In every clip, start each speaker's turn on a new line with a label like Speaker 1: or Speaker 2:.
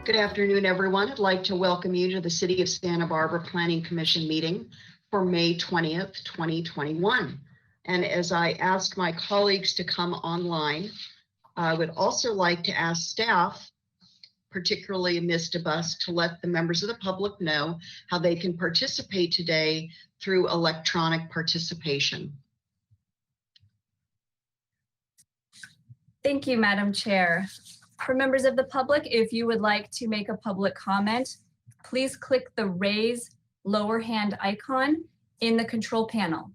Speaker 1: Good afternoon, everyone. I'd like to welcome you to the City of Santa Barbara Planning Commission meeting for May 20th, 2021. And as I ask my colleagues to come online, I would also like to ask staff, particularly Ms. DeBusk, to let the members of the public know how they can participate today through electronic participation.
Speaker 2: Thank you, Madam Chair. For members of the public, if you would like to make a public comment, please click the raise lower hand icon in the control panel.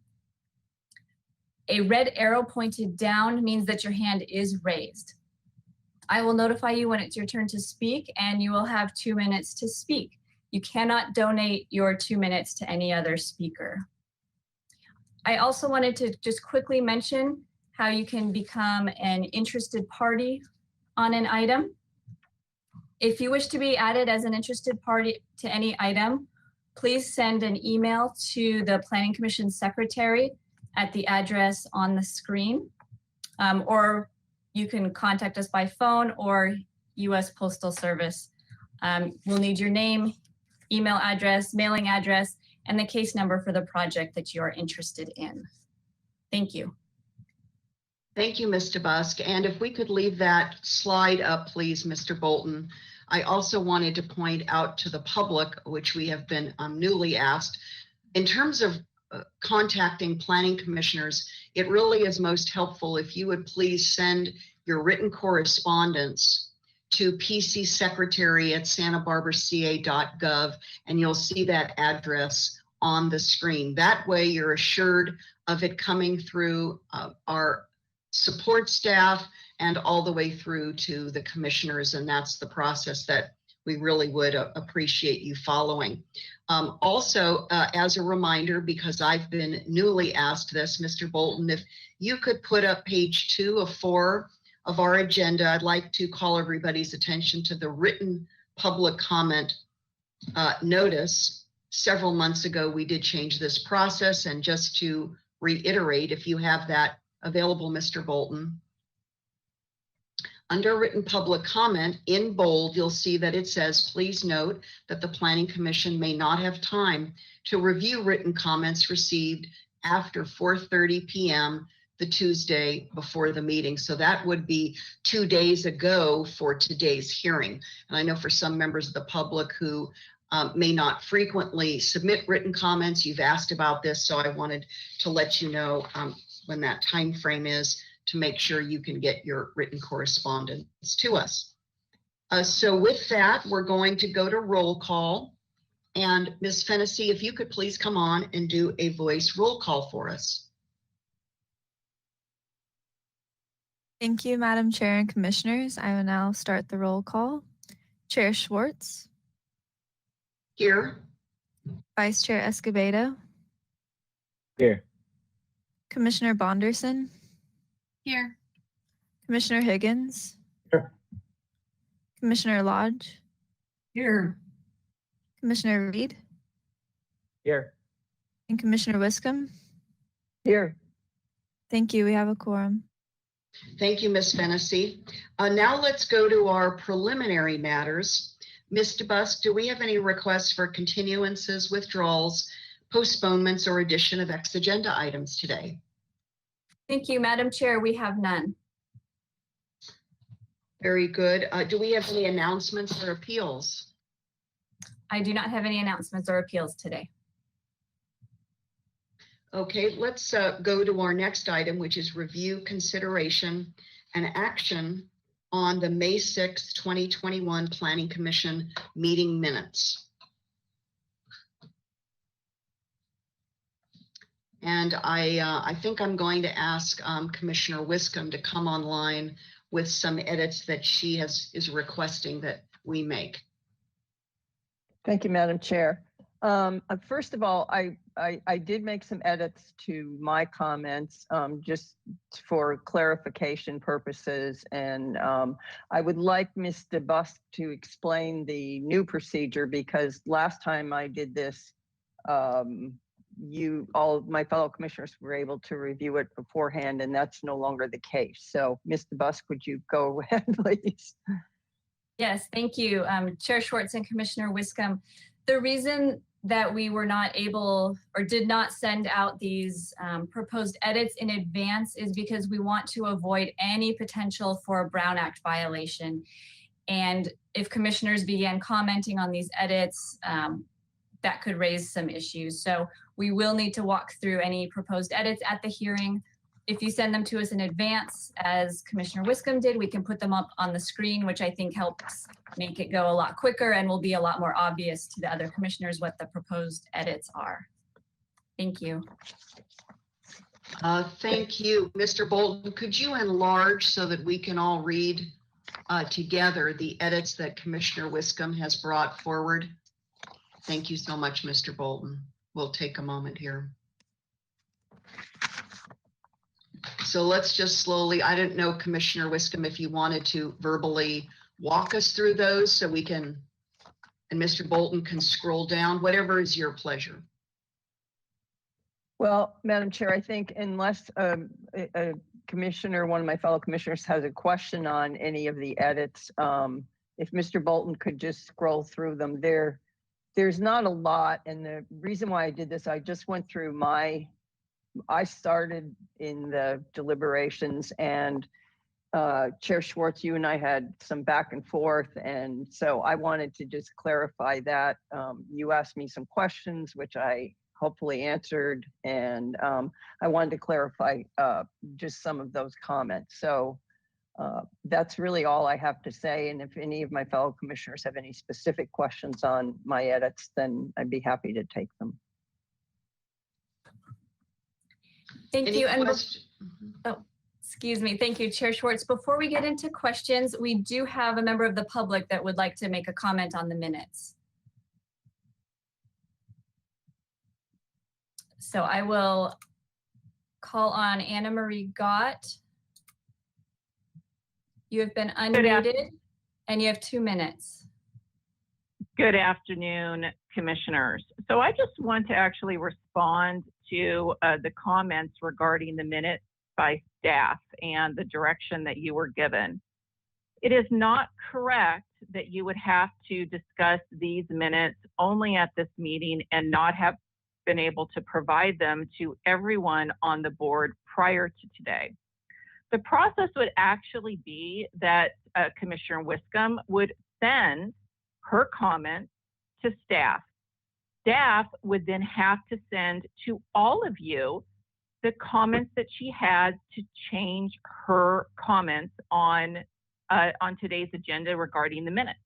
Speaker 2: A red arrow pointed down means that your hand is raised. I will notify you when it's your turn to speak, and you will have 2 minutes to speak. You cannot donate your 2 minutes to any other speaker. I also wanted to just quickly mention how you can become an interested party on an item. If you wish to be added as an interested party to any item, please send an email to the Planning Commission Secretary at the address on the screen, or you can contact us by phone or U.S. Postal Service. We'll need your name, email address, mailing address, and the case number for the project that you are interested in. Thank you.
Speaker 1: Thank you, Ms. DeBusk. And if we could leave that slide up, please, Mr. Bolton. I also wanted to point out to the public, which we have been newly asked, in terms of contacting planning commissioners, it really is most helpful if you would please send your written correspondence to pcsecretary@santabarbaraca.gov, and you'll see that address on the screen. That way you're assured of it coming through our support staff and all the way through to the commissioners, and that's the process that we really would appreciate you following. Also, as a reminder, because I've been newly asked this, Mr. Bolton, if you could put up page 2 of 4 of our agenda, I'd like to call everybody's attention to the written public comment notice. Several months ago, we did change this process, and just to reiterate, if you have that available, Mr. Bolton. Under written public comment, in bold, you'll see that it says, please note that the Planning Commission may not have time to review written comments received after 4:30 p.m. the Tuesday before the meeting. So that would be 2 days ago for today's hearing. And I know for some members of the public who may not frequently submit written comments, you've asked about this, so I wanted to let you know when that time frame is to make sure you can get your written correspondence to us. So with that, we're going to go to roll call. And Ms. Fennessy, if you could please come on and do a voice roll call for us.
Speaker 3: Thank you, Madam Chair and Commissioners. I will now start the roll call. Chair Schwartz.
Speaker 1: Here.
Speaker 3: Vice Chair Escobedo.
Speaker 4: Here.
Speaker 3: Commissioner Bonderson.
Speaker 2: Here.
Speaker 3: Commissioner Higgins.
Speaker 4: Here.
Speaker 3: Commissioner Lodge.
Speaker 2: Here.
Speaker 3: Commissioner Reed.
Speaker 4: Here.
Speaker 3: And Commissioner Wiscombe.
Speaker 4: Here.
Speaker 3: Thank you. We have a quorum.
Speaker 1: Thank you, Ms. Fennessy. Now let's go to our preliminary matters. Ms. DeBusk, do we have any requests for continuances, withdrawals, postponements, or addition of X agenda items today?
Speaker 2: Thank you, Madam Chair. We have none.
Speaker 1: Very good. Do we have any announcements or appeals?
Speaker 2: I do not have any announcements or appeals today.
Speaker 1: Okay, let's go to our next item, which is review, consideration, and action on the May 6, 2021 Planning Commission meeting minutes. And I think I'm going to ask Commissioner Wiscombe to come online with some edits that she is requesting that we make.
Speaker 5: Thank you, Madam Chair. First of all, I did make some edits to my comments just for clarification purposes, and I would like Ms. DeBusk to explain the new procedure, because last time I did this, all of my fellow commissioners were able to review it beforehand, and that's no longer the case. So, Ms. DeBusk, would you go ahead, please?
Speaker 2: Yes, thank you, Chair Schwartz and Commissioner Wiscombe. The reason that we were not able or did not send out these proposed edits in advance is because we want to avoid any potential for a Brown Act violation. And if commissioners began commenting on these edits, that could raise some issues. So we will need to walk through any proposed edits at the hearing. If you send them to us in advance, as Commissioner Wiscombe did, we can put them up on the screen, which I think helps make it go a lot quicker and will be a lot more obvious to the other commissioners what the proposed edits are. Thank you.
Speaker 1: Thank you. Mr. Bolton, could you enlarge so that we can all read together the edits that Commissioner Wiscombe has brought forward? Thank you so much, Mr. Bolton. We'll take a moment here. So let's just slowly, I didn't know, Commissioner Wiscombe, if you wanted to verbally walk us through those so we can, and Mr. Bolton can scroll down, whatever is your pleasure.
Speaker 5: Well, Madam Chair, I think unless a commissioner, one of my fellow commissioners has a question on any of the edits, if Mr. Bolton could just scroll through them there's not a lot. And the reason why I did this, I just went through I started in the deliberations, and Chair Schwartz, you and I had some back and forth. And so I wanted to just clarify that. You asked me some questions, which I hopefully answered. And I wanted to clarify just some of those comments. So that's really all I have to say. And if any of my fellow commissioners have any specific questions on my edits, then I'd be happy to take them.
Speaker 2: Thank
Speaker 1: Any
Speaker 2: you. And
Speaker 1: quest-
Speaker 2: excuse me. Thank you, Chair Schwartz. Before we get into questions, we do have a member of the public that would like to make a comment on the minutes. So I will call on Anna Marie Gott. You have been unmuted and you have 2 minutes.
Speaker 6: Good afternoon, commissioners. So I just want to actually respond to the comments regarding the minutes by staff and the direction that you were given. It is not correct that you would have to discuss these minutes only at this meeting and not have been able to provide them to everyone on the board prior to today. The process would actually be that Commissioner Wiscombe would send her comments to staff. Staff would then have to send to all of you the comments that she had to change her comments on today's agenda regarding the minutes.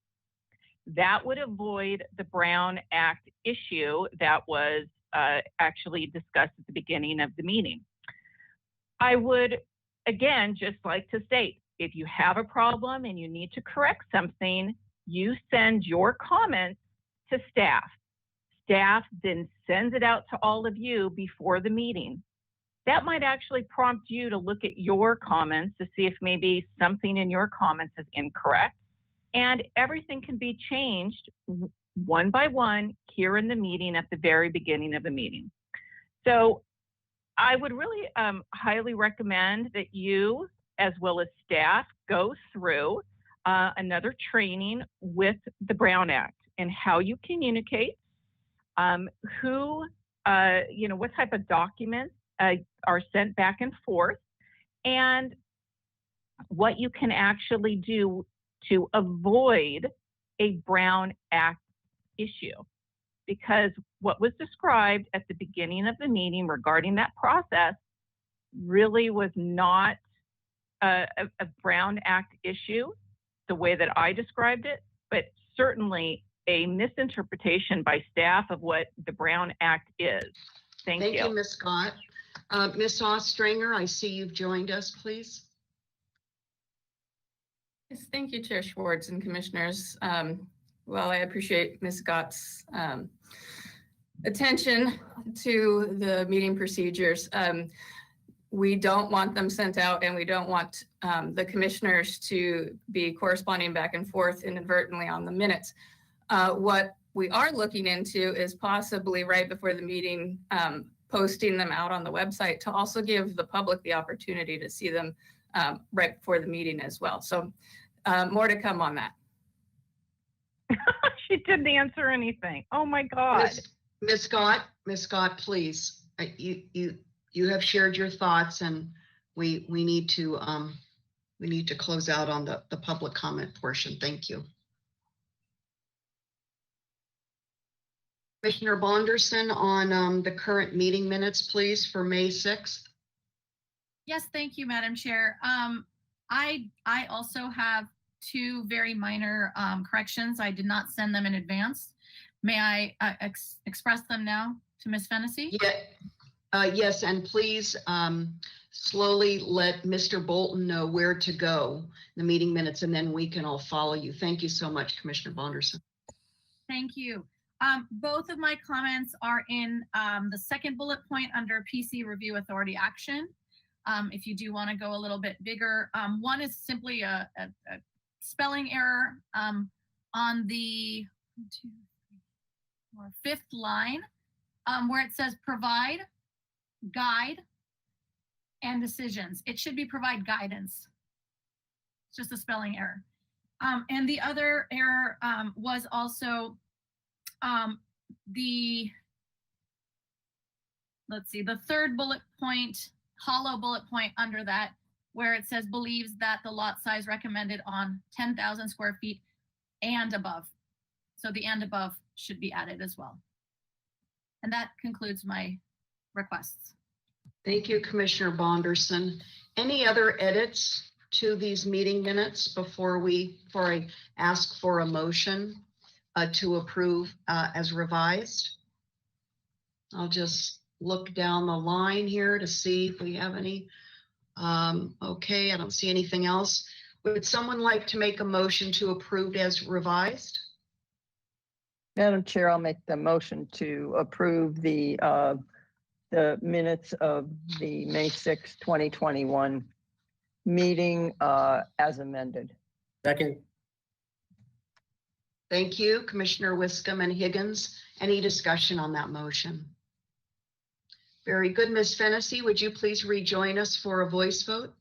Speaker 6: That would avoid the Brown Act issue that was actually discussed at the beginning of the meeting. I would, again, just like to state, if you have a problem and you need to correct something, you send your comments to staff. Staff then sends it out to all of you before the meeting. That might actually prompt you to look at your comments to see if maybe something in your comments is incorrect. And everything can be changed one by one here in the meeting at the very beginning of the meeting. So I would really highly recommend that you, as well as staff, go through another training with the Brown Act and how you communicate, what type of documents are sent back and forth, and what you can actually do to avoid a Brown Act issue. Because what was described at the beginning of the meeting regarding that process really was not a Brown Act issue, the way that I described it, but certainly a misinterpretation by staff of what the Brown Act is. Thank you.
Speaker 1: Ms. Scott. Ms. Ostranger, I see you've joined us, please.
Speaker 7: Yes, thank you, Chair Schwartz and commissioners. Well, I appreciate Ms. Scott's attention to the meeting procedures. We don't want them sent out, and we don't want the commissioners to be corresponding back and forth inadvertently on the minutes. What we are looking into is possibly right before the meeting, posting them out on the website to also give the public the opportunity to see them right before the meeting as well. So more to come on that.
Speaker 6: She didn't answer anything. Oh my God.
Speaker 1: Ms. Scott, please, you have shared your thoughts, and we need to close out on the public comment portion. Thank you. Commissioner Bonderson, on the current meeting minutes, please, for May 6th.
Speaker 8: Yes, thank you, Madam Chair. I also have two very minor corrections. I did not send them in advance. May I express them now to Ms. Fennessy?
Speaker 1: Yeah, yes, and please slowly let Mr. Bolton know where to go in the meeting minutes, and then we can all follow you. Thank you so much, Commissioner Bonderson.
Speaker 8: Thank you. Both of my comments are in the second bullet point under PC Review Authority Action. If you do want to go a little bit bigger, one is simply a spelling error on the 5th line where it says provide, guide, and decisions. It should be provide guidance. It's just a spelling error. And the other error was also the third bullet point, hollow bullet point under that, where it says believes that the lot size recommended on 10,000 square feet and above. So the and above should be added as well. And that concludes my requests.
Speaker 1: Thank you, Commissioner Bonderson. Any other edits to these meeting minutes before I ask for a motion to approve as revised? I'll just look down the line here to see if we have any. Okay, I don't see anything else. Would someone like to make a motion to approve as revised?
Speaker 5: Madam Chair, I'll make the motion to approve the minutes of the May 6, 2021 meeting as amended.
Speaker 4: Second.
Speaker 1: Thank you, Commissioner Wiscombe and Higgins. Any discussion on that motion? Very good. Ms. Fennessy, would you please rejoin us for a voice vote?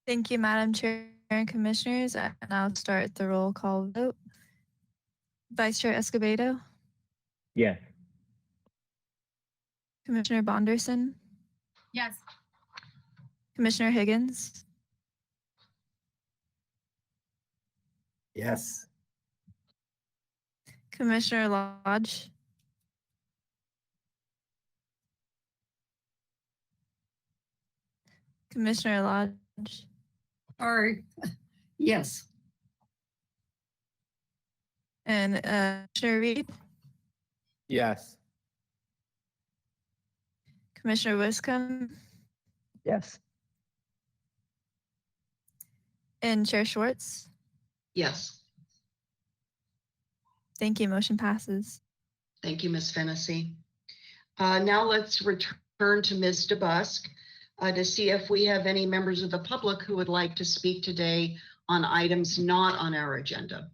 Speaker 3: Thank you, Madam Chair and Commissioners. And I'll start the roll call vote. Vice Chair Escobedo,
Speaker 4: Yes.
Speaker 3: Commissioner Bonderson,
Speaker 8: Yes.
Speaker 3: Commissioner Higgins,
Speaker 4: Yes.
Speaker 3: Commissioner Lodge, Commissioner Lodge,
Speaker 9: Sorry. Yes.
Speaker 3: and Commissioner Reed,
Speaker 4: Yes.
Speaker 3: Commissioner Wiscombe,
Speaker 5: Yes.
Speaker 3: and Chair Schwartz.
Speaker 1: Yes.
Speaker 3: Thank you. Motion passes.
Speaker 1: Thank you, Ms. Fennessy. Now let's return to Ms. DeBusk to see if we have any members of the public who would like to speak today on items not on our agenda.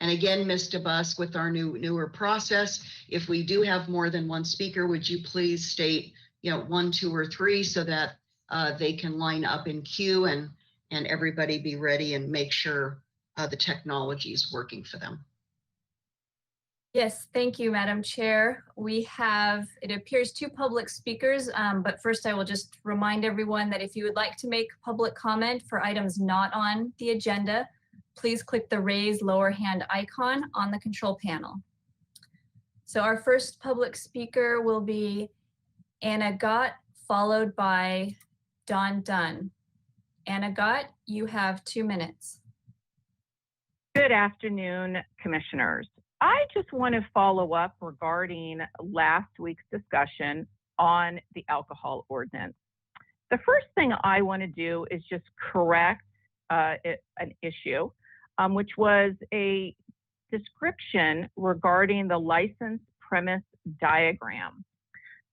Speaker 1: And again, Ms. DeBusk, with our newer process, if we do have more than one speaker, would you please state, 1, 2, or 3 so that they can line up in queue and everybody be ready and make sure the technology is working for them.
Speaker 2: Yes, thank you, Madam Chair. We have, it appears, 2 public speakers, but first I will just remind everyone that if you would like to make public comment for items not on the agenda, please click the raise lower hand icon on the control panel. So our first public speaker will be Anna Gott, followed by Don Dunn. Anna Gott, you have 2 minutes.
Speaker 6: Good afternoon, Commissioners. I just want to follow up regarding last week's discussion on the alcohol ordinance. The first thing I want to do is just correct an issue, which was a description regarding the licensed premise diagram.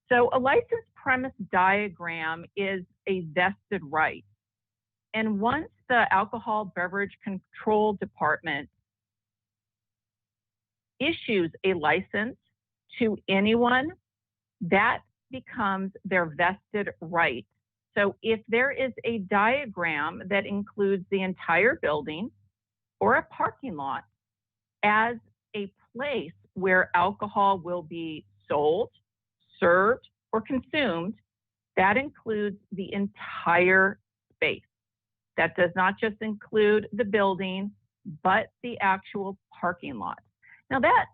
Speaker 6: So a licensed premise diagram is a vested right. And once the Alcohol Beverage Control Department issues a license to anyone, that becomes their vested right. So if there is a diagram that includes the entire building or a parking lot as a place where alcohol will be sold, served, or consumed, that includes the entire space. That does not just include the building, but the actual parking lot. Now that,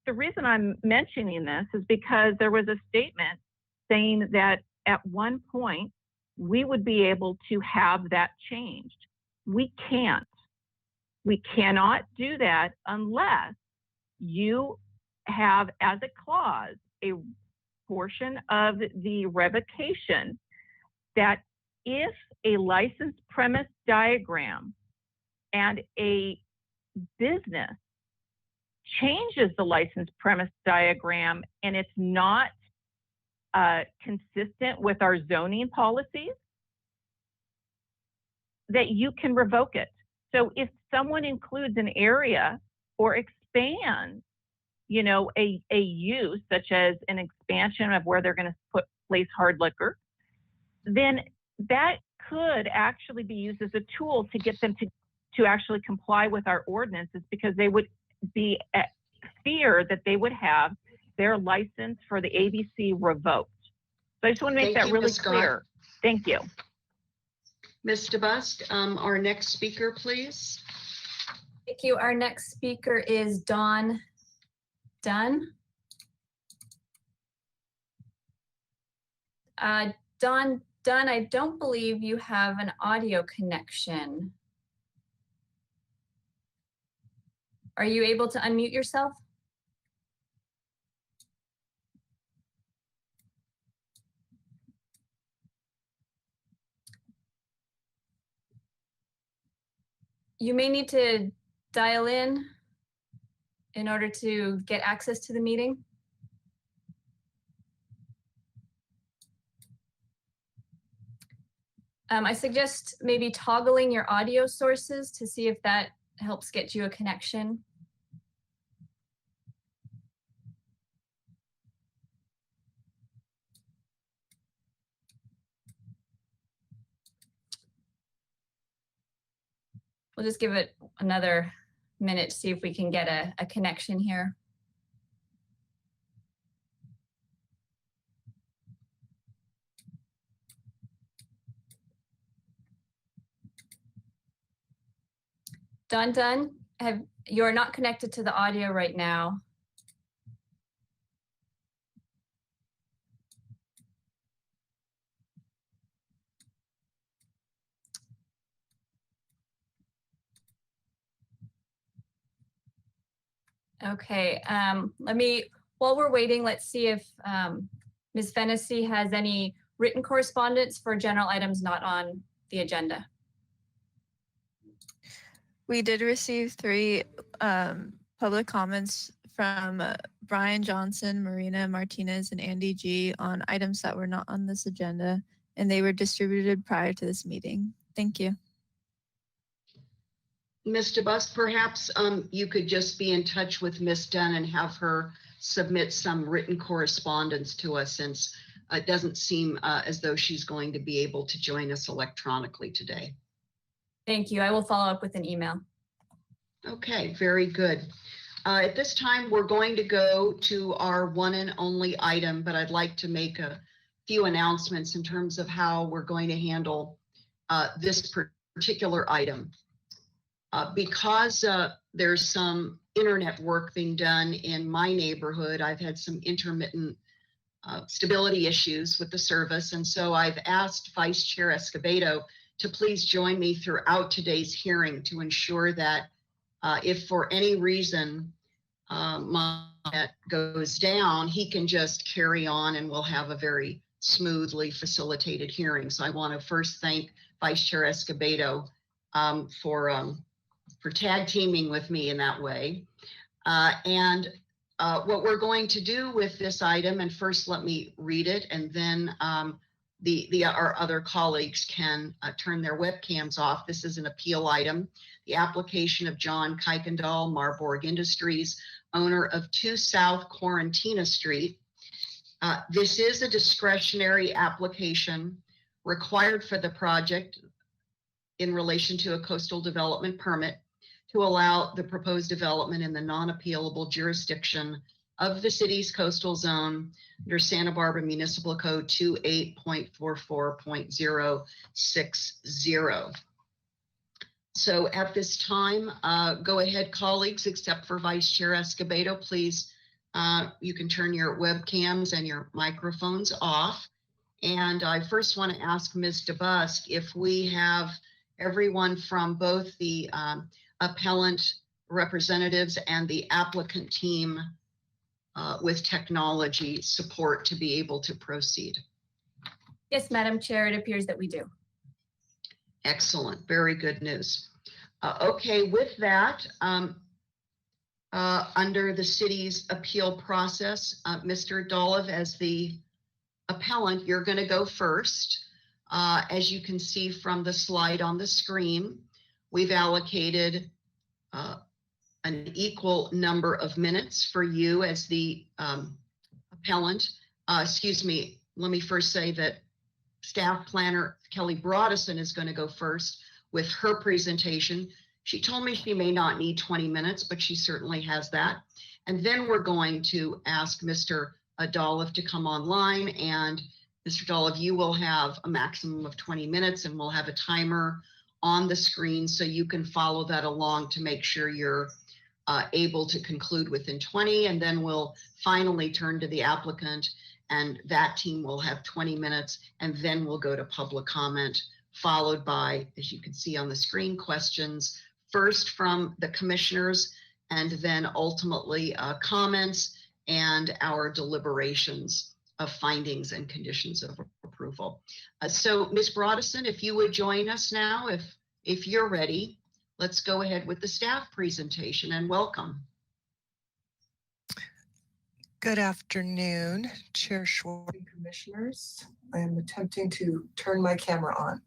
Speaker 6: the reason I'm mentioning this is because there was a statement saying that at one point we would be able to have that changed. We can't. We cannot do that unless you have as a clause a portion of the revocation that if a licensed premise diagram and a business changes the licensed premise diagram and it's not consistent with our zoning policies, that you can revoke it. So if someone includes an area or expands, a use such as an expansion of where they're going to place hard liquor, then that could actually be used as a tool to get them to actually comply with our ordinances, because they would be at fear that they would have their license for the ABC revoked. So I just want to make
Speaker 1: Thank
Speaker 6: that
Speaker 1: you,
Speaker 6: really
Speaker 1: Ms. Scott.
Speaker 6: clear. Thank you.
Speaker 1: Ms. DeBusk, our next speaker, please.
Speaker 2: Thank you. Our next speaker is Dawn Dunn. Dawn Dunn, I don't believe you have an audio connection. Are you able to unmute yourself? You may need to dial in order to get access to the meeting. I suggest maybe toggling your audio sources to see if that helps get you a connection. We'll just give it another minute to see if we can get a connection here. Dawn Dunn, you're not connected to the audio right now. Okay, while we're waiting, let's see if Ms. Fennessy has any written correspondence for general items not on the agenda.
Speaker 3: We did receive 3 public comments from Brian Johnson, Marina Martinez, and Andy G on items that were not on this agenda, and they were distributed prior to this meeting. Thank you.
Speaker 1: Ms. DeBusk, perhaps you could just be in touch with Ms. Dunn and have her submit some written correspondence to us, since it doesn't seem as though she's going to be able to join us electronically today.
Speaker 2: Thank you. I will follow up with an email.
Speaker 1: Okay, very good. At this time, we're going to go to our one and only item, but I'd like to make a few announcements in terms of how we're going to handle this particular item. Because there's some internet work being done in my neighborhood, I've had some intermittent stability issues with the service. And so I've asked Vice Chair Escobedo to please join me throughout today's hearing to ensure that if for any reason my net goes down, he can just carry on and we'll have a very smoothly facilitated hearing. So I want to first thank Vice Chair Escobedo for tag teaming with me in that way. What we're going to do with this item, and first let me read it, and then our other colleagues can turn their webcams off. This is an appeal item. The application of John Kuykendall, Marburg Industries, owner of 2 South Quarantina Street, This is a discretionary application required for the project in relation to a coastal development permit to allow the proposed development in the non-appealable jurisdiction of the city's coastal zone under Santa Barbara Municipal Code 28.44.060. So at this time, go ahead, colleagues, except for Vice Chair Escobedo, please, you can turn your webcams and your microphones off. And I first want to ask Ms. DeBusk if we have everyone from both the appellant representatives and the applicant team with technology support to be able to proceed.
Speaker 2: Yes, Madam Chair, it appears that we do.
Speaker 1: Excellent, very good news. Okay, with that, under the city's appeal process, Mr. Dolov, as the appellant, you're going to go first. As you can see from the slide on the screen, we've allocated an equal number of minutes for you as the appellant. Excuse me, let me first say that staff planner Kelly Broadison is going to go first with her presentation. She told me she may not need 20 minutes, but she certainly has that. And then we're going to ask Mr. Dolov to come online, and Mr. Dolov, you will have a maximum of 20 minutes, and we'll have a timer on the screen so you can follow that along to make sure you're able to conclude within 20, and then we'll finally turn to the applicant, and that team will have 20 minutes, and then we'll go to public comment, followed by, as you can see on the screen, questions, first from the commissioners, and then ultimately comments and our deliberations of findings and conditions of approval. So Ms. Broadison, if you would join us now, if you're ready, let's go ahead with the staff presentation, and welcome.
Speaker 10: Good afternoon, Chair Schwartz and commissioners. I am attempting to turn my camera on.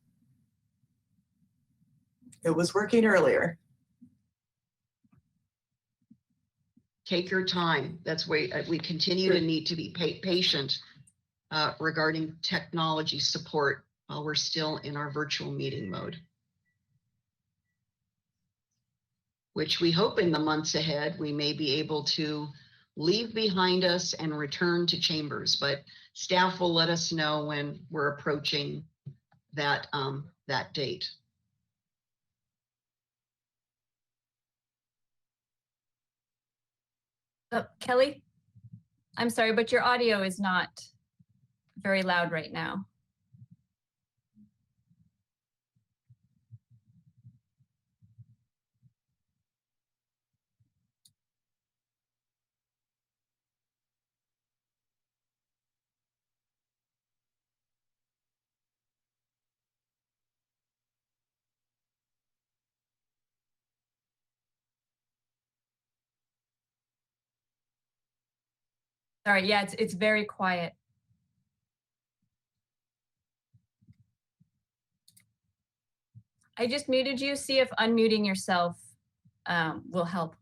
Speaker 10: It was working earlier.
Speaker 1: Take your time. That's why we continue to need to be patient regarding technology support while we're still in our virtual meeting mode, which we hope in the months ahead we may be able to leave behind us and return to chambers, but staff will let us know when we're approaching that, that date.
Speaker 2: Kelly, I'm sorry, but your audio is not very loud right now. Sorry, yeah, it's very quiet. I just muted you. See if unmuting yourself will help.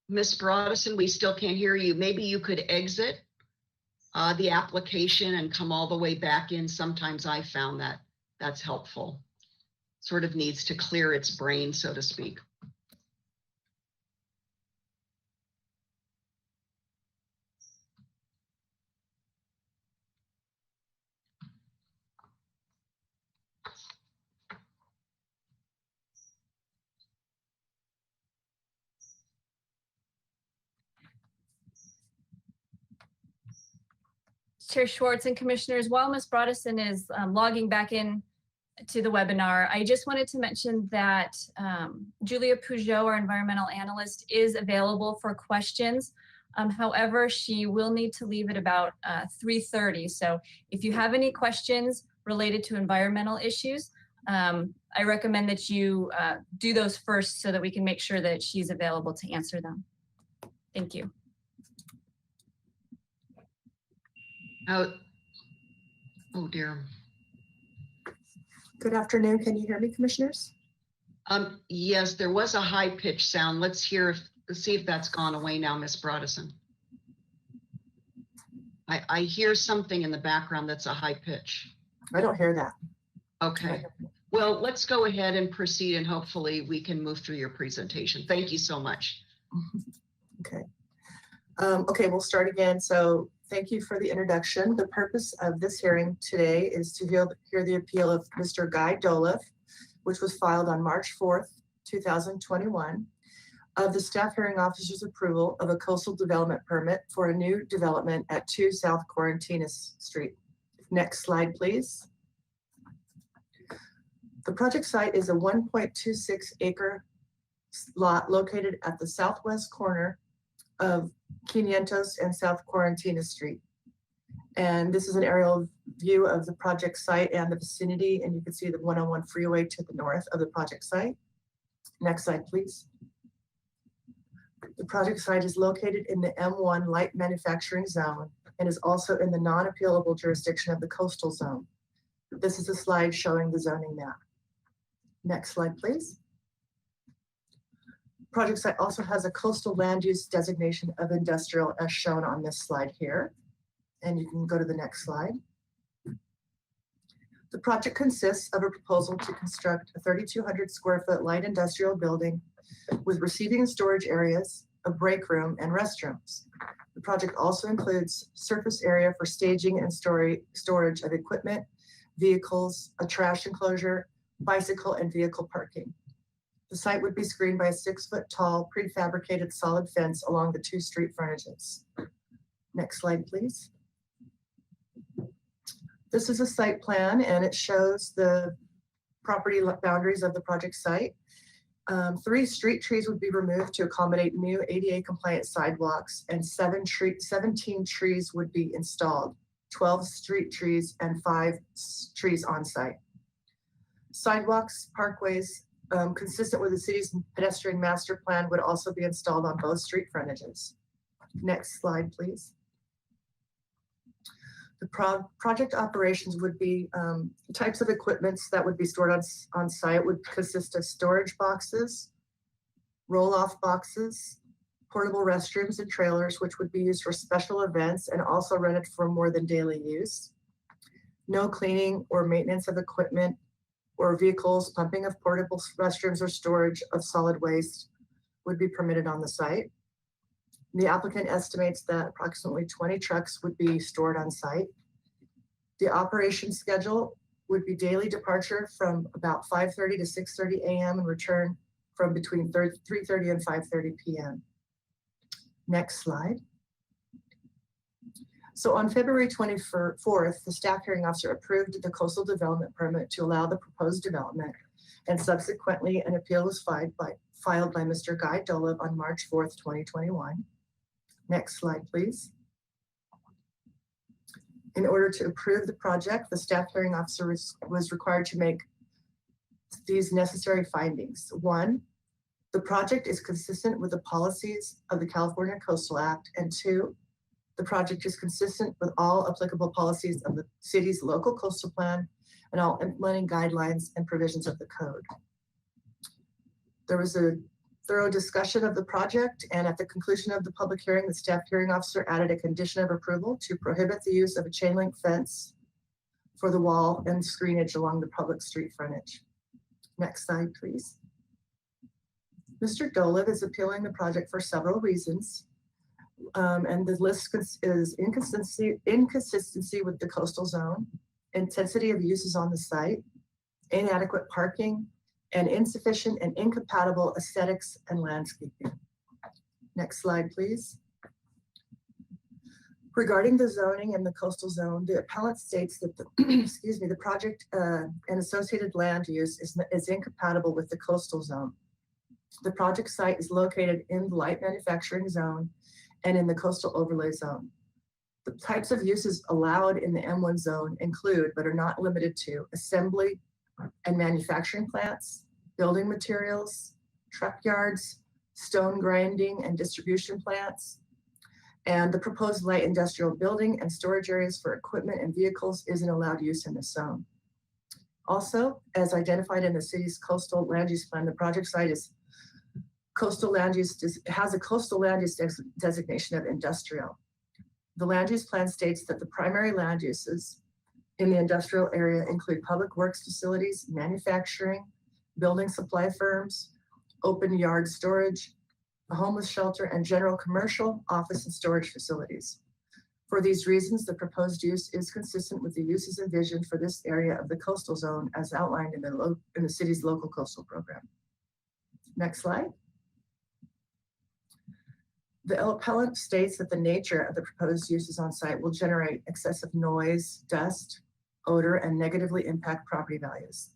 Speaker 1: Ms. Broadison, we still can't hear you. Maybe you could exit the application and come all the way back in. Sometimes I found that that's helpful. Sort of needs to clear its brain, so to speak.
Speaker 2: Chair Schwartz and commissioners, while Ms. Broadison is logging back in to the webinar, I just wanted to mention that Julia Peugeot, our environmental analyst, is available for questions. However, she will need to leave at about 3:30. So if you have any questions related to environmental issues, I recommend that you do those first so that we can make sure that she's available to answer them. Thank you.
Speaker 1: Oh dear.
Speaker 10: Good afternoon. Can you hear me, commissioners?
Speaker 1: Yes, there was a high pitched sound. Let's see if that's gone away now, Miss Brodesson. I hear something in the background that's a high pitch.
Speaker 10: I don't hear that.
Speaker 1: Okay. Well, let's go ahead and proceed, and hopefully we can move through your presentation. Thank you so much.
Speaker 10: Okay. Okay, we'll start again. So thank you for the introduction. The purpose of this hearing today is to hear the appeal of Mr. Guy Dolev, which was filed on March 4th, 2021, of the staff hearing officer's approval of a coastal development permit for a new development at 2 South Quarantinas Street. Next slide, please. The project site is a 1.26 acre lot located at the southwest corner of 500 and South Quarantina Street. And this is an aerial view of the project site and the vicinity, and you can see the 101 freeway to the north of the project site. Next slide, please. The project site is located in the M1 light manufacturing zone and is also in the non-appealable jurisdiction of the coastal zone. This is a slide showing the zoning map. Next slide, please. Project site also has a coastal land use designation of industrial as shown on this slide here. And you can go to the next slide. The project consists of a proposal to construct a 3,200 square foot light industrial building with receiving and storage areas, a break room, and restrooms. The project also includes surface area for staging and storage of equipment, vehicles, a trash enclosure, bicycle and vehicle parking. The site would be screened by a 6-foot tall prefabricated solid fence along the 2 street frontages. Next slide, please. This is a site plan and it shows the property boundaries of the project site. 3 street trees would be removed to accommodate new ADA compliant sidewalks, and 17 trees would be installed, 12 street trees and 5 trees on site. Sidewalks, parkways, consistent with the city's pedestrian master plan would also be installed on both street frontages. Next slide, please. The project operations would be types of equipments that would be stored on site would consist of storage boxes, roll-off boxes, portable restrooms and trailers, which would be used for special events and also rented for more than daily use. No cleaning or maintenance of equipment or vehicles, pumping of portable restrooms or storage of solid waste would be permitted on the site. The applicant estimates that approximately 20 trucks would be stored on site. The operation schedule would be daily departure from about 5:30 to 6:30 a.m. and return from between 3:30 and 5:30 p.m. Next slide. So on February 24th, the staff hearing officer approved the coastal development permit to allow the proposed development, and subsequently an appeal was filed by Mr. Guy Dolev on March 4th, 2021. Next slide, please. In order to approve the project, the staff hearing officer was required to make these necessary findings. 1, the project is consistent with the policies of the California Coastal Act, and 2, the project is consistent with all applicable policies of the city's local coastal plan and all implementing guidelines and provisions of the code. There was a thorough discussion of the project, and at the conclusion of the public hearing, the staff hearing officer added a condition of approval to prohibit the use of a chain link fence for the wall and screenage along the public street frontage. Next slide, please. Mr. Dolev is appealing the project for several reasons. And the list is inconsistency with the coastal zone, intensity of uses on the site, inadequate parking, and insufficient and incompatible aesthetics and landscaping. Next slide, please. Regarding the zoning in the coastal zone, the appellant states that the, the project and associated land use is incompatible with the coastal zone. The project site is located in the light manufacturing zone and in the coastal overlay zone. The types of uses allowed in the M1 zone include, but are not limited to, assembly and manufacturing plants, building materials, truck yards, stone grinding and distribution plants, and the proposed light industrial building and storage areas for equipment and vehicles isn't allowed use in this zone. Also, as identified in the city's coastal land use plan, the project site is coastal land use, has a coastal land use designation of industrial. The land use plan states that the primary land uses in the industrial area include public works facilities, manufacturing, building supply firms, open yard storage, a homeless shelter, and general commercial, office, and storage facilities. For these reasons, the proposed use is consistent with the uses envisioned for this area of the coastal zone as outlined in the city's local coastal program. Next slide. The appellant states that the nature of the proposed uses on site will generate excessive noise, dust, odor, and negatively impact property values.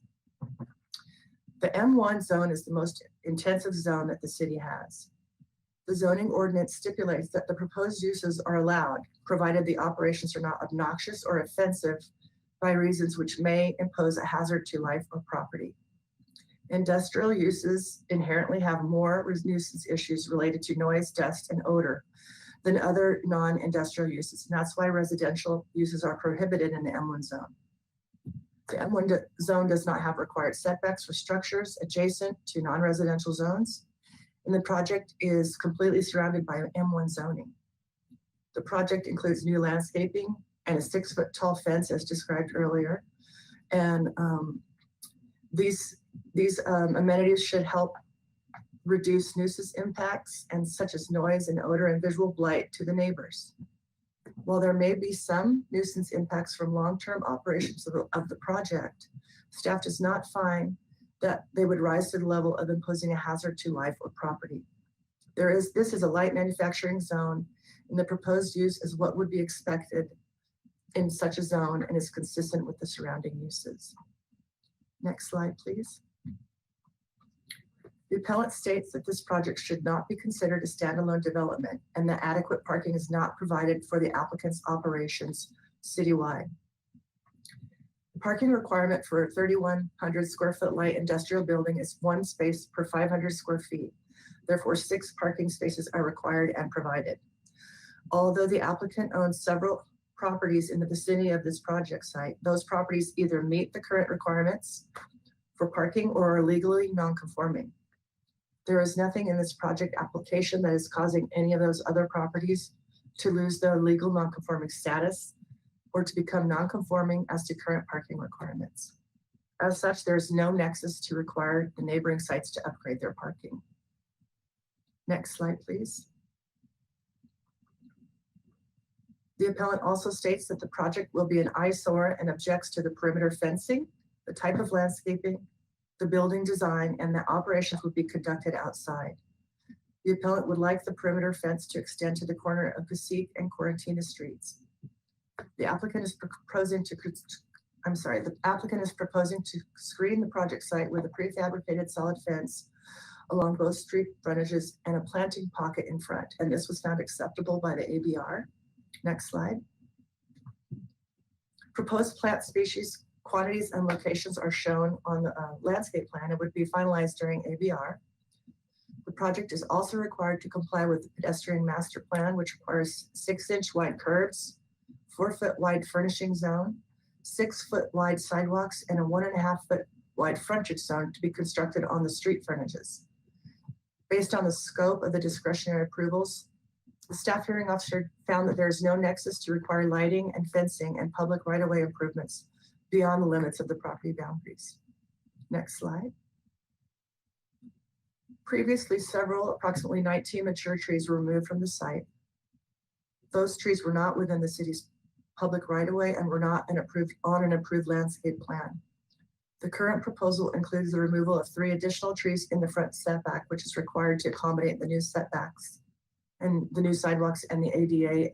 Speaker 10: The M1 zone is the most intensive zone that the city has. The zoning ordinance stipulates that the proposed uses are allowed, provided the operations are not obnoxious or offensive by reasons which may impose a hazard to life or property. Industrial uses inherently have more nuisance issues related to noise, dust, and odor than other non-industrial uses. And that's why residential uses are prohibited in the M1 zone. The M1 zone does not have required setbacks for structures adjacent to non-residential zones, and the project is completely surrounded by M1 zoning. The project includes new landscaping and a 6-foot tall fence as described earlier. And these amenities should help reduce nuisance impacts and such as noise and odor and visual blight to the neighbors. While there may be some nuisance impacts from long-term operations of the project, staff does not find that they would rise to the level of imposing a hazard to life or property. This is a light manufacturing zone, and the proposed use is what would be expected in such a zone and is consistent with the surrounding uses. Next slide, please. The appellant states that this project should not be considered a standalone development and that adequate parking is not provided for the applicant's operations citywide. The parking requirement for a 3,100 square foot light industrial building is 1 space per 500 square feet. Therefore, 6 parking spaces are required and provided. Although the applicant owns several properties in the vicinity of this project site, those properties either meet the current requirements for parking or are legally non-conforming. There is nothing in this project application that is causing any of those other properties to lose their legal non-conforming status or to become non-conforming as to current parking requirements. As such, there is no nexus to require the neighboring sites to upgrade their parking. Next slide, please. The appellant also states that the project will be an eyesore and objects to the perimeter fencing, the type of landscaping, the building design, and that operations would be conducted outside. The appellant would like the perimeter fence to extend to the corner of Passaic and Quarantina streets. The applicant is proposing to screen the project site with a prefabricated solid fence along both street frontages and a planting pocket in front. And this was found acceptable by the ABR. Next slide. Proposed plant species, quantities, and locations are shown on the landscape plan and would be finalized during ABR. The project is also required to comply with the pedestrian master plan, which requires 6-inch wide curbs, 4-foot wide furnishing zone, 6-foot wide sidewalks, and a 1.5-foot wide frontage zone to be constructed on the street frontages. Based on the scope of the discretionary approvals, the staff hearing officer found that there is no nexus to require lighting and fencing and public right-of-way improvements beyond the limits of the property boundaries. Next slide. Previously, approximately 19 mature trees were removed from the site. Those trees were not within the city's public right-of-way and were not on an approved landscape plan. The current proposal includes the removal of 3 additional trees in the front setback, which is required to accommodate the new setbacks and the new sidewalks and the ADA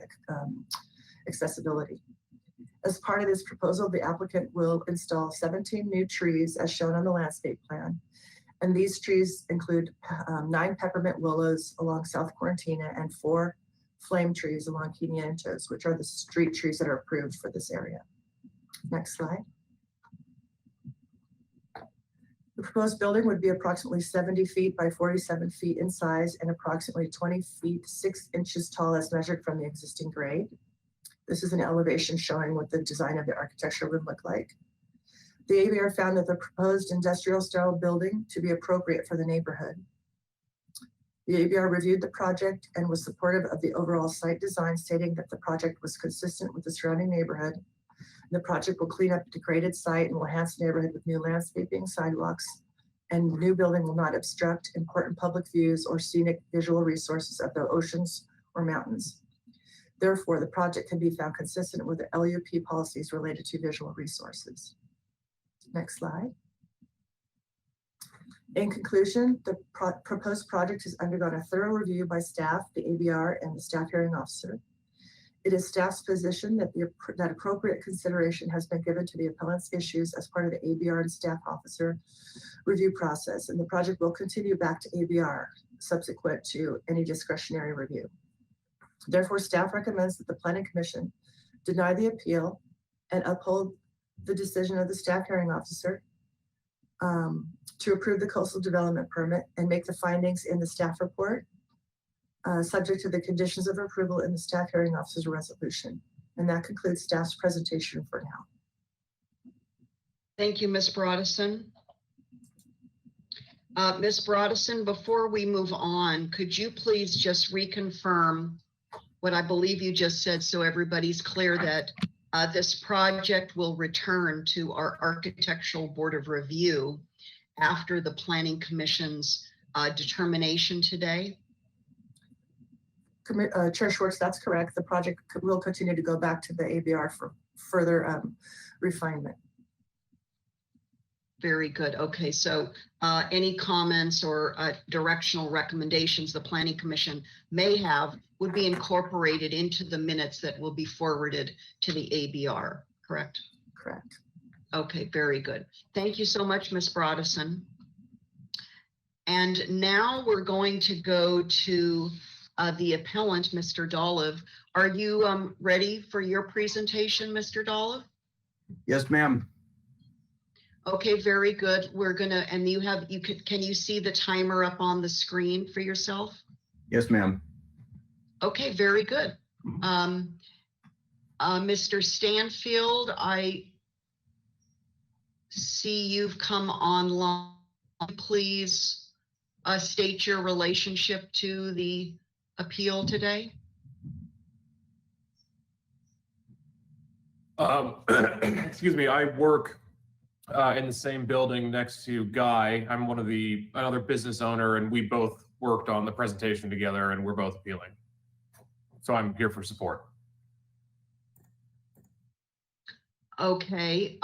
Speaker 10: accessibility. As part of this proposal, the applicant will install 17 new trees as shown on the landscape plan. And these trees include 9 peppermint willows along South Quarantina and 4 flame trees along Quinientos, which are the street trees that are approved for this area. Next slide. The proposed building would be approximately 70 feet by 47 feet in size and approximately 20 feet 6 inches tall as measured from the existing grade. This is an elevation showing what the design of the architecture would look like. The ABR found that the proposed industrial style building to be appropriate for the neighborhood. The ABR reviewed the project and was supportive of the overall site design, stating that the project was consistent with the surrounding neighborhood. The project will clean up the degraded site and will enhance the neighborhood with new landscaping, sidewalks, and the new building will not obstruct important public views or scenic visual resources of the oceans or mountains. Therefore, the project can be found consistent with the LUP policies related to visual resources. Next slide. In conclusion, the proposed project has undergone a thorough review by staff, the ABR, and the staff hearing officer. It is staff's position that that appropriate consideration has been given to the appellant's issues as part of the ABR and staff officer review process, and the project will continue back to ABR subsequent to any discretionary review. Therefore, staff recommends that the Planning Commission deny the appeal and uphold the decision of the staff hearing officer to approve the coastal development permit and make the findings in the staff report subject to the conditions of approval in the staff hearing officer's resolution. And that concludes staff's presentation for now.
Speaker 1: Thank you, Ms. Broadison. Ms. Broadison, before we move on, could you please just reconfirm what I believe you just said so everybody's clear that this project will return to our Architectural Board of Review after the Planning Commission's determination today?
Speaker 10: Chair Schwartz, that's correct. The project will continue to go back to the ABR for further refinement.
Speaker 1: Very good. Okay, so any comments or directional recommendations the Planning Commission may have would be incorporated into the minutes that will be forwarded to the ABR, correct?
Speaker 10: Correct.
Speaker 1: Okay, very good. Thank you so much, Ms. Broadison. And now we're going to go to the appellant, Mr. Dollive. Are you ready for your presentation, Mr. Dollive?
Speaker 11: Yes, ma'am.
Speaker 1: Okay, very good. We're gonna, and can you see the timer up on the screen for yourself?
Speaker 11: Yes, ma'am.
Speaker 1: Okay, very good. Mr. Stanfield, I see you've come online. Please state your relationship to the appeal today.
Speaker 12: Excuse me, I work in the same building next to Guy. I'm another business owner, and we both worked on the presentation together, and we're both appealing. So I'm here for support.
Speaker 1: Okay.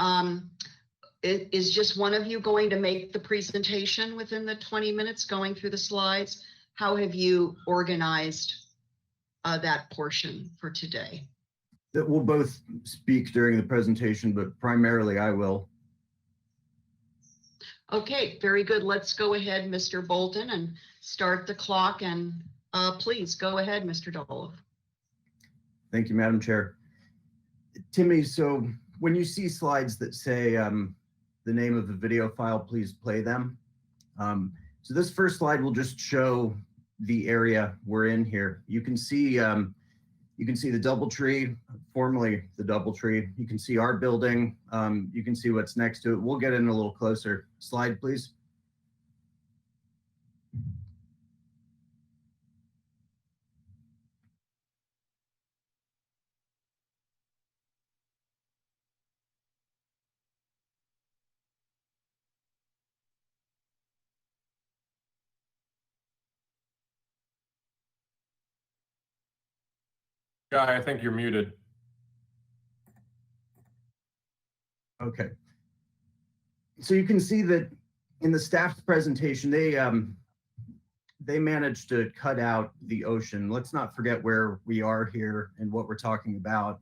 Speaker 1: Is just one of you going to make the presentation within the 20 minutes going through the slides? How have you organized that portion for today?
Speaker 11: That we'll both speak during the presentation, but primarily I will.
Speaker 1: Okay, very good. Let's go ahead, Mr. Bolton, and start the clock. And please go ahead, Mr. Dollive.
Speaker 11: Thank you, Madam Chair. Timmy, so when you see slides that say the name of the video file, please play them. So this first slide will just show the area we're in here. You can see the DoubleTree, formerly the DoubleTree. You can see our building. You can see what's next to it. We'll get in a little closer. Slide, please.
Speaker 12: Guy, I think you're muted.
Speaker 11: Okay. So you can see that in the staff's presentation, they managed to cut out the ocean. Let's not forget where we are here and what we're talking about.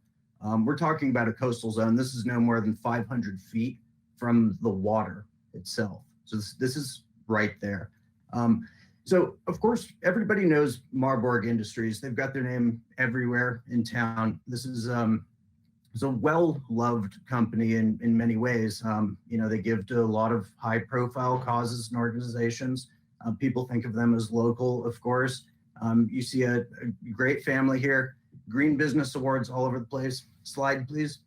Speaker 11: We're talking about a coastal zone. This is no more than 500 feet from the water itself. So this is right there. So of course, everybody knows Marburg Industries. They've got their name everywhere in town. This is a well-loved company in many ways. You know, they give to a lot of high-profile causes and organizations. People think of them as local, of course. You see a great family here. Green Business Awards all over the place. Slide, please.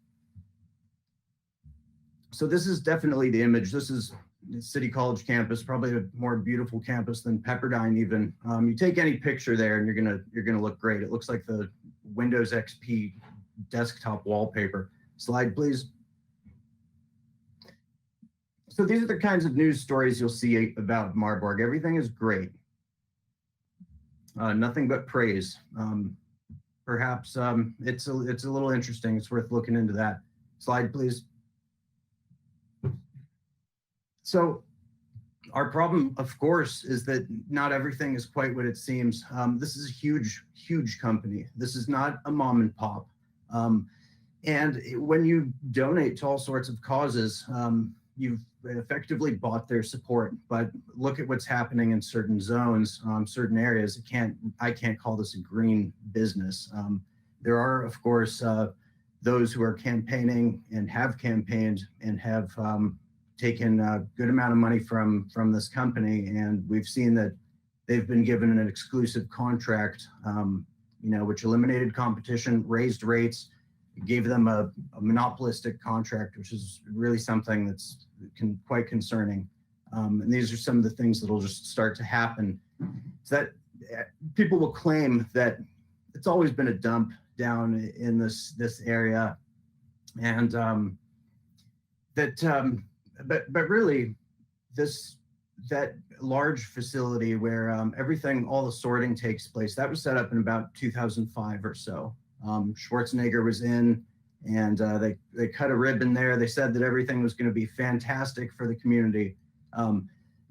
Speaker 11: So this is definitely the image. This is City College campus, probably a more beautiful campus than Pepperdine even. You take any picture there and you're gonna look great. It looks like the Windows XP desktop wallpaper. Slide, please. So these are the kinds of news stories you'll see about Marburg. Everything is great. Nothing but praise. Perhaps it's a little interesting. It's worth looking into that. Slide, please. So our problem, of course, is that not everything is quite what it seems. This is a huge, huge company. This is not a mom and pop. And when you donate to all sorts of causes, you've effectively bought their support. But look at what's happening in certain zones, certain areas. I can't call this a green business. There are, of course, those who are campaigning and have campaigned and have taken a good amount of money from this company, and we've seen that they've been given an exclusive contract, which eliminated competition, raised rates, gave them a monopolistic contract, which is really something that's quite concerning. And these are some of the things that'll just start to happen. So that people will claim that it's always been a dump down in this area, and but really that large facility where all the sorting takes place, that was set up in about 2005 or so. Schwarzenegger was in, and they cut a ribbon there. They said that everything was going to be fantastic for the community.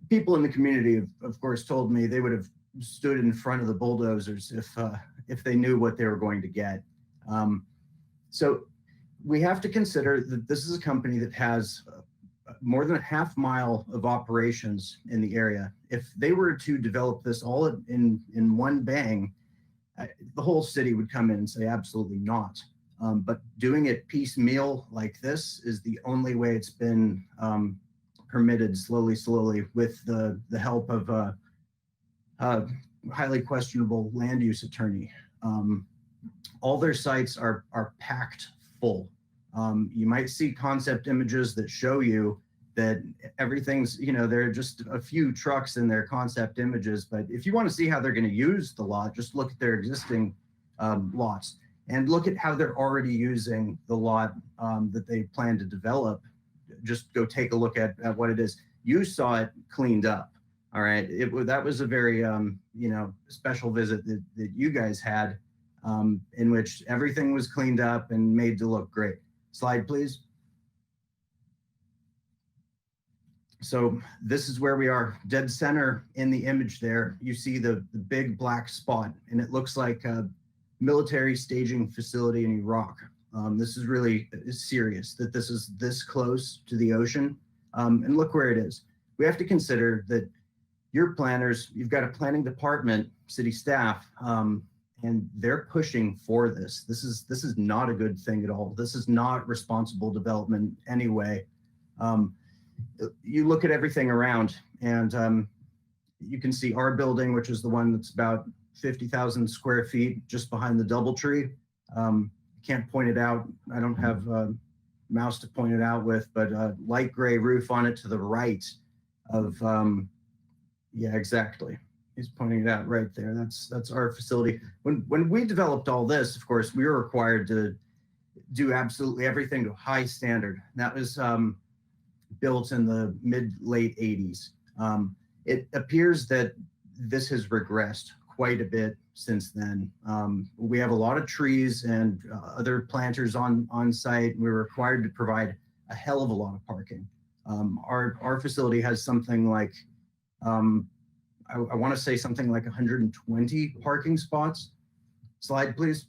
Speaker 11: People in the community, of course, told me they would have stood in front of the bulldozers if they knew what they were going to get. So we have to consider that this is a company that has more than a half mile of operations in the area. If they were to develop this all in one bang, the whole city would come in and say absolutely not. But doing it piecemeal like this is the only way it's been permitted slowly with the help of a highly questionable land use attorney. All their sites are packed full. You might see concept images that show you that everything's, there are just a few trucks in their concept images, but if you want to see how they're going to use the lot, just look at their existing lots and look at how they're already using the lot that they plan to develop. Just go take a look at what it is. You saw it cleaned up. All right. That was a very, special visit that you guys had, in which everything was cleaned up and made to look great. Slide, please. So this is where we are, dead center in the image there. You see the big black spot, and it looks like a military staging facility in Iraq. This is really serious that this is this close to the ocean. And look where it is. We have to consider that your planners, you've got a planning department, city staff, and they're pushing for this. This is not a good thing at all. This is not responsible development anyway. You look at everything around, and you can see our building, which is the one that's about 50,000 square feet just behind the DoubleTree. Can't point it out. I don't have a mouse to point it out with, but light gray roof on it to the right of, yeah, exactly. He's pointing it out right there. That's our facility. When we developed all this, of course, we were required to do absolutely everything to a high standard. That was built in the mid-late 80s. It appears that this has regressed quite a bit since then. We have a lot of trees and other planters on site. We're required to provide a hell of a lot of parking. Our facility has something like, I want to say something like 120 parking spots. Slide, please.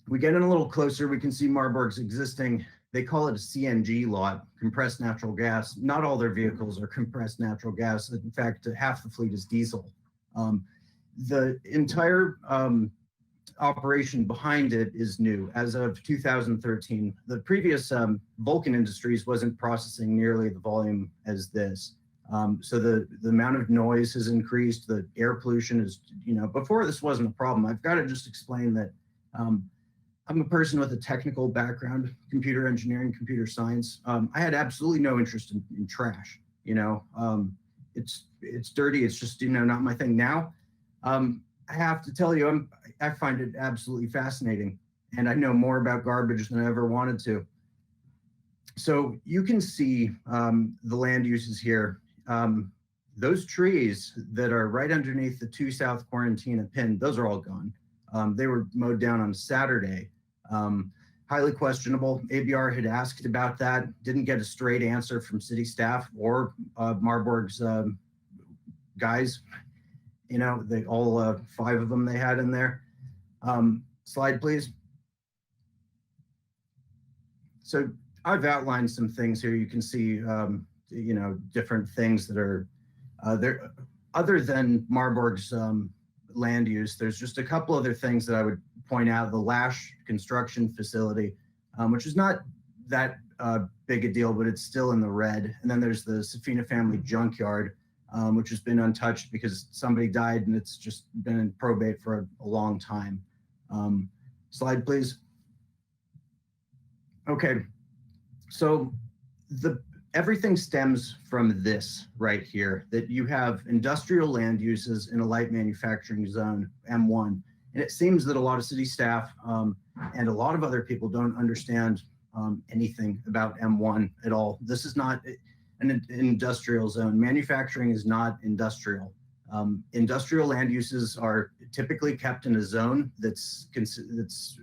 Speaker 11: We get in a little closer, we can see Marburg's existing, they call it a CNG lot, compressed natural gas. Not all their vehicles are compressed natural gas. In fact, half the fleet is diesel. The entire operation behind it is new as of 2013. The previous Vulcan Industries wasn't processing nearly the volume as this. So the amount of noise has increased, the air pollution is, before this wasn't a problem. I've got to just explain that I'm a person with a technical background, computer engineering, computer science. I had absolutely no interest in trash. It's dirty. It's just, not my thing. Now, I have to tell you, I find it absolutely fascinating, and I know more about garbage than I ever wanted to. So you can see the land uses here. Those trees that are right underneath the 2 South Quarantina pin, those are all gone. They were mowed down on Saturday. Highly questionable. ABR had asked about that, didn't get a straight answer from city staff or Marburg's guys. They all 5 of them they had in there. Slide, please. So I've outlined some things here. You can see, different things that are there. Other than Marburg's land use, there's just a couple other things that I would point out. The Lash construction facility, which is not that big a deal, but it's still in the red. And then there's the Safina family junkyard, which has been untouched because somebody died and it's just been in probate for a long time. Slide, please. Okay, so everything stems from this right here, that you have industrial land uses in a light manufacturing zone, M1. And it seems that a lot of city staff and a lot of other people don't understand anything about M1 at all. This is not an industrial zone. Manufacturing is not industrial. Industrial land uses are typically kept in a zone that's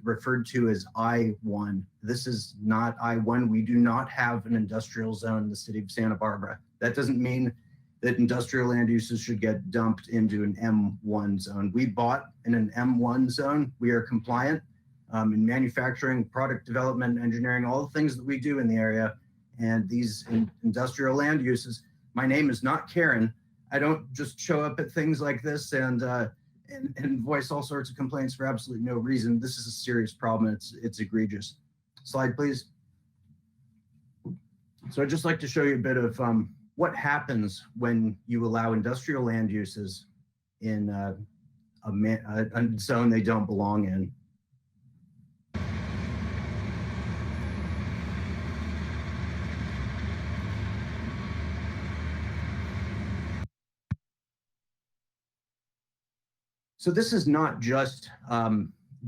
Speaker 11: referred to as I-1. This is not I-1. We do not have an industrial zone in the city of Santa Barbara. That doesn't mean that industrial land uses should get dumped into an M1 zone. We bought in an M1 zone. We are compliant in manufacturing, product development, engineering, all the things that we do in the area. And these industrial land uses, my name is not Karen. I don't just show up at things like this and voice all sorts of complaints for absolutely no reason. This is a serious problem. It's egregious. Slide, please. So I'd just like to show you a bit of what happens when you allow industrial land uses in a zone they don't belong in. So this is not just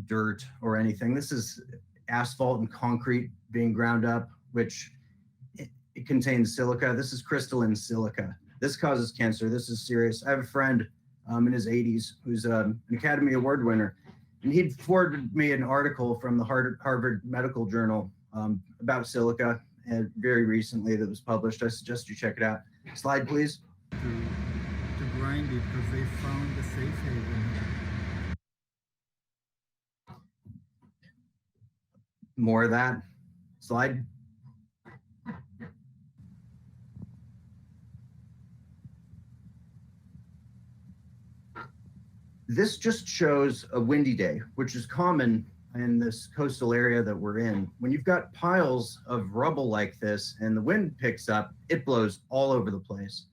Speaker 11: dirt or anything. This is asphalt and concrete being ground up, which it contains silica. This is crystalline silica. This causes cancer. This is serious. I have a friend in his 80s who's an Academy Award winner, and he'd forwarded me an article from the Harvard Medical Journal about silica very recently that was published. I suggest you check it out. Slide, please.
Speaker 13: To grind it because they found a safe haven.
Speaker 11: More of that. Slide. This just shows a windy day, which is common in this coastal area that we're in. When you've got piles of rubble like this and the wind picks up, it blows all over the place.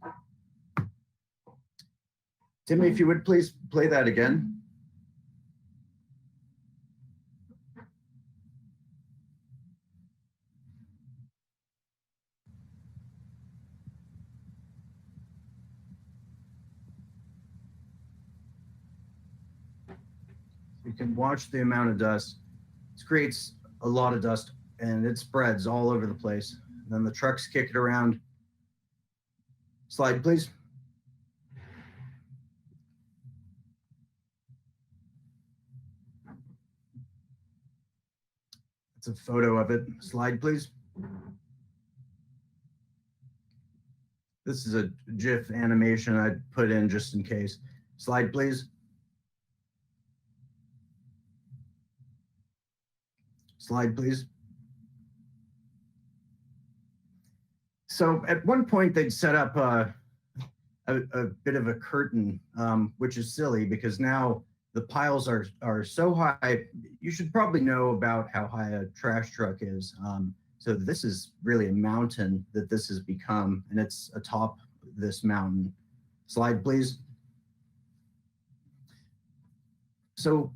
Speaker 11: Timmy, if you would please play that again. You can watch the amount of dust. This creates a lot of dust and it spreads all over the place. Then the trucks kick it around. Slide, please. It's a photo of it. Slide, please. This is a GIF animation I put in just in case. Slide, please. Slide, please. So at one point they'd set up a bit of a curtain, which is silly because now the piles are so high. You should probably know about how high a trash truck is. So this is really a mountain that this has become, and it's atop this mountain. Slide, please. So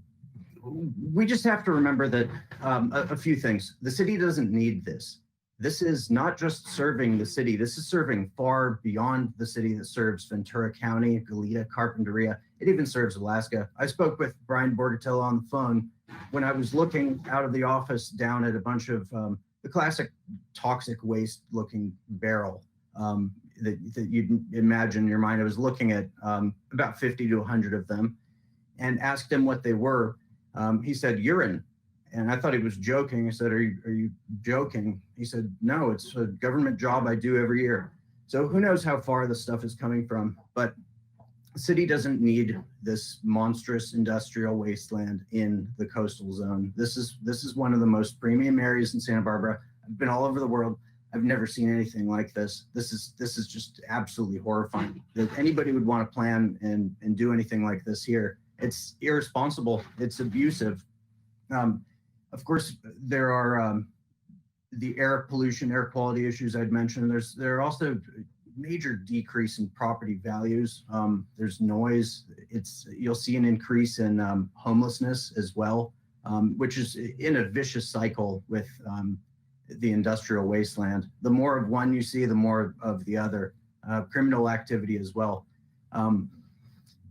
Speaker 11: we just have to remember that a few things. The city doesn't need this. This is not just serving the city. This is serving far beyond the city that serves Ventura County, Goleta, Carpinteria. It even serves Alaska. I spoke with Brian Borgatello on the phone when I was looking out of the office down at a bunch of the classic toxic waste looking barrel that you'd imagine in your mind. I was looking at about 50 to 100 of them and asked him what they were. He said urine. And I thought he was joking. I said, are you joking? He said, no, it's a government job I do every year. So who knows how far this stuff is coming from, but the city doesn't need this monstrous industrial wasteland in the coastal zone. This is one of the most premium areas in Santa Barbara. I've been all over the world. I've never seen anything like this. This is just absolutely horrifying that anybody would want to plan and do anything like this here. It's irresponsible. It's abusive. Of course, there are the air pollution, air quality issues I'd mentioned. There are also major decrease in property values. There's noise. You'll see an increase in homelessness as well, which is in a vicious cycle with the industrial wasteland. The more of one you see, the more of the other. Criminal activity as well.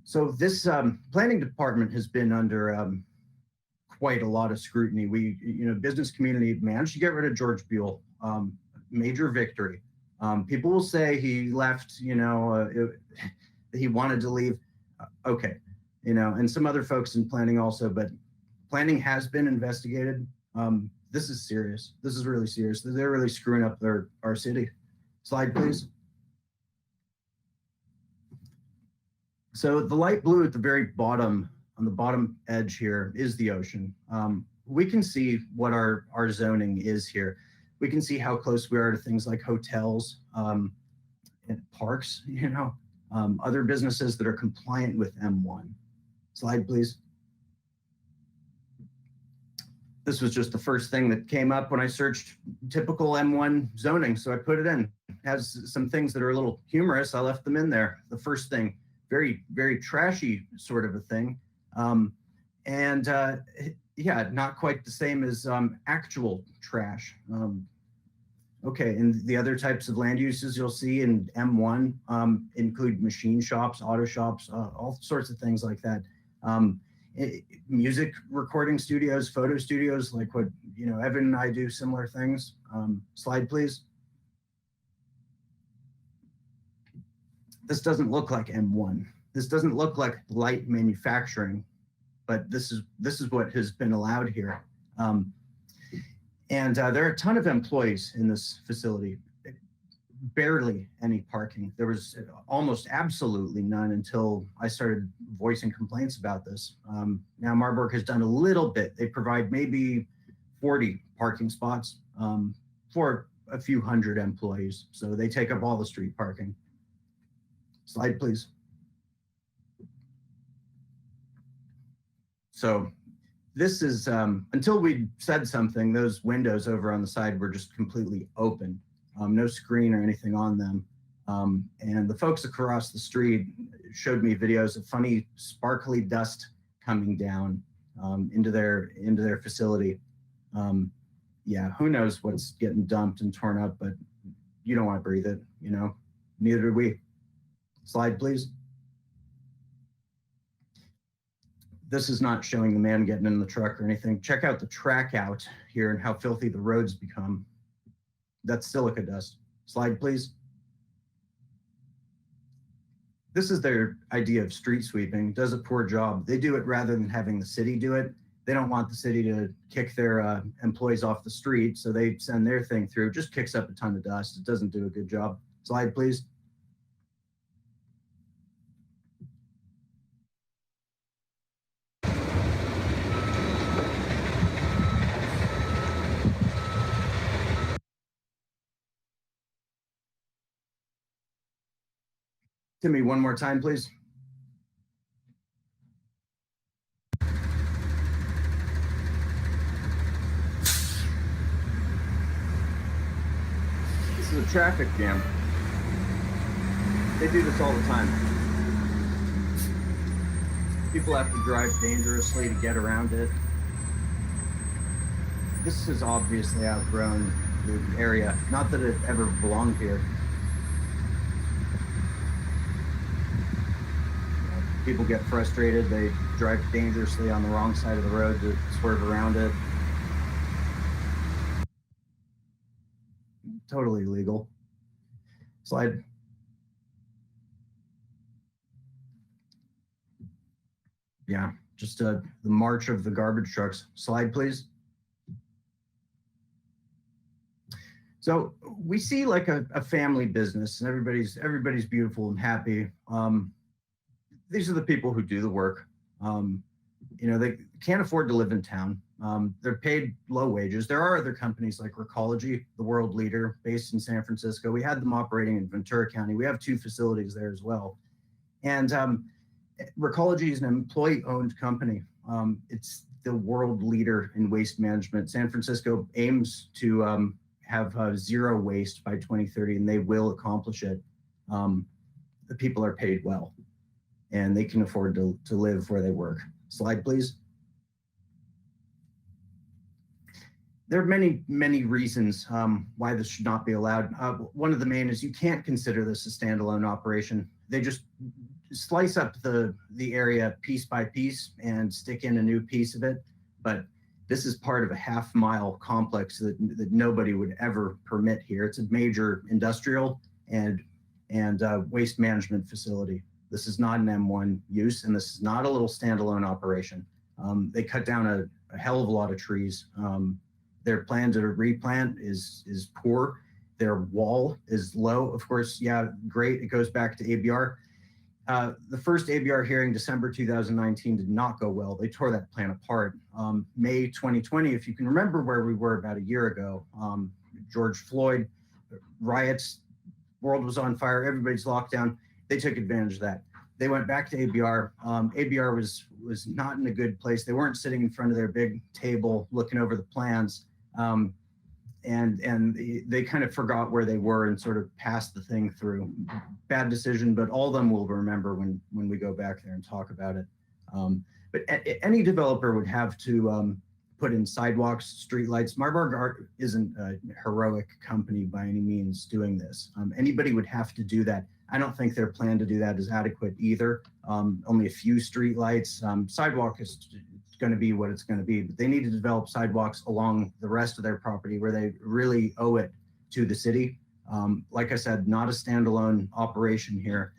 Speaker 11: So this planning department has been under quite a lot of scrutiny. Business community managed to get rid of George Buell, major victory. People will say he left, he wanted to leave. Okay, and some other folks in planning also, but planning has been investigated. This is serious. This is really serious. They're really screwing up our city. Slide, please. So the light blue at the very bottom, on the bottom edge here, is the ocean. We can see what our zoning is here. We can see how close we are to things like hotels and parks, other businesses that are compliant with M1. Slide, please. This was just the first thing that came up when I searched typical M1 zoning, so I put it in. It has some things that are a little humorous. I left them in there. The first thing, very, very trashy sort of a thing. Yeah, not quite the same as actual trash. Okay, and the other types of land uses you'll see in M1 include machine shops, auto shops, all sorts of things like that. Music recording studios, photo studios, like what Evan and I do, similar things. Slide, please. This doesn't look like M1. This doesn't look like light manufacturing, but this is what has been allowed here. There are a ton of employees in this facility, barely any parking. There was almost absolutely none until I started voicing complaints about this. Now Marburg has done a little bit. They provide maybe 40 parking spots for a few hundred employees. So they take up all the street parking. Slide, please. So this is, until we said something, those windows over on the side were just completely open. No screen or anything on them. And the folks across the street showed me videos of funny sparkly dust coming down into their facility. Yeah, who knows what's getting dumped and torn up, but you don't want to breathe it, neither do we. Slide, please. This is not showing the man getting in the truck or anything. Check out the track out here and how filthy the roads become. That's silica dust. Slide, please. This is their idea of street sweeping. Does a poor job. They do it rather than having the city do it. They don't want the city to kick their employees off the street, so they send their thing through. Just kicks up a ton of dust. It doesn't do a good job. Slide, please. Timmy, one more time, please. This is a traffic jam. They do this all the time. People have to drive dangerously to get around it. this has obviously outgrown the area. Not that it ever belonged here. People get frustrated. They drive dangerously on the wrong side of the road to swerve around it. Totally legal. Slide. Yeah, just the march of the garbage trucks. Slide, please. So we see like a family business, and everybody's beautiful and happy. These are the people who do the work. They can't afford to live in town. They're paid low wages. There are other companies like Recology, the world leader based in San Francisco. We had them operating in Ventura County. We have 2 facilities there as well. And Recology is an employee-owned company. It's the world leader in waste management. San Francisco aims to have zero waste by 2030, and they will accomplish it. The people are paid well, and they can afford to live where they work. Slide, please. There are many, many reasons why this should not be allowed. One of the main is you can't consider this a standalone operation. They just slice up the area piece by piece and stick in a new piece of it. But this is part of a half-mile complex that nobody would ever permit here. It's a major industrial and waste management facility. This is not an M1 use, and this is not a little standalone operation. They cut down a hell of a lot of trees. Their plan to replant is poor. Their wall is low. Of course, yeah, great. It goes back to ABR. The first ABR hearing, December 2019, did not go well. They tore that plan apart. May 2020, if you can remember where we were about a year ago, George Floyd, riots, world was on fire, everybody's locked down. They took advantage of that. They went back to ABR. ABR was not in a good place. They weren't sitting in front of their big table looking over the plans. And they kind of forgot where they were and sort of passed the thing through. Bad decision, but all of them will remember when we go back there and talk about it. But any developer would have to put in sidewalks, streetlights. Marburg Art isn't a heroic company by any means doing this. Anybody would have to do that. I don't think their plan to do that is adequate either. Only a few streetlights. Sidewalk is going to be what it's going to be, but they need to develop sidewalks along the rest of their property where they really owe it to the city. Like I said, not a standalone operation here.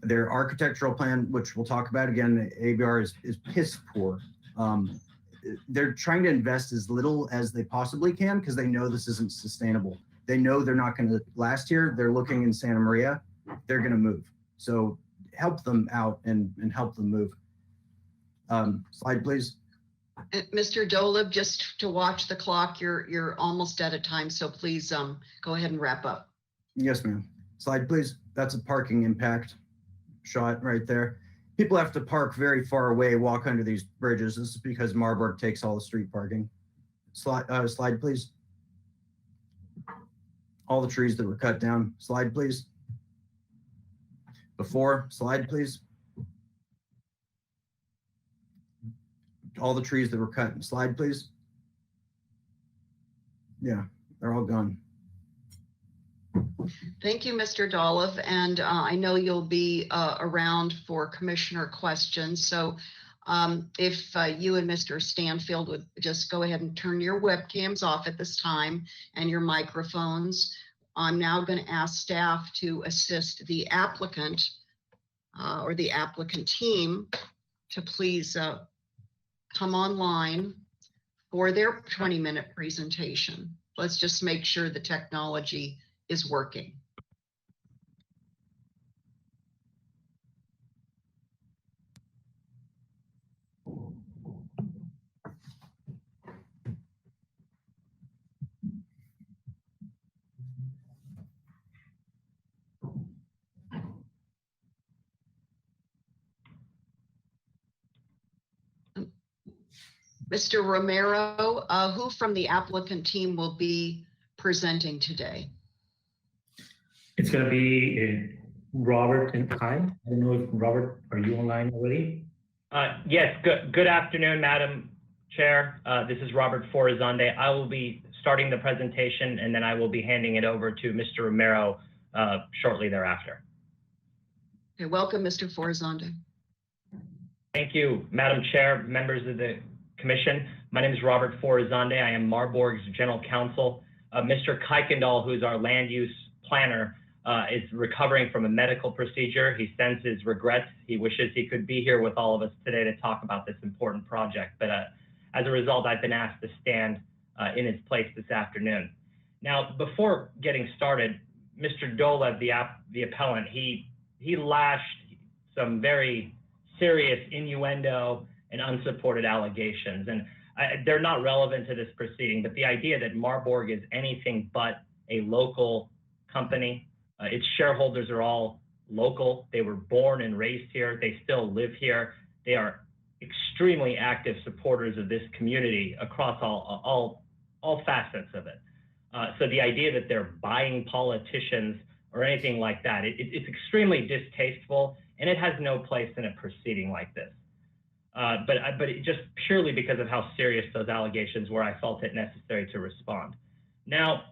Speaker 11: Their architectural plan, which we'll talk about again, ABR is piss poor. They're trying to invest as little as they possibly can because they know this isn't sustainable. They know they're not going to last here. They're looking in Santa Maria. They're going to move. So help them out and help them move. Slide, please.
Speaker 1: Mr. Doleb, just to watch the clock, you're almost out of time, so please go ahead and wrap up.
Speaker 11: Yes, ma'am. Slide, please. That's a parking impact shot right there. People have to park very far away, walk under these bridges. This is because Marburg takes all the street parking. Slide, please. All the trees that were cut down. Slide, please. Before, slide, please. All the trees that were cut. Slide, please. Yeah, they're all gone.
Speaker 1: Thank you, Mr. Doleb. And I know you'll be around for commissioner questions. So if you and Mr. Stanfield would just go ahead and turn your webcams off at this time and your microphones. I'm now going to ask staff to assist the applicant or the applicant team to please come online for their 20-minute presentation. Let's just make sure the technology is working. Mr. Romero, who from the applicant team will be presenting today?
Speaker 14: It's going to be Robert and I. I don't know if Robert, are you online already?
Speaker 15: Yes, good afternoon, Madam Chair. This is Robert Forizonde. I will be starting the presentation and then I will be handing it over to Mr. Romero shortly thereafter.
Speaker 1: Okay, welcome, Mr. Forizonde.
Speaker 15: Thank you, Madam Chair, members of the Commission. My name is Robert Forizonde. I am Marburg's General Counsel. Mr. Kuykendall, who is our land use planner, is recovering from a medical procedure. He sends his regrets. He wishes he could be here with all of us today to talk about this important project. But as a result, I've been asked to stand in his place this afternoon. Now, before getting started, Mr. Dolev, the appellant, he lashed some very serious innuendo and unsupported allegations. And they're not relevant to this proceeding, but the idea that Marburg is anything but a local company, its shareholders are all local. They were born and raised here. They still live here. They are extremely active supporters of this community across all facets of it. So the idea that they're buying politicians or anything like that, it's extremely distasteful, and it has no place in a proceeding like this. But it just purely because of how serious those allegations were, I felt it necessary to respond. Now,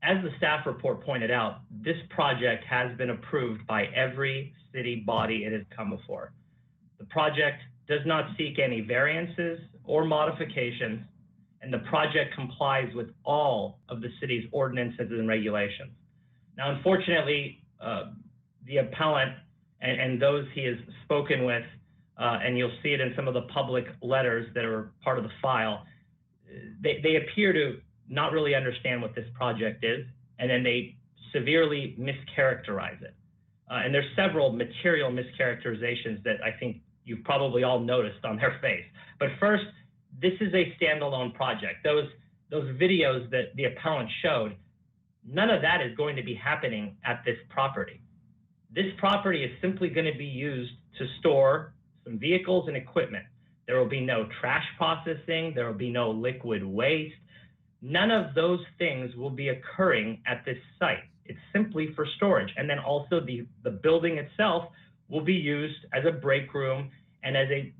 Speaker 15: as the staff report pointed out, this project has been approved by every city body it has come before. The project does not seek any variances or modifications, and the project complies with all of the city's ordinances and regulations. Now, unfortunately, the appellant and those he has spoken with, and you'll see it in some of the public letters that are part of the file, they appear to not really understand what this project is, and then they severely mischaracterize it. And there's several material mischaracterizations that I think you've probably all noticed on their face. But first, this is a standalone project. Those videos that the appellant showed, none of that is going to be happening at this property. This property is simply going to be used to store some vehicles and equipment. There will be no trash processing. There will be no liquid waste. None of those things will be occurring at this site. It's simply for storage. And then also the building itself will be used as a break room and as a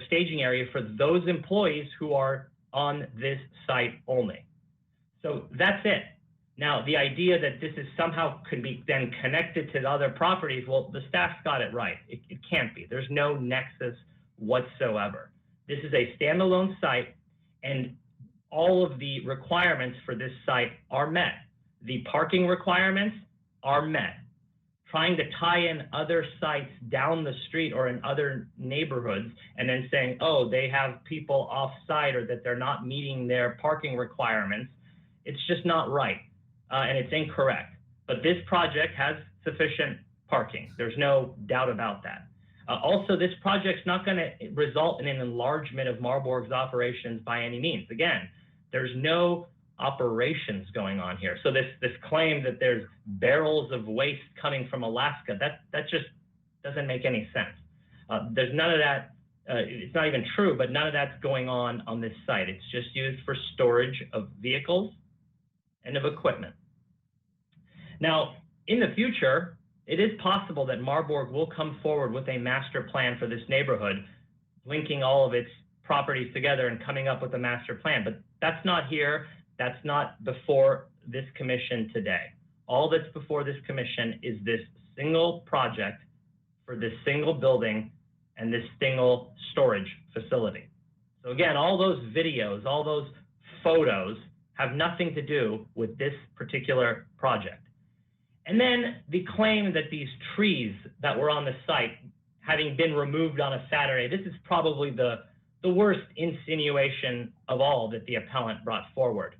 Speaker 15: staging area for those employees who are on this site only. So that's it. Now, the idea that this is somehow could be then connected to the other properties, well, the staff's got it right. It can't be. There's no nexus whatsoever. This is a standalone site, and all of the requirements for this site are met. The parking requirements are met. Trying to tie in other sites down the street or in other neighborhoods and then saying, oh, they have people off-site or that they're not meeting their parking requirements, it's just not right. And it's incorrect. But this project has sufficient parking. There's no doubt about that. Also, this project's not going to result in an enlargement of Marburg's operations by any means. Again, there's no operations going on here. So this claim that there's barrels of waste coming from Alaska, that just doesn't make any sense. There's none of that. It's not even true, but none of that's going on this site. It's just used for storage of vehicles and of equipment. Now, in the future, it is possible that Marburg will come forward with a master plan for this neighborhood, linking all of its properties together and coming up with a master plan. But that's not here. That's not before this commission today. All that's before this commission is this single project for this single building and this single storage facility. So again, all those videos, all those photos have nothing to do with this particular project. And then the claim that these trees that were on the site, having been removed on a Saturday, this is probably the worst insinuation of all that the appellant brought forward.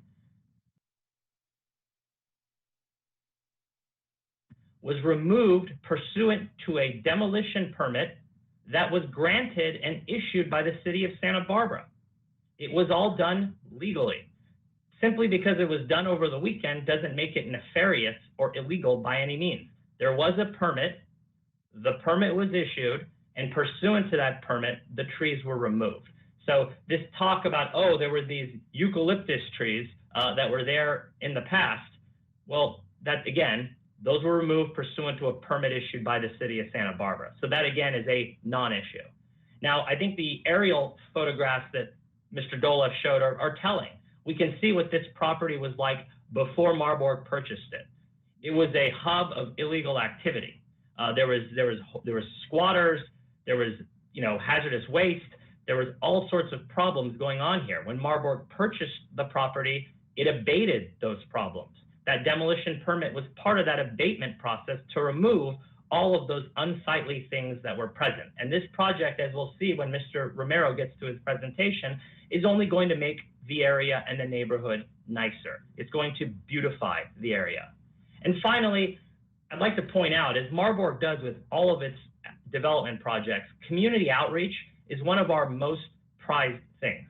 Speaker 15: Was removed pursuant to a demolition permit that was granted and issued by the city of Santa Barbara. It was all done legally. Simply because it was done over the weekend doesn't make it nefarious or illegal by any means. There was a permit, the permit was issued, and pursuant to that permit, the trees were removed. So this talk about, oh, there were these eucalyptus trees that were there in the past, well, that again, those were removed pursuant to a permit issued by the city of Santa Barbara. So that again is a non-issue. Now, I think the aerial photographs that Mr. Dolev showed are telling. We can see what this property was like before Marburg purchased it. It was a hub of illegal activity. There was squatters, there was hazardous waste, there was all sorts of problems going on here. When Marburg purchased the property, it abated those problems. That demolition permit was part of that abatement process to remove all of those unsightly things that were present. And this project, as we'll see when Mr. Romero gets to his presentation, is only going to make the area and the neighborhood nicer. It's going to beautify the area. And finally, I'd like to point out, as Marburg does with all of its development projects, community outreach is one of our most prized things.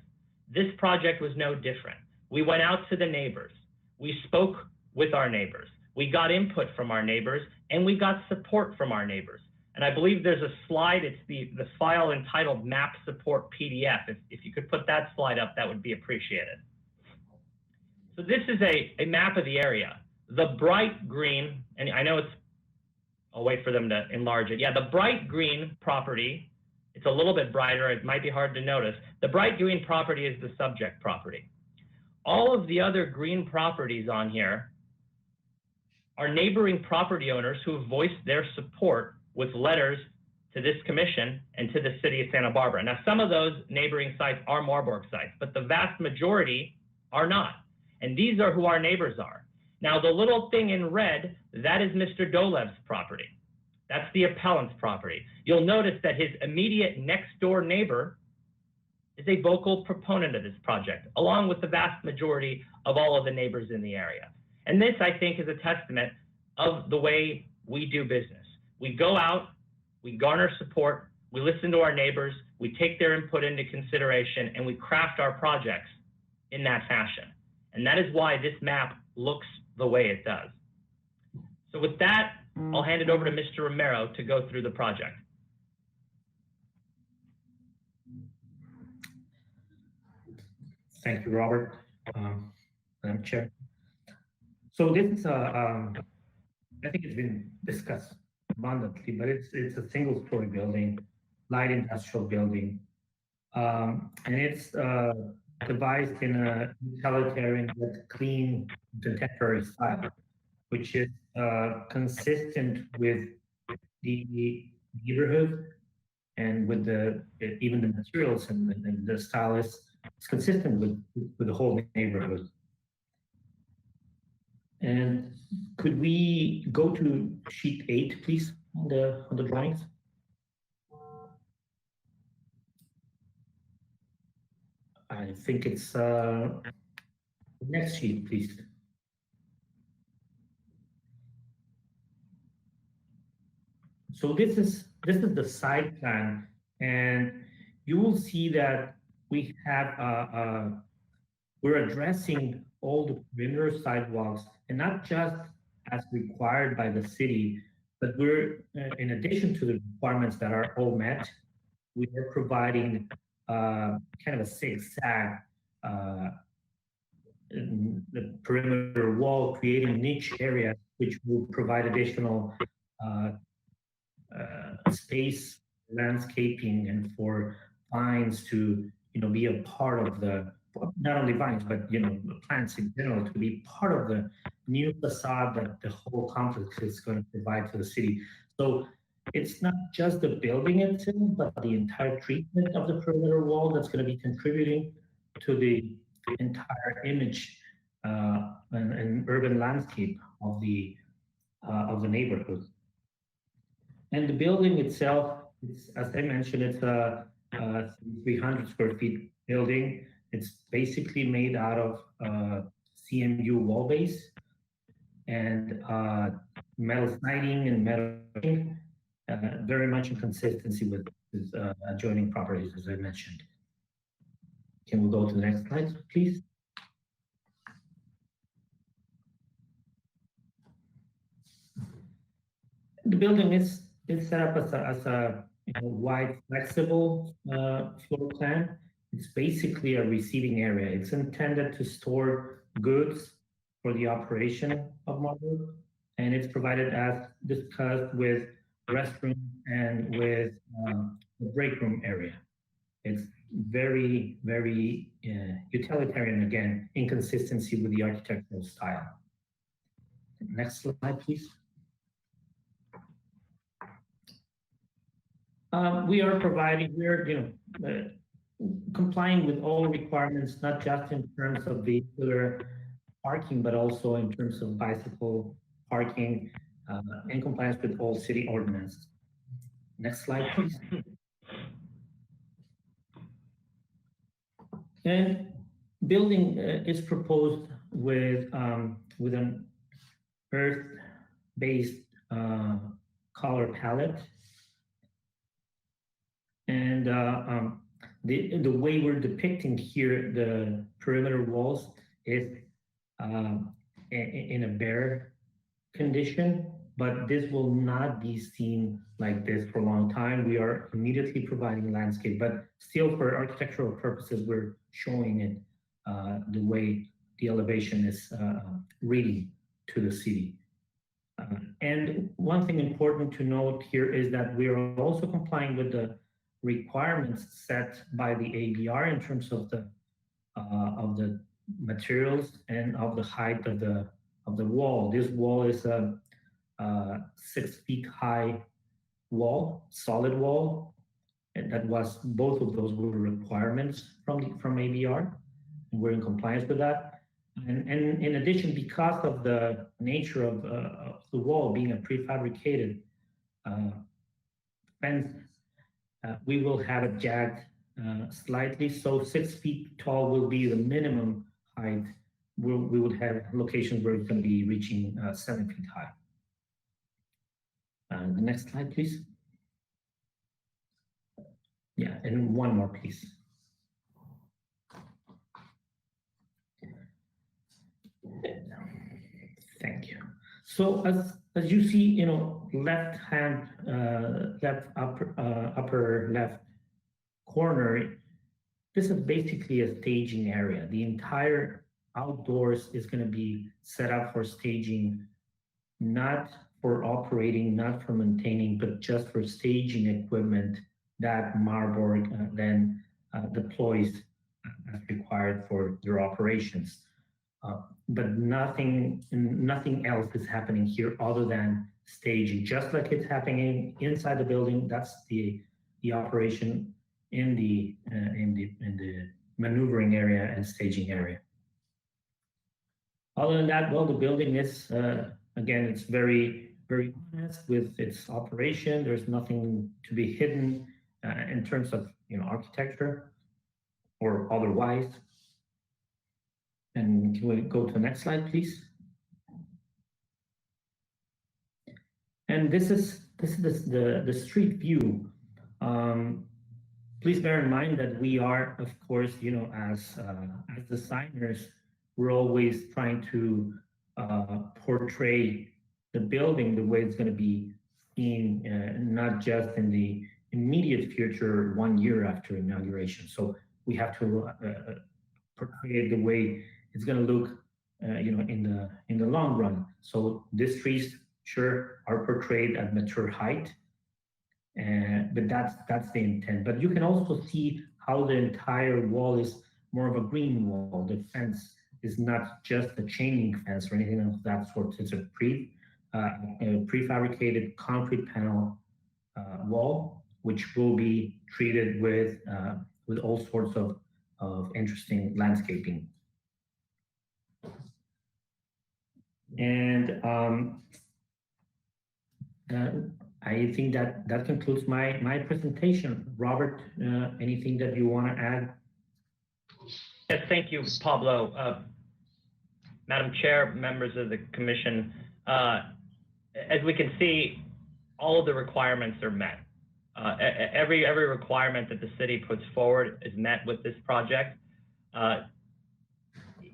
Speaker 15: This project was no different. We went out to the neighbors. We spoke with our neighbors. We got input from our neighbors, and we got support from our neighbors. And I believe there's a slide, it's the file entitled Map Support PDF. If you could put that slide up, that would be appreciated. So this is a map of the area. The bright green, and I know I'll wait for them to enlarge it. Yeah, the bright green property, it's a little bit brighter, it might be hard to notice. The bright green property is the subject property. All of the other green properties on here are neighboring property owners who have voiced their support with letters to this commission and to the city of Santa Barbara. Now, some of those neighboring sites are Marburg sites, but the vast majority are not. And these are who our neighbors are. Now, the little thing in red, that is Mr. Dolev's property. That's the appellant's property. You'll notice that his immediate next door neighbor is a vocal proponent of this project, along with the vast majority of all of the neighbors in the area. And this, I think, is a testament of the way we do business. We go out, we garner support, we listen to our neighbors, we take their input into consideration, and we craft our projects in that fashion. And that is why this map looks the way it does. So with that, I'll hand it over to Mr. Romero to go through the project.
Speaker 14: Thank you, Robert, Madam Chair. So this is I think it's been discussed abundantly, but it's a single-story building, light industrial building, and it's devised in a utilitarian but clean contemporary style, which is consistent with the neighborhood and with even the materials and the style is consistent with the whole neighborhood. And could we go to sheet 8, please, on the drawings? I think it's next sheet, please. So this is the site plan, and you will see that we have we're addressing all the perimeter sidewalks, and not just as required by the city, but we're in addition to the requirements that are all met, we are providing kind of a zigzag the perimeter wall, creating niche areas which will provide additional space, landscaping, and for vines to be a part of the, not only vines, but plants in general, to be part of the new facade that the whole complex is going to provide to the city. So it's not just the building itself, but the entire treatment of the perimeter wall that's going to be contributing to the entire image and urban landscape of the neighborhood. And the building itself, as I mentioned, it's a 300 square feet building. It's basically made out of CMU wall base and metal siding and metal, very much in consistency with adjoining properties, as I mentioned. Can we go to the next slide, please? The building is set up as a wide, flexible floor plan. It's basically a receiving area. It's intended to store goods for the operation of Marburg, and it's provided as discussed with restrooms and with the break room area. It's very, very utilitarian, again, inconsistency with the architectural style. Next slide, please. We're complying with all requirements, not just in terms of vehicular parking, but also in terms of bicycle parking, in compliance with all city ordinances. Next slide, please. And building is proposed with an earth-based color palette. And the way we're depicting here the perimeter walls is in a bare condition, but this will not be seen like this for a long time. We are immediately providing landscape, but still for architectural purposes, we're showing it the way the elevation is reading to the city. And one thing important to note here is that we are also complying with the requirements set by the ABR in terms of the materials and of the height of the wall. This wall is a 6 feet high wall, solid wall, and that was both of those were requirements from ABR, and we're in compliance with that. And in addition, because of the nature of the wall being a prefabricated fence, we will have it jagged slightly. So 6 feet tall will be the minimum height. We would have locations where it's going to be reaching 7 feet high. The next slide, please. Yeah, and one more, please. Thank you. So as you see, left upper left corner, this is basically a staging area. The entire outdoors is going to be set up for staging, not for operating, not for maintaining, but just for staging equipment that Marburg then deploys as required for their operations. But nothing else is happening here other than staging. Just like it's happening inside the building, that's the operation in the maneuvering area and staging area. Other than that, well, the building is again, it's very, very honest with its operation. There's nothing to be hidden in terms of architecture or otherwise. And can we go to the next slide, please? And this is the street view. Please bear in mind that we are, of course, as designers, we're always trying to portray the building the way it's going to be seen, not just in the immediate future, 1 year after inauguration. So we have to portray it the way it's going to look, in the long run. So these trees, sure, are portrayed at mature height, but that's the intent. But you can also see how the entire wall is more of a green wall. The fence is not just a chaining fence or anything of that sort. It's a prefabricated concrete panel wall, which will be treated with all sorts of interesting landscaping. And I think that concludes my presentation. Robert, anything that you want to add?
Speaker 15: Yes, thank you, Pablo. Madam Chair, members of the commission, as we can see, all of the requirements are met. Every requirement that the city puts forward is met with this project.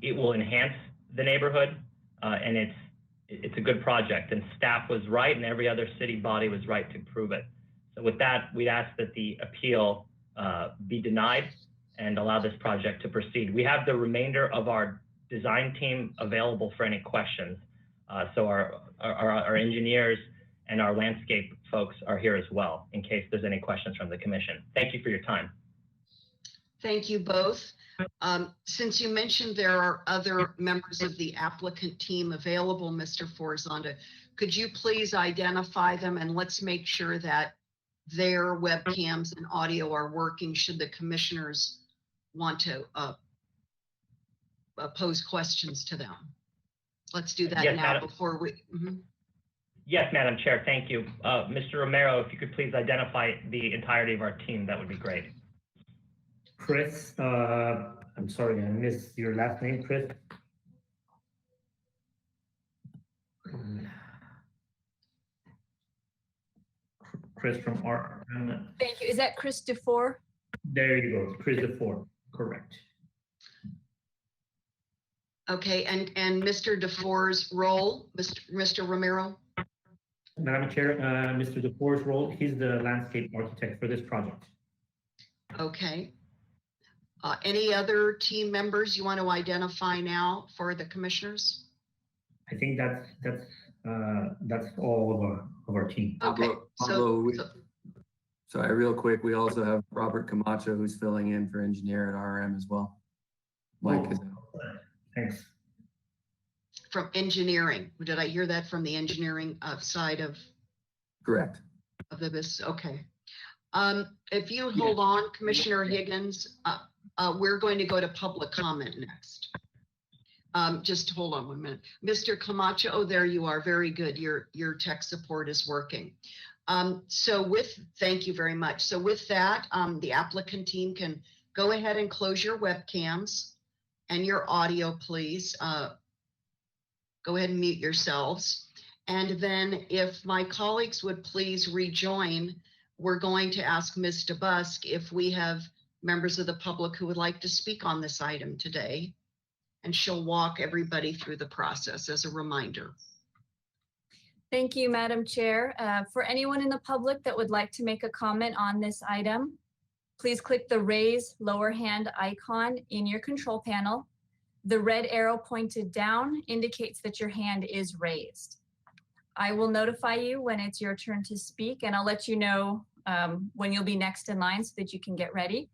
Speaker 15: It will enhance the neighborhood, and it's a good project, and staff was right and every other city body was right to prove it. So with that, we'd ask that the appeal be denied and allow this project to proceed. We have the remainder of our design team available for any questions. So our engineers and our landscape folks are here as well, in case there's any questions from the commission. Thank you for your time.
Speaker 1: Thank you both. Since you mentioned there are other members of the applicant team available, Mr. Forzanda, could you please identify them and let's make sure that their webcams and audio are working should the commissioners want to pose questions to them. Let's do that
Speaker 15: Yes,
Speaker 1: now
Speaker 15: Madam.
Speaker 1: before we.
Speaker 15: Yes, Madam Chair, thank you. Mr. Romero, if you could please identify the entirety of our team, that would be great.
Speaker 14: Chris, I'm sorry, I missed your last name, Chris. Chris from RM.
Speaker 2: Thank you. Is that Chris DeFore?
Speaker 14: There you go, Chris DeFore, correct.
Speaker 1: Okay, and Mr. DeFore's role, Mr. Romero?
Speaker 14: Madam Chair, Mr. DeFore's role, he's the landscape architect for this project.
Speaker 1: Okay. Any other team members you want to identify now for the commissioners?
Speaker 14: I think that's all of our team.
Speaker 1: Okay,
Speaker 16: Sorry, real quick, we also have Robert Camacho who's filling in for engineer at RM as well. Mike is
Speaker 14: Thanks.
Speaker 1: From engineering, did I hear that from the engineering side of
Speaker 16: correct.
Speaker 1: of the business? Okay. If you hold on, Commissioner Higgins, we're going to go to public comment next. Just hold on 1 minute. Mr. Camacho, oh, there you are. Very good. Your tech support is working. Thank you very much. So with that, the applicant team can go ahead and close your webcams and your audio, please. Go ahead and mute yourselves. And then if my colleagues would please rejoin, we're going to ask Ms. DeBusk if we have members of the public who would like to speak on this item today. And she'll walk everybody through the process as a reminder.
Speaker 2: Thank you, Madam Chair. For anyone in the public that would like to make a comment on this item, please click the raise lower hand icon in your control panel. The red arrow pointed down indicates that your hand is raised. I will notify you when it's your turn to speak, and I'll let you know when you'll be next in line so that you can get ready.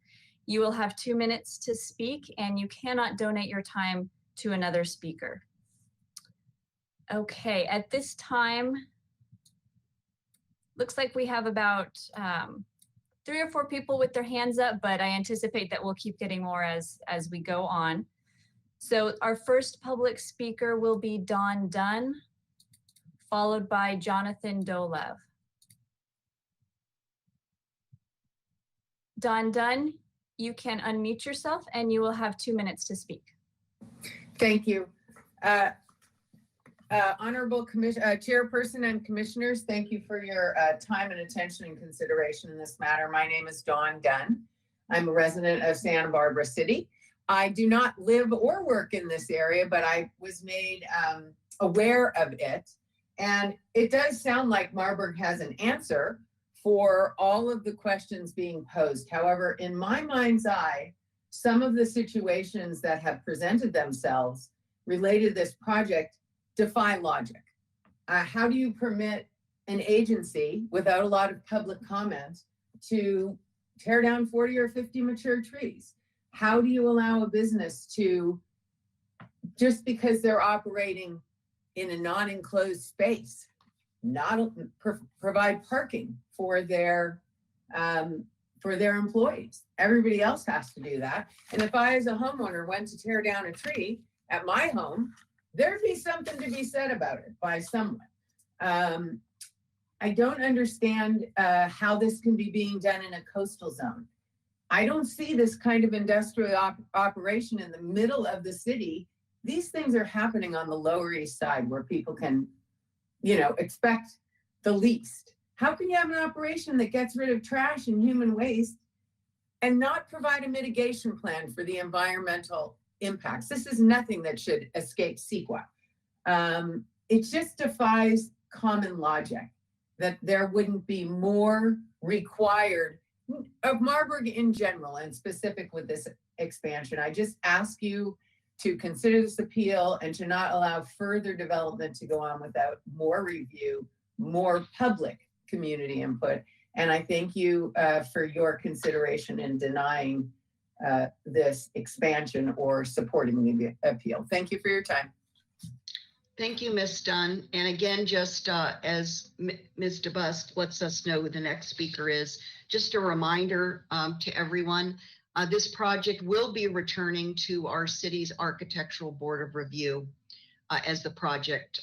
Speaker 2: You will have 2 minutes to speak, and you cannot donate your time to another speaker. Okay, at this time, looks like we have about 3 or 4 people with their hands up, but I anticipate that we'll keep getting more as we go on. So our first public speaker will be Don Dunn, followed by Jonathan Dolev. Don Dunn, you can unmute yourself and you will have 2 minutes to speak.
Speaker 17: Thank you. Honorable Chairperson and Commissioners, thank you for your time and attention and consideration in this matter. My name is Dawn Dunn. I'm a resident of Santa Barbara City. I do not live or work in this area, but I was made aware of it. And it does sound like Marburg has an answer for all of the questions being posed. However, in my mind's eye, some of the situations that have presented themselves related to this project defy logic. How do you permit an agency without a lot of public comment to tear down 40 or 50 mature trees? How do you allow a business to, just because they're operating in a non-enclosed space, not provide parking for their employees? Everybody else has to do that. And if I, as a homeowner, went to tear down a tree at my home, there'd be something to be said about it by someone. I don't understand how this can be being done in a coastal zone. I don't see this kind of industrial operation in the middle of the city. These things are happening on the Lower East Side where people can, expect the least. How can you have an operation that gets rid of trash and human waste and not provide a mitigation plan for the environmental impacts? This is nothing that should escape CEQA. It just defies common logic that there wouldn't be more required of Marburg in general and specific with this expansion. I just ask you to consider this appeal and to not allow further development to go on without more review more public community input. And I thank you for your consideration in denying this expansion or supporting the appeal. Thank you for your time.
Speaker 1: Thank you, Ms. Dunn. And again, just as Ms. DeBusk lets us know who the next speaker is, just a reminder to everyone, this project will be returning to our city's Architectural Board of Review as the project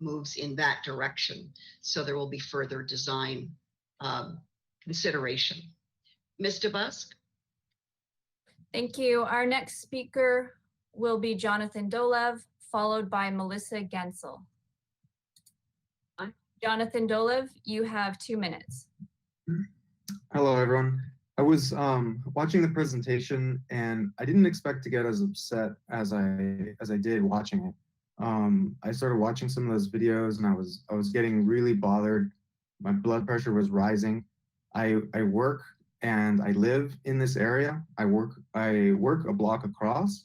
Speaker 1: moves in that direction. So there will be further design consideration. Ms. DeBusk?
Speaker 2: Thank you. Our next speaker will be Jonathan Dolev, followed by Melissa Gensel. Jonathan Dolev, you have 2 minutes.
Speaker 18: Hello, everyone. I was watching the presentation and I didn't expect to get as upset as I did watching it. I started watching some of those videos and I was getting really bothered. My blood pressure was rising. I work and I live in this area. I work a block across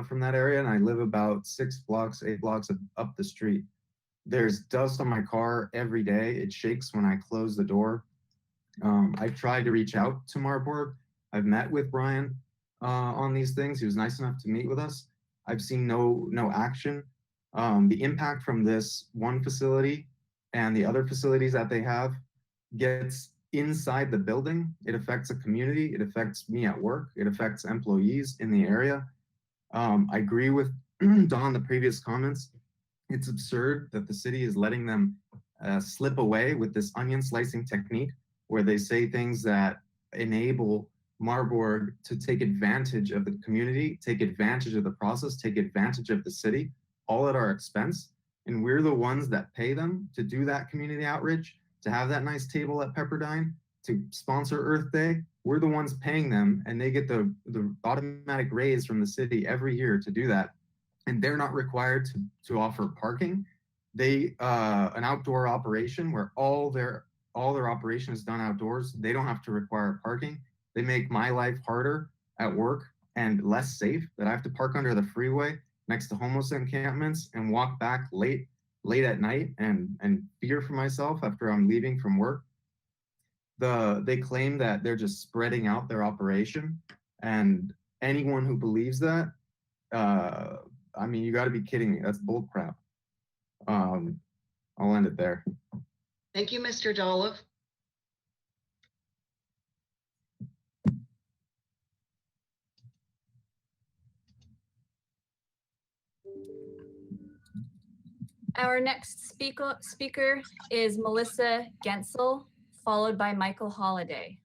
Speaker 18: from that area, and I live about 8 blocks up the street. There's dust on my car every day. It shakes when I close the door. I've tried to reach out to Marburg. I've met with Brian on these things. He was nice enough to meet with us. I've seen no action. The impact from this one facility and the other facilities that they have gets inside the building. It affects the community. It affects me at work. It affects employees in the area. I agree with Don, the previous comments. It's absurd that the city is letting them slip away with this onion slicing technique where they say things that enable Marburg to take advantage of the community, take advantage of the process, take advantage of the city, all at our expense. And we're the ones that pay them to do that community outreach, to have that nice table at Pepperdine, to sponsor Earth Day. We're the ones paying them, and they get the automatic raise from the city every year to do that. And they're not required to offer parking. They an outdoor operation where all their operation is done outdoors. They don't have to require parking. They make my life harder at work and less safe, that I have to park under the freeway next to homeless encampments and walk back late at night and fear for myself after I'm leaving from work. They claim that they're just spreading out their operation, and anyone who believes that, I mean, you got to be kidding me. That's bull crap. I'll end it there.
Speaker 1: Thank you, Mr. Dolev.
Speaker 2: Our next speaker is Melissa Gensel, followed by Michael Holliday.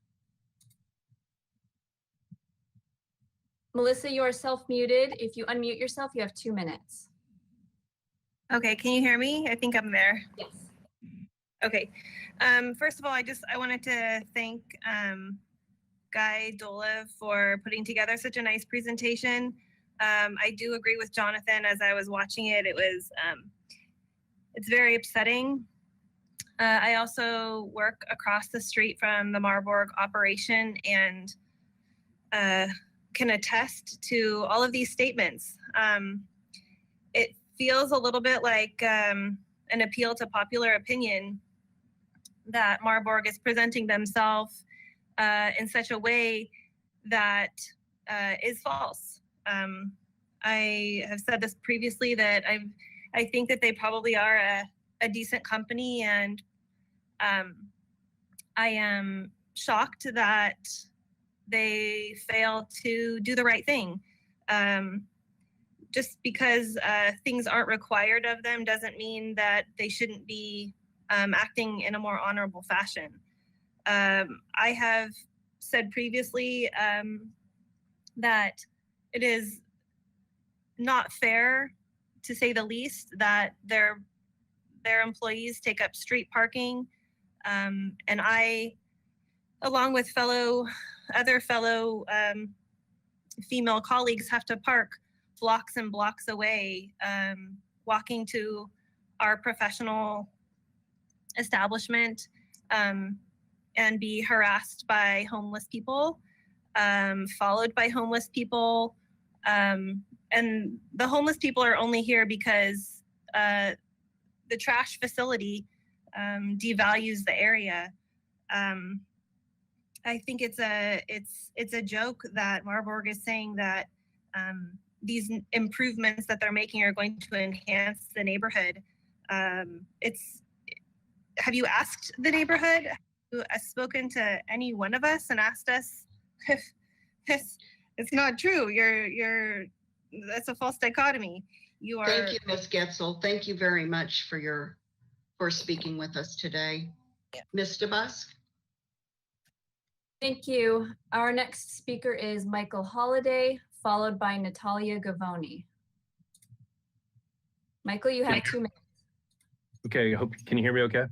Speaker 2: Melissa, you are self-muted. If you unmute yourself, you have 2 minutes.
Speaker 19: Okay, can you hear me? I think I'm there.
Speaker 2: Yes.
Speaker 19: Okay. First of all, I wanted to thank Guy Dolev for putting together such a nice presentation. I do agree with Jonathan. As I was watching it, it's very upsetting. I also work across the street from the Marburg operation and can attest to all of these statements. It feels a little bit like an appeal to popular opinion that Marburg is presenting themselves in such a way that is false. I have said this previously that I think that they probably are a decent company, and I am shocked that they fail to do the right thing. Just because things aren't required of them doesn't mean that they shouldn't be acting in a more honorable fashion. I have said previously that it is not fair, to say the least, that their employees take up street parking. And I, along with other fellow female colleagues, have to park blocks and blocks away, walking to our professional establishment, and be harassed by homeless people, followed by homeless people. And the homeless people are only here because the trash facility devalues the area. I think it's a joke that Marburg is saying that these improvements that they're making are going to enhance the neighborhood. Have you asked the neighborhood? Have you spoken to any one of us and asked us if it's not true? That's a false dichotomy.
Speaker 1: Thank you, Ms. Getzel. Thank you very much for speaking with us today. Ms. DeBusk?
Speaker 2: Thank you. Our next speaker is Michael Holliday, followed by Natalia Gavoni. Michael, you have 2 minutes.
Speaker 20: Okay, can you hear me okay?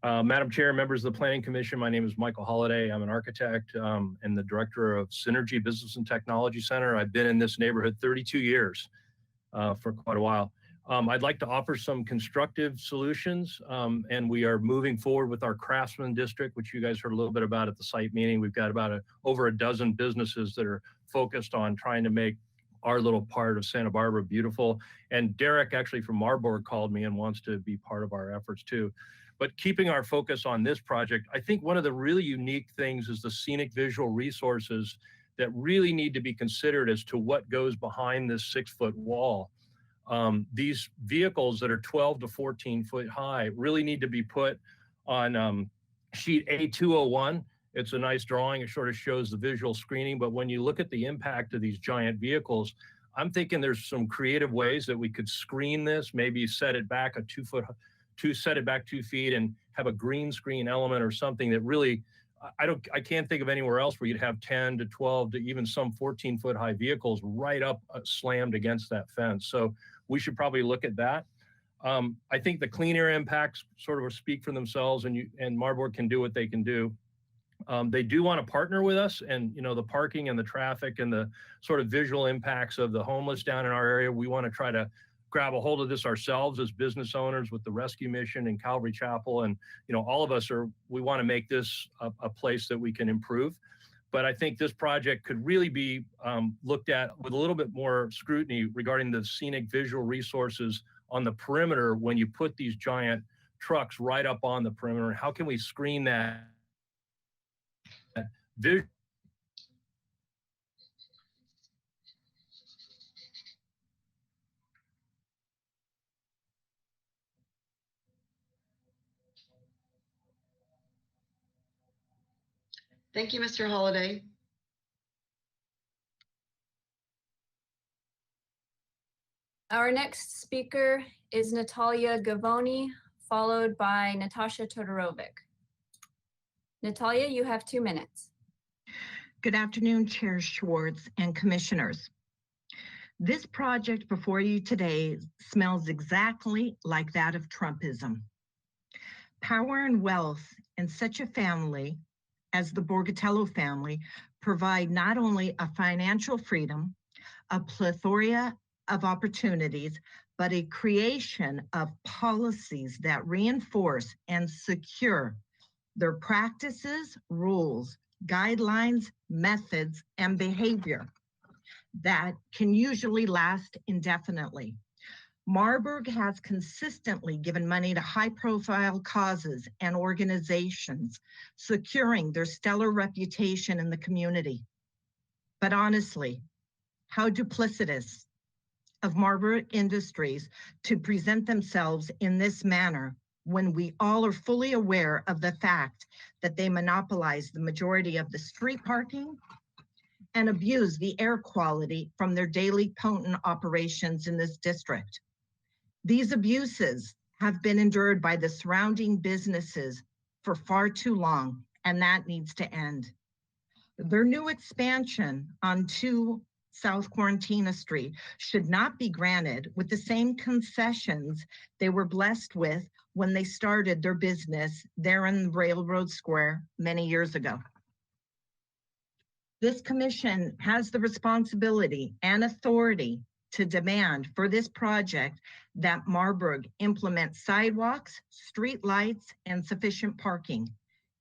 Speaker 20: Madam Chair, members of the Planning Commission, my name is Michael Holliday. I'm an architect and the director of Synergy Business and Technology Center. I've been in this neighborhood 32 years for quite a while. I'd like to offer some constructive solutions, and we are moving forward with our Craftsman District, which you guys heard a little bit about at the site meeting. We've got about over a dozen businesses that are focused on trying to make our little part of Santa Barbara beautiful. And Derek actually from Marburg called me and wants to be part of our efforts too. But keeping our focus on this project, I think one of the really unique things is the scenic visual resources that really need to be considered as to what goes behind this 6-foot wall. These vehicles that are 12 to 14 foot high really need to be put on sheet A201. It's a nice drawing. It sort of shows the visual screening, but when you look at the impact of these giant vehicles, I'm thinking there's some creative ways that we could screen this, maybe set it back 2 feet and have a green screen element or something that really, I can't think of anywhere else where you'd have 10 to 12 to even some 14-foot high vehicles right up slammed against that fence. So we should probably look at that. I think the clean air impacts sort of speak for themselves, and Marburg can do what they can do. They do want to partner with us, and the parking and the traffic and the sort of visual impacts of the homeless down in our area, we want to try to grab a hold of this ourselves as business owners with the rescue mission and Calvary Chapel. And, all of us we want to make this a place that we can improve. But I think this project could really be looked at with a little bit more scrutiny regarding the scenic visual resources on the perimeter when you put these giant trucks right up on the perimeter. How can we screen that vision?
Speaker 1: Thank you, Mr. Holliday.
Speaker 2: Our next speaker is Natalia Gavoni, followed by Natasha Todorovic. Natalia, you have 2 minutes.
Speaker 21: Good afternoon, Chair Schwartz and commissioners. This project before you today smells exactly like that of Trumpism. Power and wealth in such a family as the Borgatello family provide not only a financial freedom, a plethora of opportunities, but a creation of policies that reinforce and secure their practices, rules, guidelines, methods, and behavior that can usually last indefinitely. Marburg has consistently given money to high-profile causes and organizations, securing their stellar reputation in the community. But honestly, how duplicitous of Marburg Industries to present themselves in this manner when we all are fully aware of the fact that they monopolize the majority of the street parking and abuse the air quality from their daily potent operations in this district. These abuses have been endured by the surrounding businesses for far too long, and that needs to end. Their new expansion on 2 South Quarantina Street should not be granted with the same concessions they were blessed with when they started their business there in Railroad Square many years ago. This commission has the responsibility and authority to demand for this project that Marburg implement sidewalks, street lights, and sufficient parking.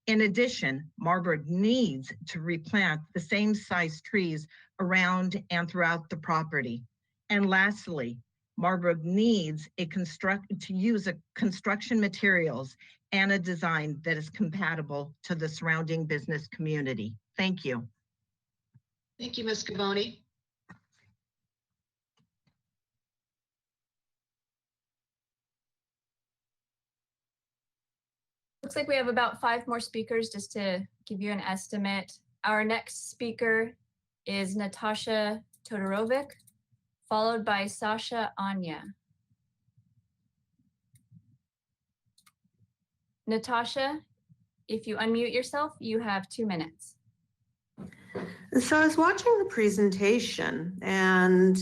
Speaker 21: In addition, Marburg needs to replant the same size trees around and throughout the property. And lastly, Marburg needs to use a construction materials and a design that is compatible to the surrounding business community. Thank you.
Speaker 1: Thank you, Ms. Cavoni.
Speaker 2: Looks like we have about 5 more speakers just to give you an estimate. Our next speaker is Natasha Todorovic, followed by Sasha Anya. Natasha, if you unmute yourself, you have 2 minutes.
Speaker 7: So I was watching the presentation and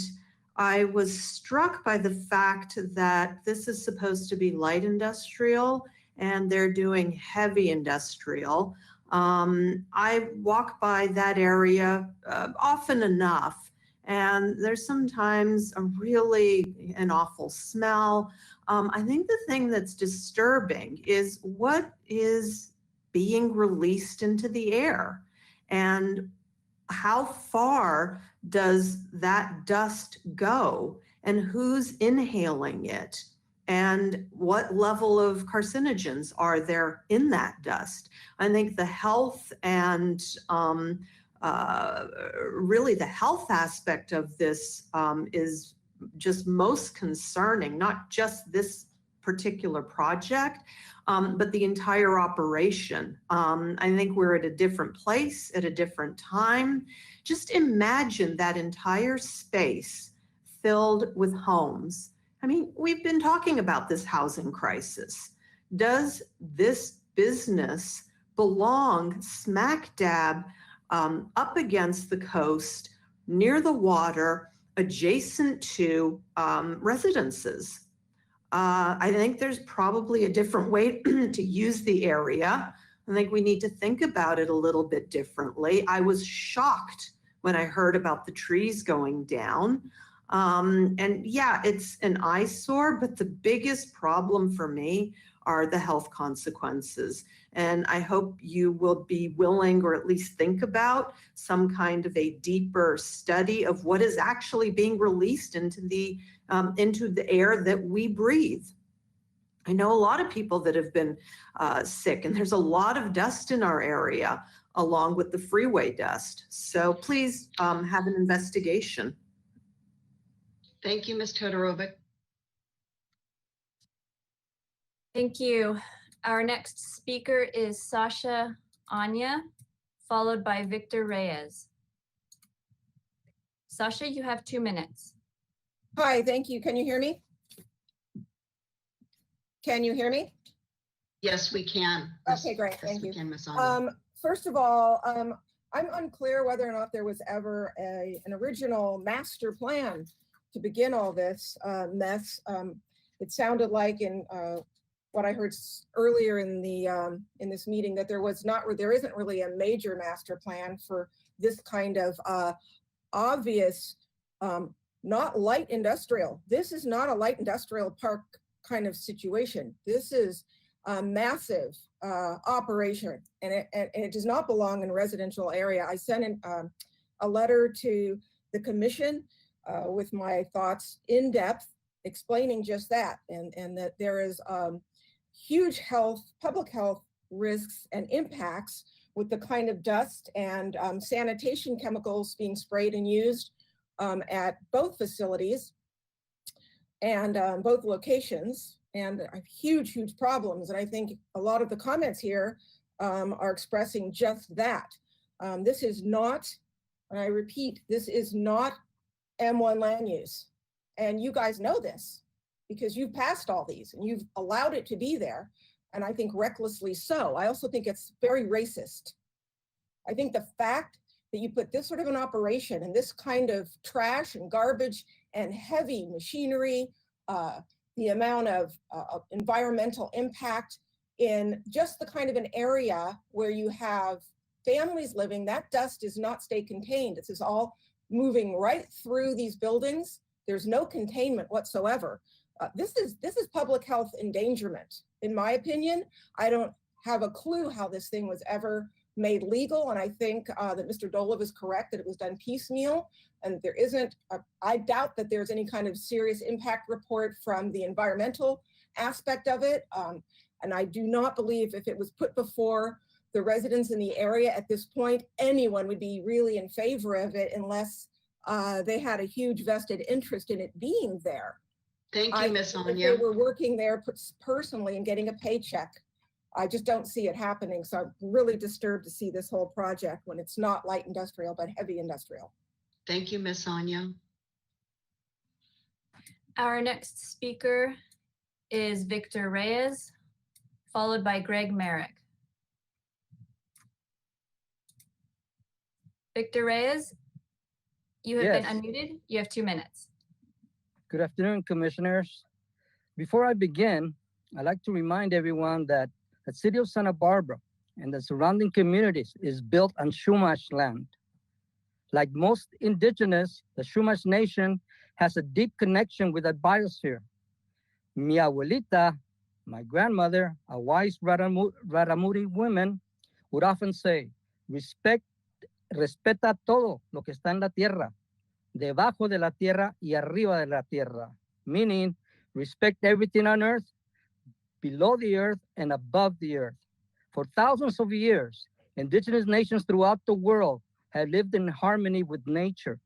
Speaker 7: I was struck by the fact that this is supposed to be light industrial and they're doing heavy industrial. I walk by that area often enough, and there's sometimes an awful smell. I think the thing that's disturbing is what is being released into the air, and how far does that dust go, and who's inhaling it, and what level of carcinogens are there in that dust. I think the health and really the health aspect of this is just most concerning, not just this particular project, but the entire operation. I think we're at a different place at a different time. Just imagine that entire space filled with homes. I mean, we've been talking about this housing crisis. Does this business belong smack dab up against the coast, near the water, adjacent to residences? I think there's probably a different way to use the area. I think we need to think about it a little bit differently. I was shocked when I heard about the trees going down. And yeah, it's an eyesore, but the biggest problem for me are the health consequences. And I hope you will be willing, or at least think about, some kind of a deeper study of what is actually being released into the air that we breathe. I know a lot of people that have been sick, and there's a lot of dust in our area, along with the freeway dust. So please have an investigation.
Speaker 1: Thank you, Ms. Todorovic.
Speaker 2: Thank you. Our next speaker is Sasha Anya, followed by Victor Reyes. Sasha, you have 2 minutes.
Speaker 22: Hi, thank you. Can you hear me? Can you hear me?
Speaker 1: Yes, we can.
Speaker 22: Okay, great. Thank you.
Speaker 1: Can, Ms. Anya.
Speaker 22: First of all, I'm unclear whether or not there was ever an original master plan to begin all this mess. It sounded like in what I heard earlier in this meeting that there isn't really a major master plan for this kind of obvious, not light industrial. This is not a light industrial park kind of situation. This is a massive operation, and it does not belong in a residential area. I sent in a letter to the commission with my thoughts in depth, explaining just that, and that there is huge public health risks and impacts with the kind of dust and sanitation chemicals being sprayed and used at both facilities and both locations, and huge problems. And I think a lot of the comments here are expressing just that. This is not, and I repeat, this is not M1 land use. And you guys know this because you've passed all these and you've allowed it to be there. And I think recklessly so. I also think it's very racist. I think the fact that you put this sort of an operation and this kind of trash and garbage and heavy machinery, the amount of environmental impact in just the kind of an area where you have families living, that dust does not stay contained. This is all moving right through these buildings. There's no containment whatsoever. This is public health endangerment. In my opinion, I don't have a clue how this thing was ever made legal. And I think that Mr. Dolev is correct that it was done piecemeal. And there isn't, I doubt that there's any kind of serious impact report from the environmental aspect of it. And I do not believe if it was put before the residents in the area at this point, anyone would be really in favor of it unless they had a huge vested interest in it being there.
Speaker 1: Thank you, Ms.
Speaker 22: If
Speaker 1: Anya.
Speaker 22: they were working there personally and getting a paycheck. I just don't see it happening. So I'm really disturbed to see this whole project when it's not light industrial, but heavy industrial.
Speaker 1: Thank you, Ms. Anya.
Speaker 2: Our next speaker is Victor Reyes, followed by Greg Merrick. Victor Reyes, you have been unmuted. You have 2 minutes.
Speaker 8: Good afternoon, commissioners. Before I begin, I'd like to remind everyone that the city of Santa Barbara and the surrounding communities is built on Chumash land. Like most indigenous, the Chumash Nation has a deep connection with the biosphere. Mi abuelita, my grandmother, a wise Raramuri woman, would often say, respeta todo lo que está en la tierra, debajo de la tierra y arriba de la tierra, meaning respect everything on earth, below the earth, and above the earth. For thousands of years, indigenous nations throughout the world have lived in harmony with nature.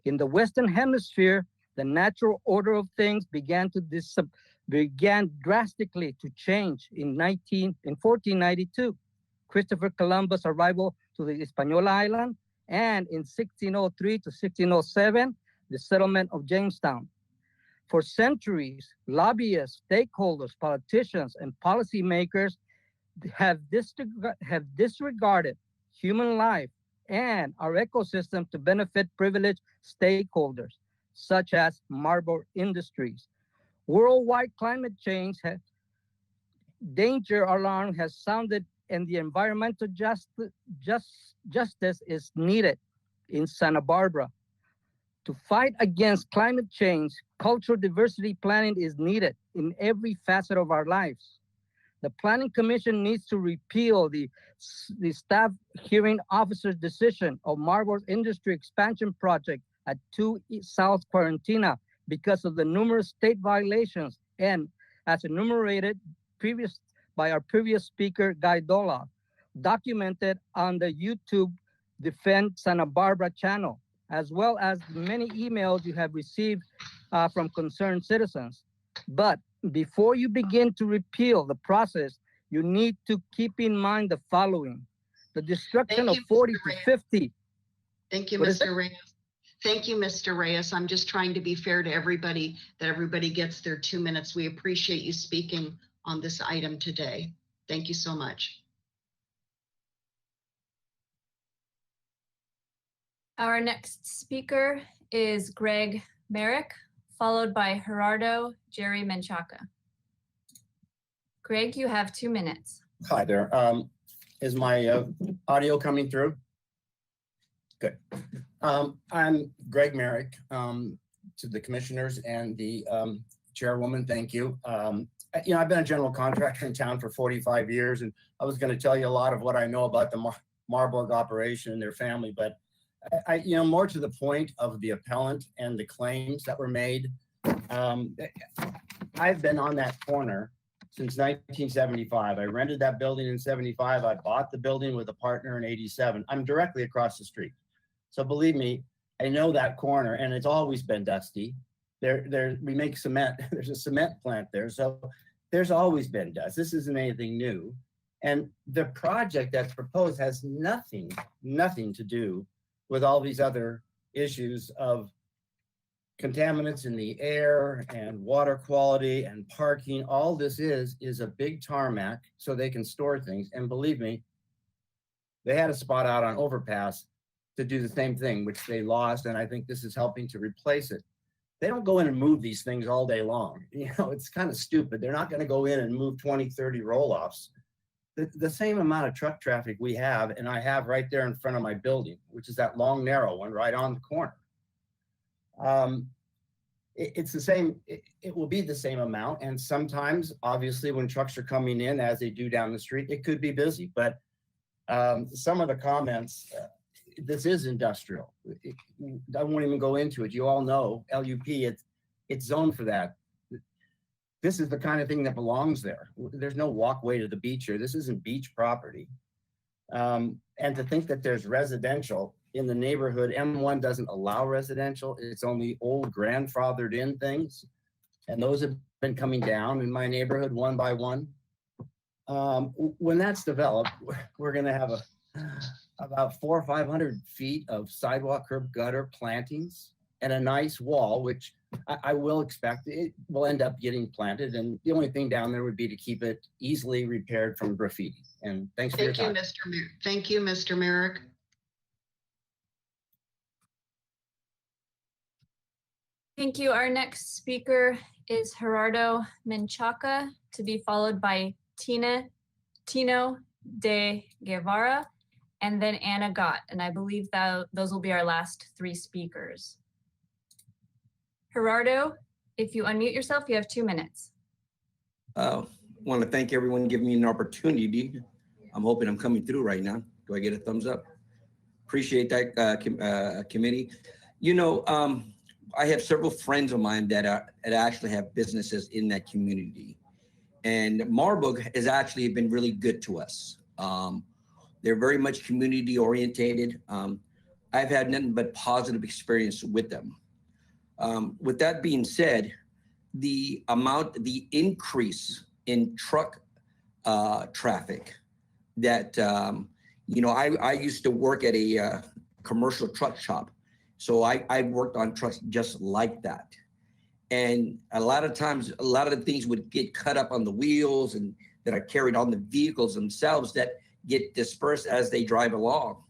Speaker 8: In the Western Hemisphere, the natural order of things began drastically to change in 1492. Christopher Columbus' arrival to the Hispaniola Island, and in 1603 to 1607, the settlement of Jamestown. For centuries, lobbyists, stakeholders, politicians, and policymakers have disregarded human life and our ecosystem to benefit privileged stakeholders, such as Marlboro Industries. Worldwide climate change danger alarm has sounded, and the environmental justice is needed in Santa Barbara. To fight against climate change, cultural diversity planning is needed in every facet of our lives. The Planning Commission needs to repeal the staff hearing officer's decision of Marlboro Industry expansion project at 2 South Quarantina because of the numerous state violations, and as enumerated by our previous speaker, Guy Dola, documented on the YouTube Defend Santa Barbara channel, as well as many emails you have received from concerned citizens. But before you begin to repeal the process, you need to keep in mind the following: the destruction of 40 to 50.
Speaker 1: Thank you, Mr. Reyes. Thank you, Mr. Reyes. I'm just trying to be fair to everybody, that everybody gets their 2 minutes. We appreciate you speaking on this item today. Thank you so much.
Speaker 2: Our next speaker is Greg Merrick, followed by Gerardo Jerry Menchaca. Greg, you have 2 minutes.
Speaker 9: Hi there. Is my audio coming through? Good. I'm Greg Merrick. To the commissioners and the chairwoman, thank you. I've been a general contractor in town for 45 years, and I was going to tell you a lot of what I know about the Marburg operation and their family, but more to the point of the appellant and the claims that were made. I've been on that corner since 1975. I rented that building in 75. I bought the building with a partner in 87. I'm directly across the street. So believe me, I know that corner, and it's always been dusty. We make cement. There's a cement plant there. So there's always been dust. This isn't anything new. And the project that's proposed has nothing to do with all these other issues of contaminants in the air and water quality and parking. All this is a big tarmac so they can store things. And believe me, they had a spot out on Overpass to do the same thing, which they lost. And I think this is helping to replace it. They don't go in and move these things all day long. It's kind of stupid. They're not going to go in and move 20, 30 roll-offs. The same amount of truck traffic we have, and I have right there in front of my building, which is that long, narrow one right on the corner. It's the same, it will be the same amount. And sometimes, obviously, when trucks are coming in, as they do down the street, it could be busy. But Some of the comments, this is industrial. I won't even go into it. You all know LUP, it's zoned for that. This is the kind of thing that belongs there. There's no walkway to the beach here. This isn't beach property. And to think that there's residential in the neighborhood, M1 doesn't allow residential. It's only old grandfathered in things. And those have been coming down in my neighborhood one by one. When that's developed, we're gonna have about 400 or 500 feet of sidewalk, curb, gutter, plantings, and a nice wall, which I will expect it will end up getting planted. And the only thing down there would be to keep it easily repaired from graffiti. And thanks for your time.
Speaker 1: Thank you, Mr. Merrick.
Speaker 2: Thank you. Our next speaker is Gerardo Menchaca, to be followed by Tino de Guevara, and then Anna Gott. And I believe that those will be our last three speakers. Gerardo, if you unmute yourself, you have 2 minutes.
Speaker 4: Want to thank everyone giving me an opportunity. I'm hoping I'm coming through right now. Do I get a thumbs up? Appreciate that, committee. You know, I have several friends of mine that actually have businesses in that community. And Marburg has actually been really good to us. They're very much community orientated. I've had nothing but positive experience with them. With that being said, the increase in truck traffic that, you know, I used to work at a commercial truck shop. So I worked on trucks just like that. And a lot of times, a lot of the things would get cut up on the wheels and that are carried on the vehicles themselves that get dispersed as they drive along.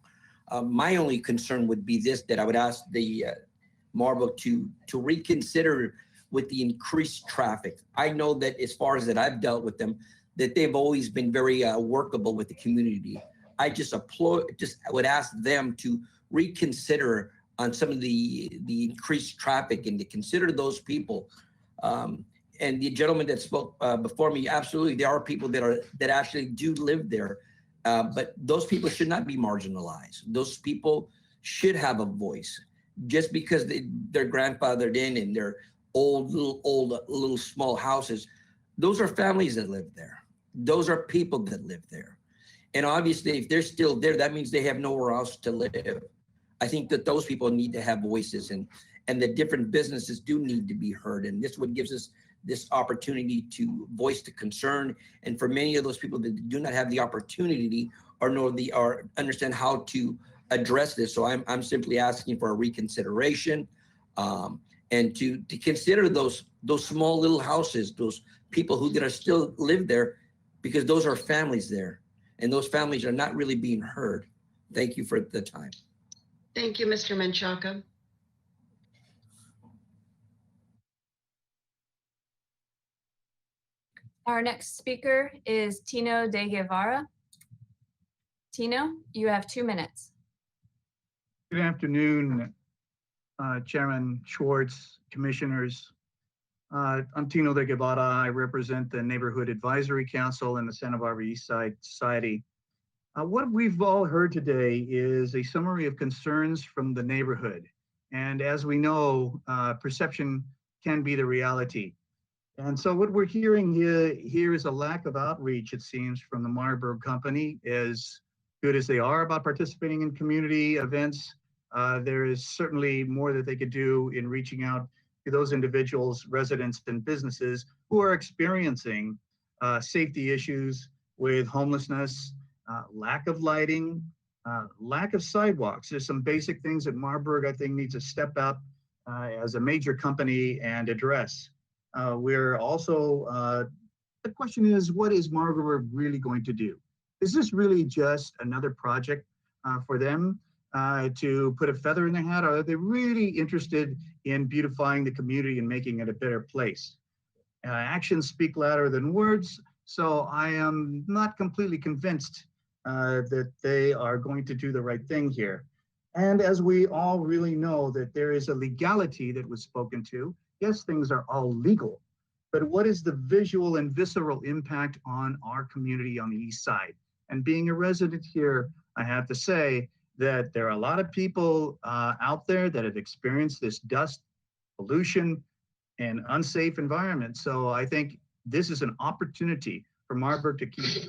Speaker 4: My only concern would be this, that I would ask the Marburg to reconsider with the increased traffic. I know that as far as that I've dealt with them, that they've always been very workable with the community. I just would ask them to reconsider on some of the increased traffic and to consider those people. And the gentleman that spoke before me, absolutely, there are people that actually do live there, but those people should not be marginalized. Those people should have a voice. Just because they're grandfathered in and they're old little small houses, those are families that live there. Those are people that live there. And obviously, if they're still there, that means they have nowhere else to live. I think that those people need to have voices, and the different businesses do need to be heard. And this what gives us this opportunity to voice the concern. And for many of those people that do not have the opportunity or understand how to address this. So I'm simply asking for a reconsideration, and to consider those small little houses, those people who that still live there, because those are families there, and those families are not really being heard. Thank you for the time.
Speaker 1: Thank you, Mr. Menchaca.
Speaker 2: Our next speaker is Tino de Guevara. Tino, you have 2 minutes.
Speaker 13: Good afternoon, Chairman Schwartz, commissioners. I'm Tino de Guevara. I represent the Neighborhood Advisory Council and the Santa Barbara East Side Society. What we've all heard today is a summary of concerns from the neighborhood. And as we know, perception can be the reality. And so what we're hearing here is a lack of outreach, it seems, from the Marburg company. As good as they are about participating in community events, there is certainly more that they could do in reaching out to those individuals, residents, and businesses who are experiencing safety issues with homelessness, lack of lighting, lack of sidewalks. There's some basic things that Marburg, I think, needs to step up as a major company and address. We're also, the question is, what is Marburg really going to do? Is this really just another project for them to put a feather in their hat? Or are they really interested in beautifying the community and making it a better place? Actions speak louder than words, so I am not completely convinced that they are going to do the right thing here. And as we all really know, that there is a legality that was spoken to. Yes, things are all legal, but what is the visual and visceral impact on our community on the east side? And being a resident here, I have to say that there are a lot of people out there that have experienced this dust, pollution, and unsafe environment. So I think this is an opportunity for Marburg to keep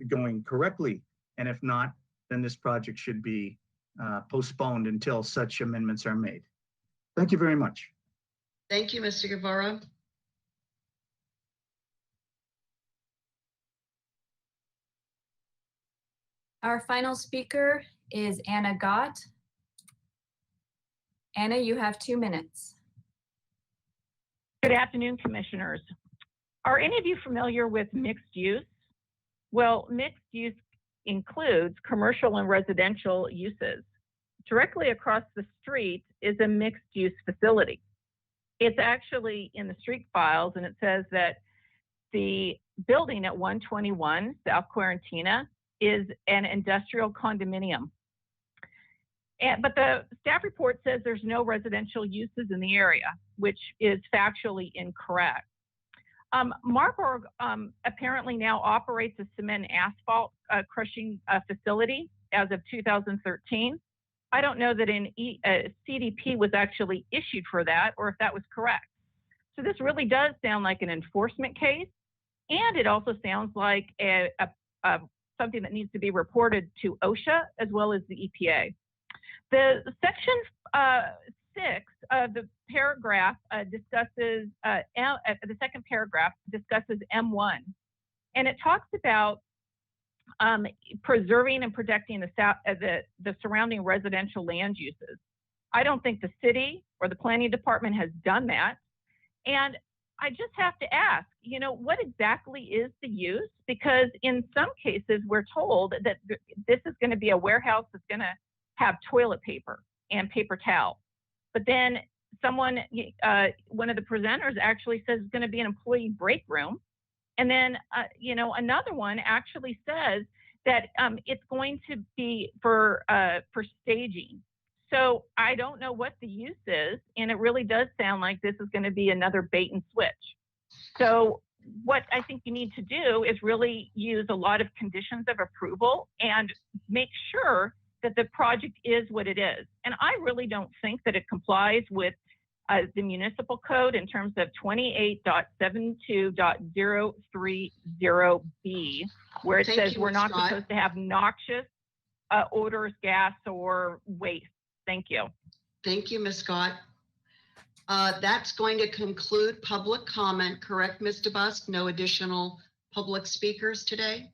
Speaker 13: going correctly. And if not, then this project should be postponed until such amendments are made. Thank you very much.
Speaker 1: Thank you, Mr. Guevara.
Speaker 2: Our final speaker is Anna Gott. Anna, you have 2 minutes.
Speaker 5: Good afternoon, commissioners. Are any of you familiar with mixed use? Well, mixed use includes commercial and residential uses. Directly across the street is a mixed use facility. It's actually in the street files, and it says that the building at 121 South Quarantina is an industrial condominium. But the staff report says there's no residential uses in the area, which is factually incorrect. Marburg apparently now operates a cement and asphalt crushing facility as of 2013. I don't know that an CDP was actually issued for that or if that was correct. So this really does sound like an enforcement case, and it also sounds like something that needs to be reported to OSHA as well as the EPA. The section 6 of the paragraph discusses, the second paragraph discusses M1, and it talks about preserving and protecting the surrounding residential land uses. I don't think the city or the planning department has done that. And I just have to ask, you know, what exactly is the use? Because in some cases, we're told that this is going to be a warehouse that's going to have toilet paper and paper towel. But then someone, one of the presenters actually says it's going to be an employee break room. And then, you know, another one actually says that it's going to be for staging. So I don't know what the use is, and it really does sound like this is going to be another bait and switch. So what I think you need to do is really use a lot of conditions of approval and make sure that the project is what it is. And I really don't think that it complies with the municipal code in terms of 28.72.030B, where it says we're not supposed to have noxious odors, gas, or waste. Thank you.
Speaker 1: Thank you, Ms. Scott. That's going to conclude public comment, correct, Ms. DeBusk? No additional public speakers today?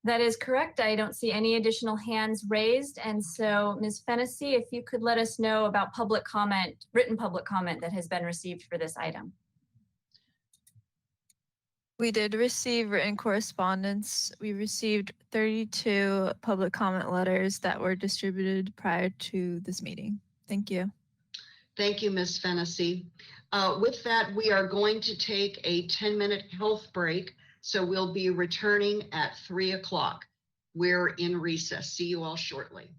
Speaker 2: That is correct. I don't see any additional hands raised. And so Ms. Fennessy, if you could let us know about public comment, written public comment that has been received for this item.
Speaker 3: We did receive written correspondence. We received 32 public comment letters that were distributed prior to this meeting. Thank you.
Speaker 1: Thank you, Ms. Fennessy. With that, we are going to take a 10-minute health break. So we'll be returning at 3 o'clock. We're in recess. See you all shortly.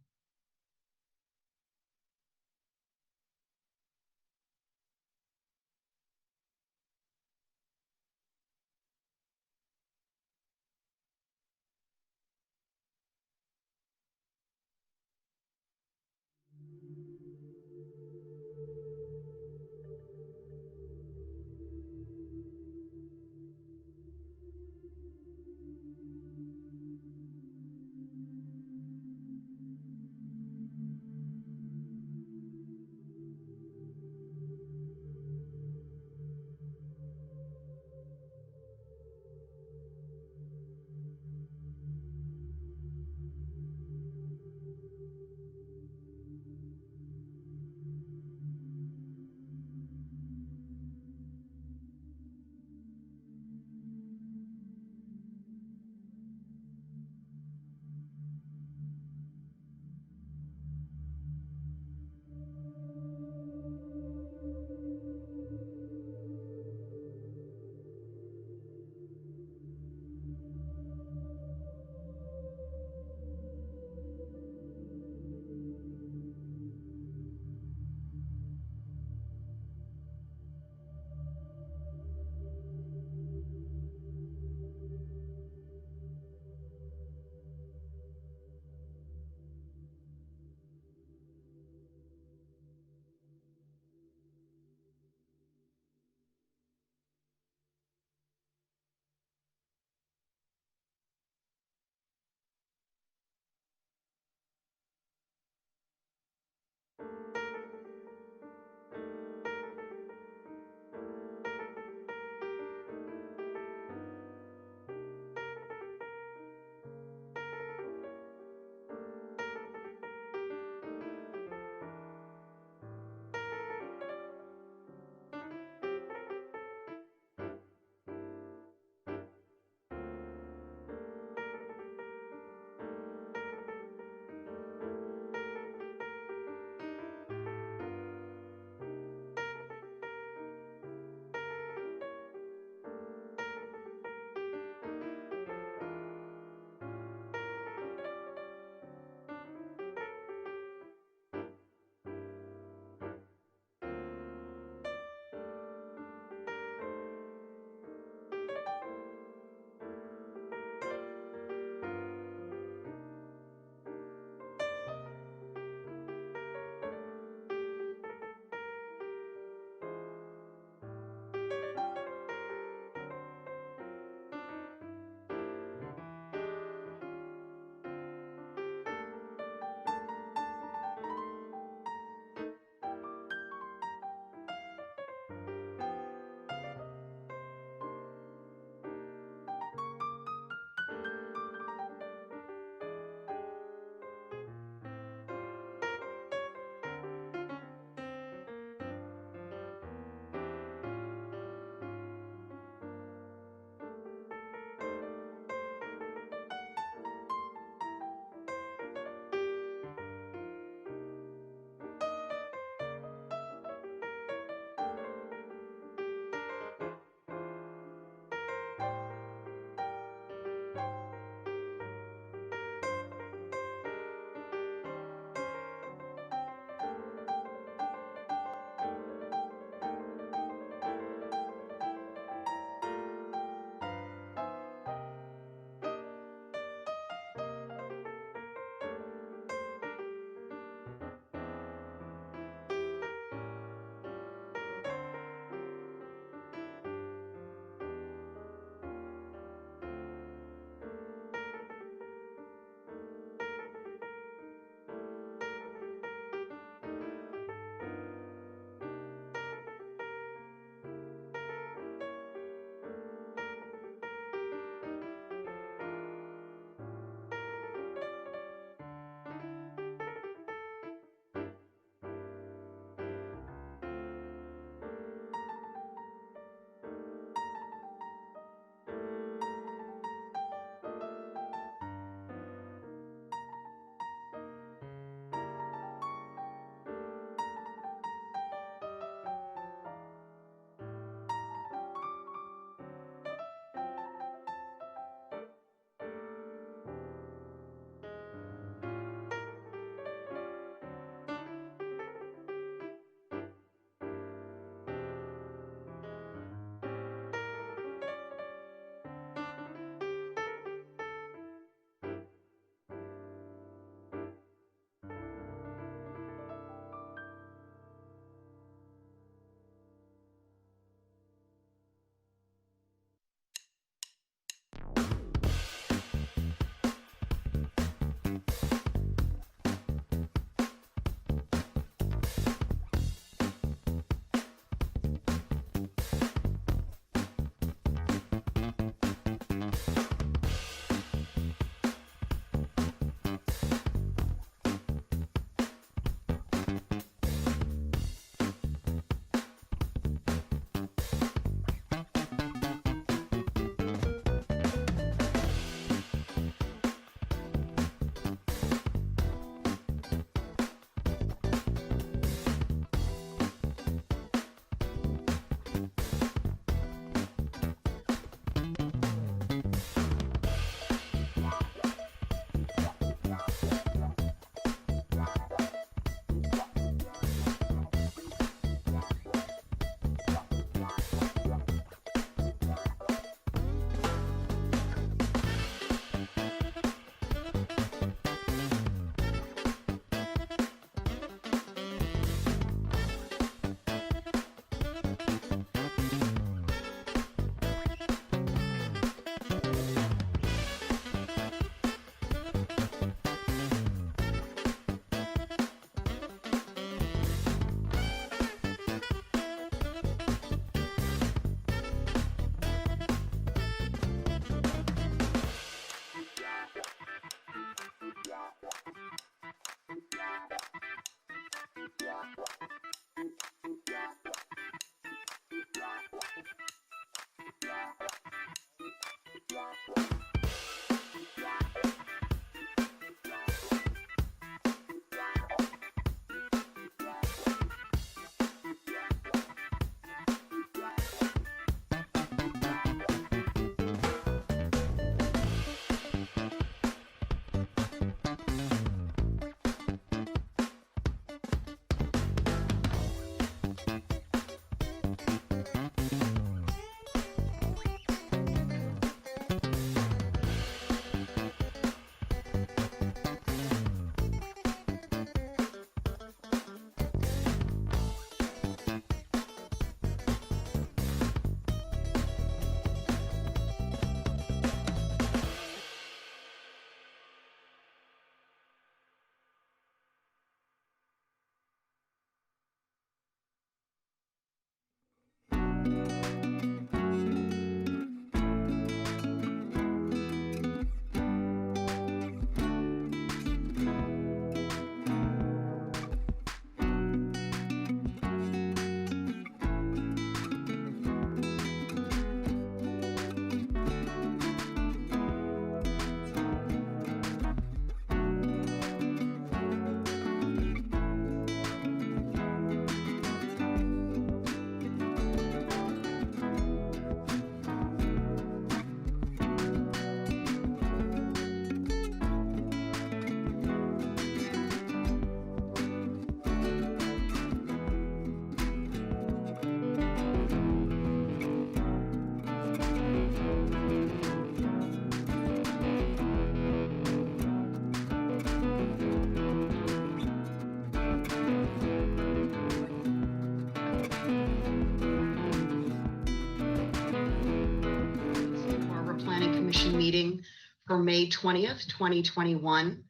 Speaker 1: for May 20th, 2021.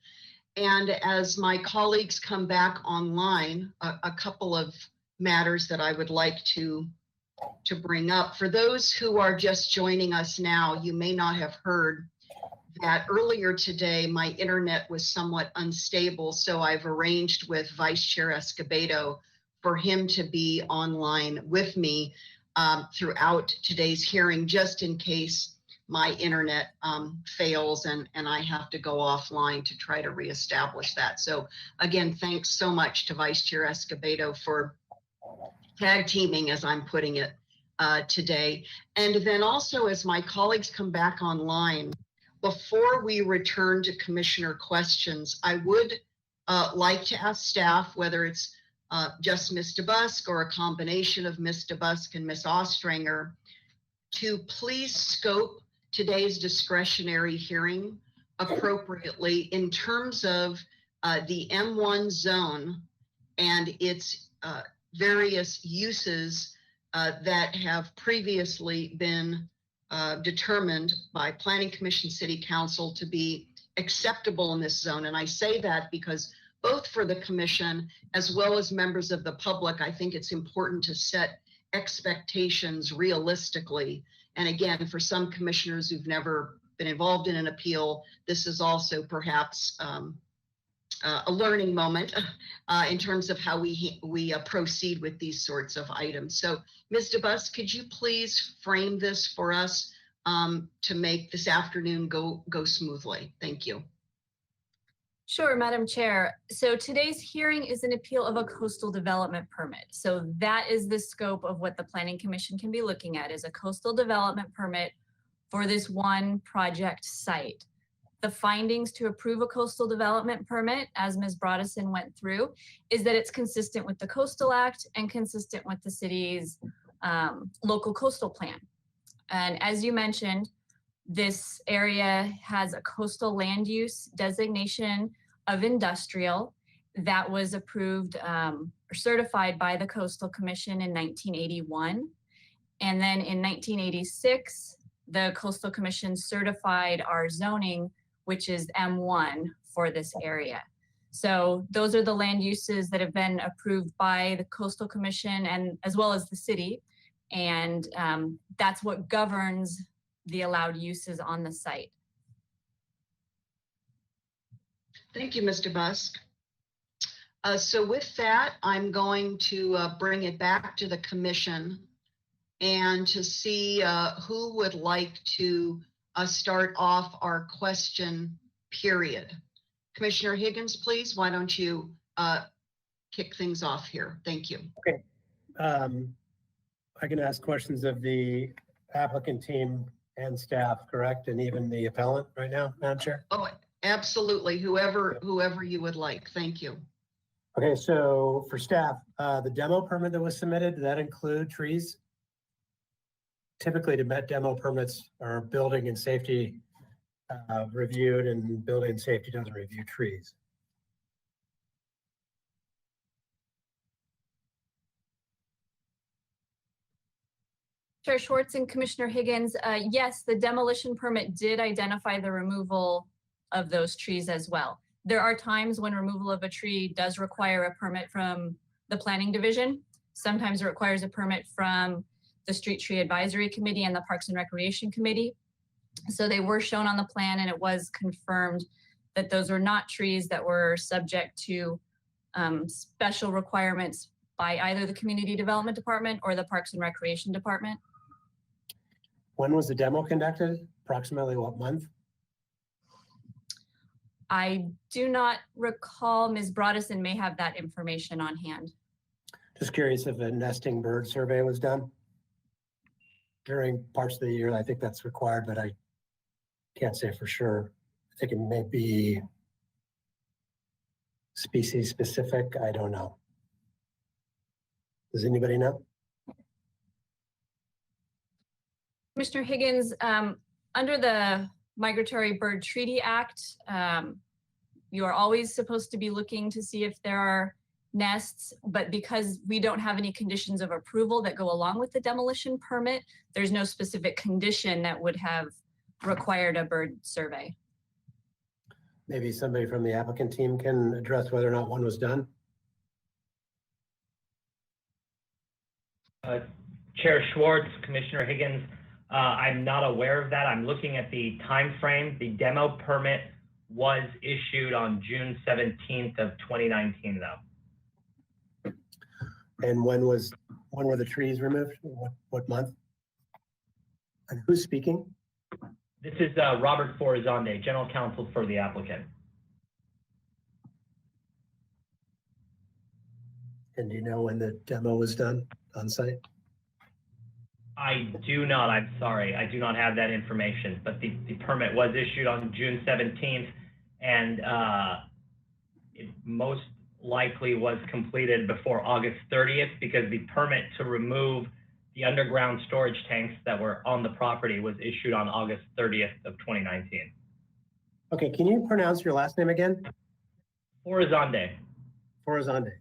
Speaker 1: And as my colleagues come back online, a couple of matters that I would like to bring up. For those who are just joining us now, you may not have heard that earlier today, my internet was somewhat unstable. So I've arranged with Vice Chair Escobedo for him to be online with me throughout today's hearing, just in case my internet fails and I have to go offline to try to reestablish that. So again, thanks so much to Vice Chair Escobedo for tag teaming, as I'm putting it today. And then also, as my colleagues come back online, before we return to commissioner questions, I would like to ask staff, whether it's just Ms. DeBusk or a combination of Ms. DeBusk and Ms. Ostranger, to please scope today's discretionary hearing appropriately in terms of the M1 zone and its various uses that have previously been determined by Planning Commission, City Council to be acceptable in this zone. And I say that because both for the commission as well as members of the public, I think it's important to set expectations realistically. And again, for some commissioners who've never been involved in an appeal, this is also perhaps a learning moment in terms of how we proceed with these sorts of items. So Ms. DeBusk, could you please frame this for us to make this afternoon go smoothly? Thank you.
Speaker 2: Sure, Madam Chair. So today's hearing is an appeal of a coastal development permit. So that is the scope of what the Planning Commission can be looking at, is a coastal development permit for this one project site. The findings to approve a coastal development permit, as Ms. Broadison went through, is that it's consistent with the Coastal Act and consistent with the city's local coastal plan. And as you mentioned, this area has a coastal land use designation of industrial that was approved or certified by the Coastal Commission in 1981. And then in 1986, the Coastal Commission certified our zoning, which is M1 for this area. So those are the land uses that have been approved by the Coastal Commission and as well as the city. And that's what governs the allowed uses on the site.
Speaker 1: Thank you, Mr. Busk. So with that, I'm going to bring it back to the commission and to see who would like to start off our question period. Commissioner Higgins, please, why don't you kick things off here? Thank you.
Speaker 6: Okay. I can ask questions of the applicant team and staff, correct? And even the appellant right now, Madam Chair?
Speaker 1: Oh, absolutely. Whoever you would like. Thank you.
Speaker 6: Okay, so for staff, the demo permit that was submitted, did that include trees? Typically, the demo permits are building and safety reviewed, and building and safety doesn't review trees.
Speaker 2: Chair Schwartz and Commissioner Higgins, yes, the demolition permit did identify the removal of those trees as well. There are times when removal of a tree does require a permit from the Planning Division. Sometimes it requires a permit from the Street Tree Advisory Committee and the Parks and Recreation Committee. So they were shown on the plan, and it was confirmed that those were not trees that were subject to special requirements by either the Community Development Department or the Parks and Recreation Department.
Speaker 6: When was the demo conducted? Approximately what month?
Speaker 2: I do not recall. Ms. Broadison may have that information on hand.
Speaker 6: Just curious if a nesting bird survey was done during parts of the year. I think that's required, but I can't say for sure. I think it may be species specific. I don't know. Does anybody know?
Speaker 2: Commissioner Higgins, under the Migratory Bird Treaty Act, you are always supposed to be looking to see if there are nests, but because we don't have any conditions of approval that go along with the demolition permit, there's no specific condition that would have required a bird survey.
Speaker 6: Maybe somebody from the applicant team can address whether or not one was done.
Speaker 15: Chair Schwartz, Commissioner Higgins, I'm not aware of that. I'm looking at the time frame. The demo permit was issued on June 17th of 2019, though.
Speaker 6: And when were the trees removed? What month? And who's speaking?
Speaker 15: This is Robert Forizonde, General Counsel for the applicant.
Speaker 6: And do you know when the demo was done on site?
Speaker 15: I do not, I'm sorry, I do not have that information, but the permit was issued on June 17th, and it most likely was completed before August 30th because the permit to remove the underground storage tanks that were on the property was issued on August 30th of 2019.
Speaker 6: Okay, can you pronounce your last name again?
Speaker 15: Forizonde.
Speaker 6: Forizonde.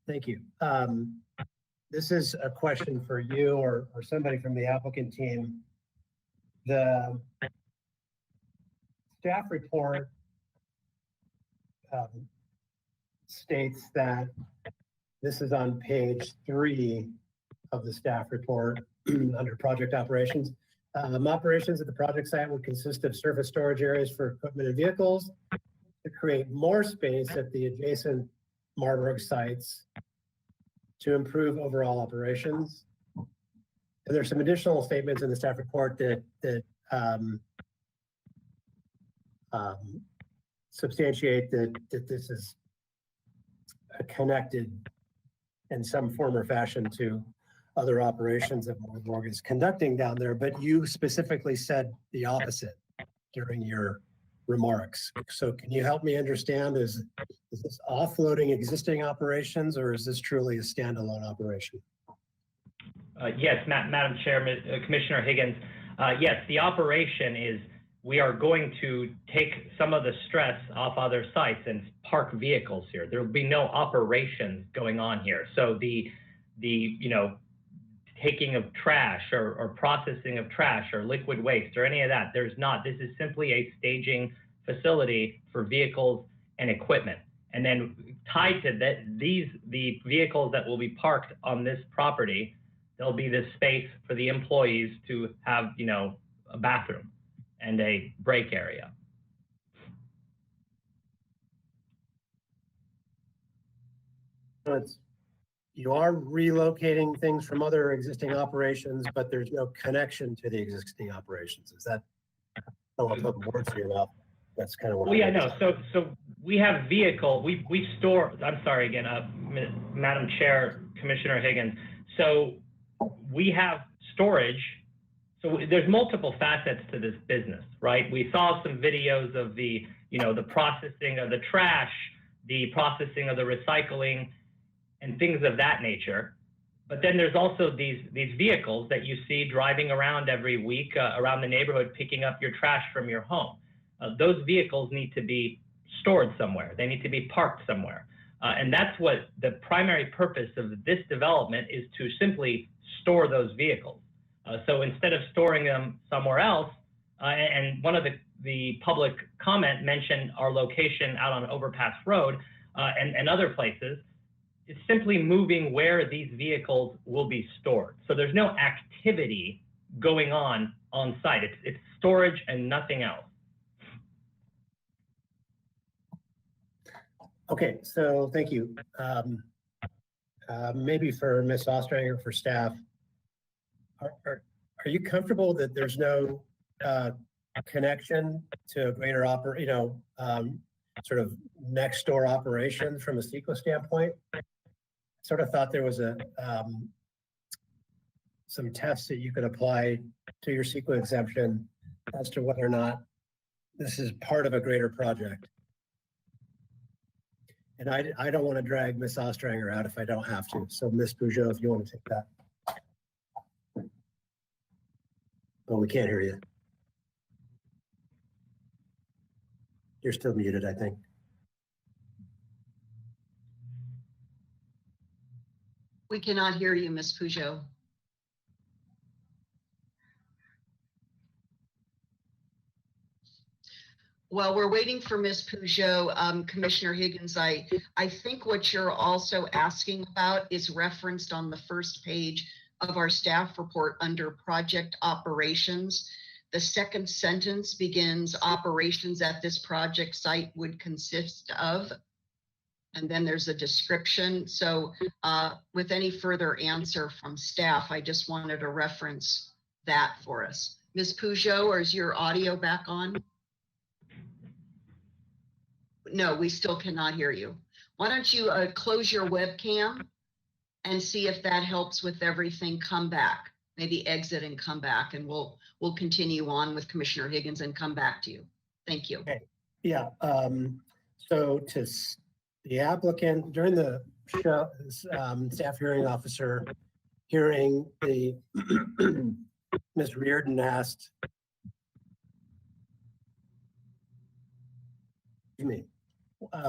Speaker 6: Thank you. This is a question for you or somebody from the applicant team. The staff report states that this is on page 3 of the staff report under project operations. Operations at the project site would consist of surface storage areas for equipment and vehicles to create more space at the adjacent Marburg sites to improve overall operations. And there's some additional statements in the staff report that substantiate that this is connected in some form or fashion to other operations that Marburg is conducting down there, but you specifically said the opposite during your remarks. So can you help me understand, is this offloading existing operations or is this truly a standalone operation?
Speaker 15: Yes, Madam Chair, Commissioner Higgins. Yes, the operation is we are going to take some of the stress off other sites and park vehicles here. There will be no operations going on here. So the taking of trash or processing of trash or liquid waste or any of that, there's not. This is simply a staging facility for vehicles and equipment. And then tied to that, the vehicles that will be parked on this property, there'll be this space for the employees to have, a bathroom and a break area.
Speaker 6: You are relocating things from other existing operations, but there's no connection to the existing operations. Is that, I don't want to put words in your mouth. That's kind of what.
Speaker 15: Well, yeah, no. So we have we store. I'm sorry again, Madam Chair, Commissioner Higgins. So we have storage. So there's multiple facets to this business, right? We saw some videos of the processing of the trash, the processing of the recycling, and things of that nature. But then there's also these vehicles that you see driving around every week around the neighborhood, picking up your trash from your home. Those vehicles need to be stored somewhere. They need to be parked somewhere. And that's what the primary purpose of this development is, to simply store those vehicles. So instead of storing them somewhere else, and one of the public comment mentioned our location out on Overpass Road and other places, it's simply moving where these vehicles will be stored. So there's no activity going on site. It's storage and nothing else.
Speaker 6: Okay, so thank you. Maybe for Ms. Ostranger, for staff, are you comfortable that there's no connection to a greater sort of next door operation from a CEQA standpoint? Sort of thought there was some tests that you could apply to your CEQA exemption as to whether or not this is part of a greater project. And I don't want to drag Ms. Ostranger out if I don't have to. So Ms. Peugeot, if you want to take that. But we can't hear you. You're still muted, I think.
Speaker 1: We cannot hear you, Ms. Peugeot. While we're waiting for Ms. Peugeot, Commissioner Higgins, I think what you're also asking about is referenced on the first page of our staff report under project operations. The second sentence begins, operations at this project site would consist of, and then there's a description. So with any further answer from staff, I just wanted to reference that for us. Ms. Peugeot, or is your audio back on? No, we still cannot hear you. Why don't you close your webcam and see if that helps with everything. Come back, maybe exit and come back, and we'll continue on with Commissioner Higgins and come back to you. Thank you.
Speaker 6: Okay. Yeah. So to the applicant during the show, staff hearing officer hearing, the Ms. Reardon asked,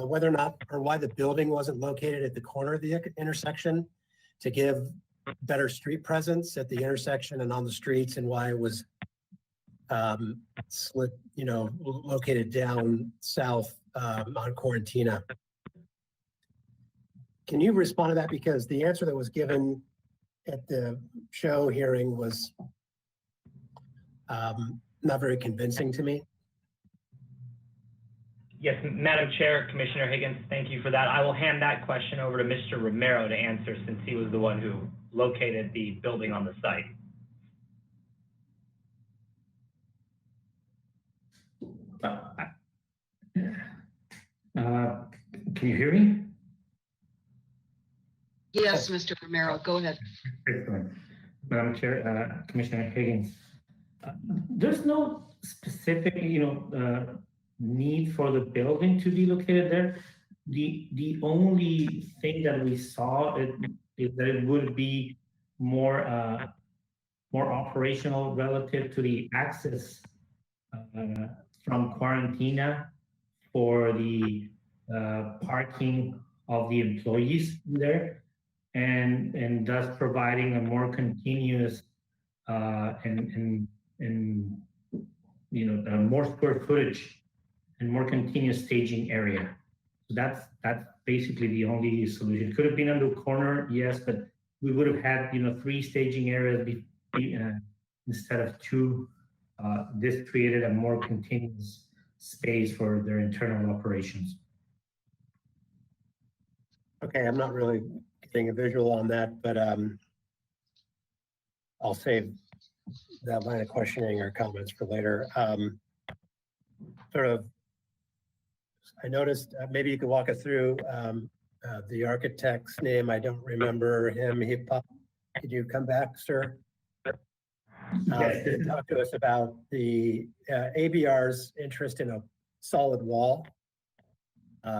Speaker 6: whether or not, or why the building wasn't located at the corner of the intersection to give better street presence at the intersection and on the streets, and why it was located down south on Quarantina. Can you respond to that? Because the answer that was given at the show hearing was not very convincing to me.
Speaker 15: Yes, Madam Chair, Commissioner Higgins, thank you for that. I will hand that question over to Mr. Romero to answer, since he was the one who located the building on the site.
Speaker 14: Can you hear me?
Speaker 1: Yes, Mr. Romero, go ahead.
Speaker 14: Excellent. Madam Chair, Commissioner Higgins, there's no specific, need for the building to be located there. The only thing that we saw is that it would be more operational relative to the access from Quarantina for the parking of the employees there, and thus providing a more continuous and more square footage and more continuous staging area. So that's basically the only solution. It could have been on the corner, yes, but we would have had 3 staging areas instead of 2. This created a more continuous space for their internal operations.
Speaker 6: Okay, I'm not really getting a visual on that, but I'll save that line of questioning or comments for later. I noticed, maybe you could walk us through the architect's name. I don't remember him. Could you come back, sir? Talk to us about the ABR's interest in a solid wall,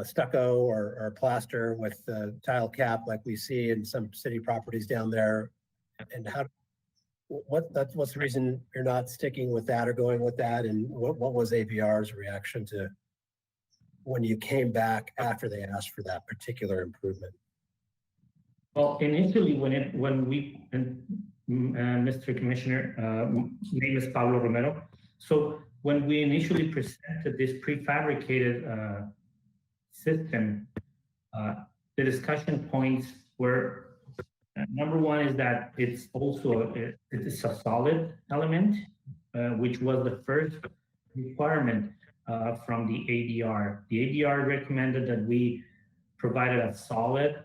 Speaker 6: stucco or plaster with the tile cap like we see in some city properties down there. And what's the reason you're not sticking with that or going with that? And what was ABR's reaction to when you came back after they asked for that particular improvement?
Speaker 14: Well, initially, Mr. Commissioner, name is Pablo Romero. So when we initially presented this prefabricated system, the discussion points were, number one is that it's also it's a solid element, which was the first requirement from the ADR. The ADR recommended that we provided a solid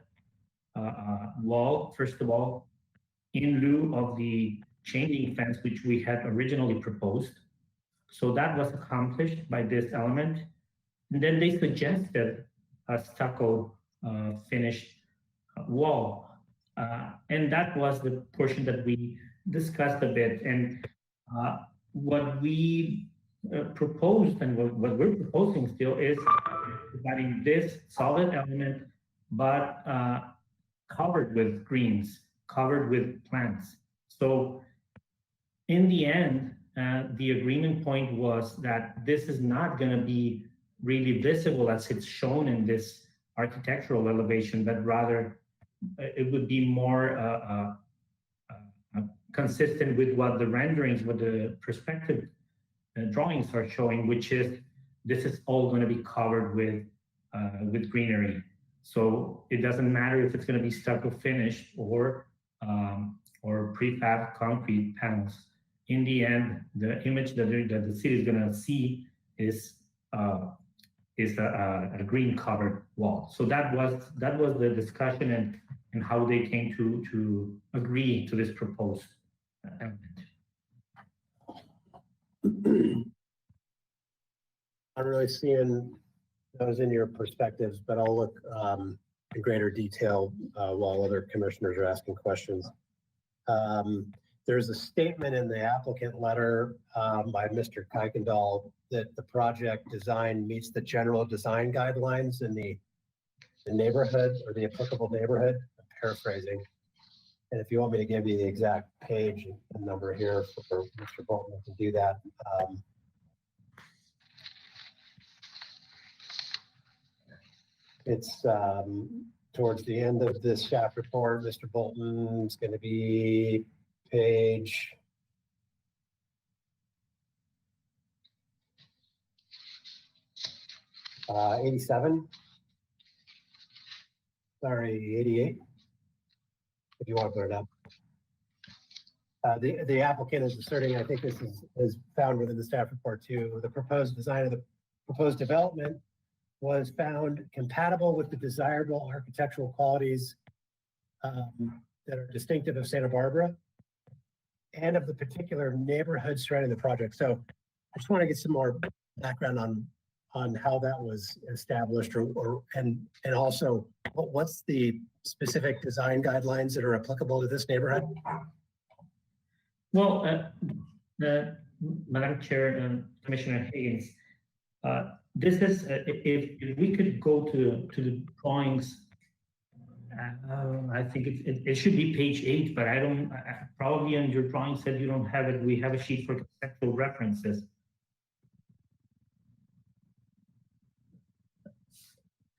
Speaker 14: wall, first of all, in lieu of the changing fence, which we had originally proposed. So that was accomplished by this element. And then they suggested a stucco finished wall. And that was the portion that we discussed a bit. And what we proposed and what we're proposing still is providing this solid element, but covered with greens, covered with plants. So in the end, the agreement point was that this is not going to be really visible as it's shown in this architectural elevation, but rather it would be more consistent with what the renderings, what the perspective drawings are showing, which is this is all going to be covered with greenery. So it doesn't matter if it's going to be stucco finished or prefab concrete panels. In the end, the image that the city is going to see is a green covered wall. So that was the discussion and how they came to agree to this proposed element.
Speaker 6: I'm really seeing those in your perspectives, but I'll look in greater detail while other commissioners are asking questions. There's a statement in the applicant letter by Mr. Kuykendall that the project design meets the general design guidelines in the neighborhood or the applicable neighborhood. I'm paraphrasing. And if you want me to give you the exact page and number here for Mr. Bolton, I can do that. It's towards the end of this staff report. Mr. Bolton is going to be page 87. Sorry, 88. If you want to put it up. The applicant is asserting, I think this is found within the staff report too, the proposed design of the proposed development was found compatible with the desirable architectural qualities that are distinctive of Santa Barbara and of the particular neighborhood surrounding the project. So I just want to get some more background on how that was established and also what's the specific design guidelines that are applicable to this neighborhood?
Speaker 14: Well, Madam Chair and Commissioner Higgins, this is, if we could go to the drawings, I think it should be page 8, but I don't, probably on your drawing said you don't have it. We have a sheet for conceptual references.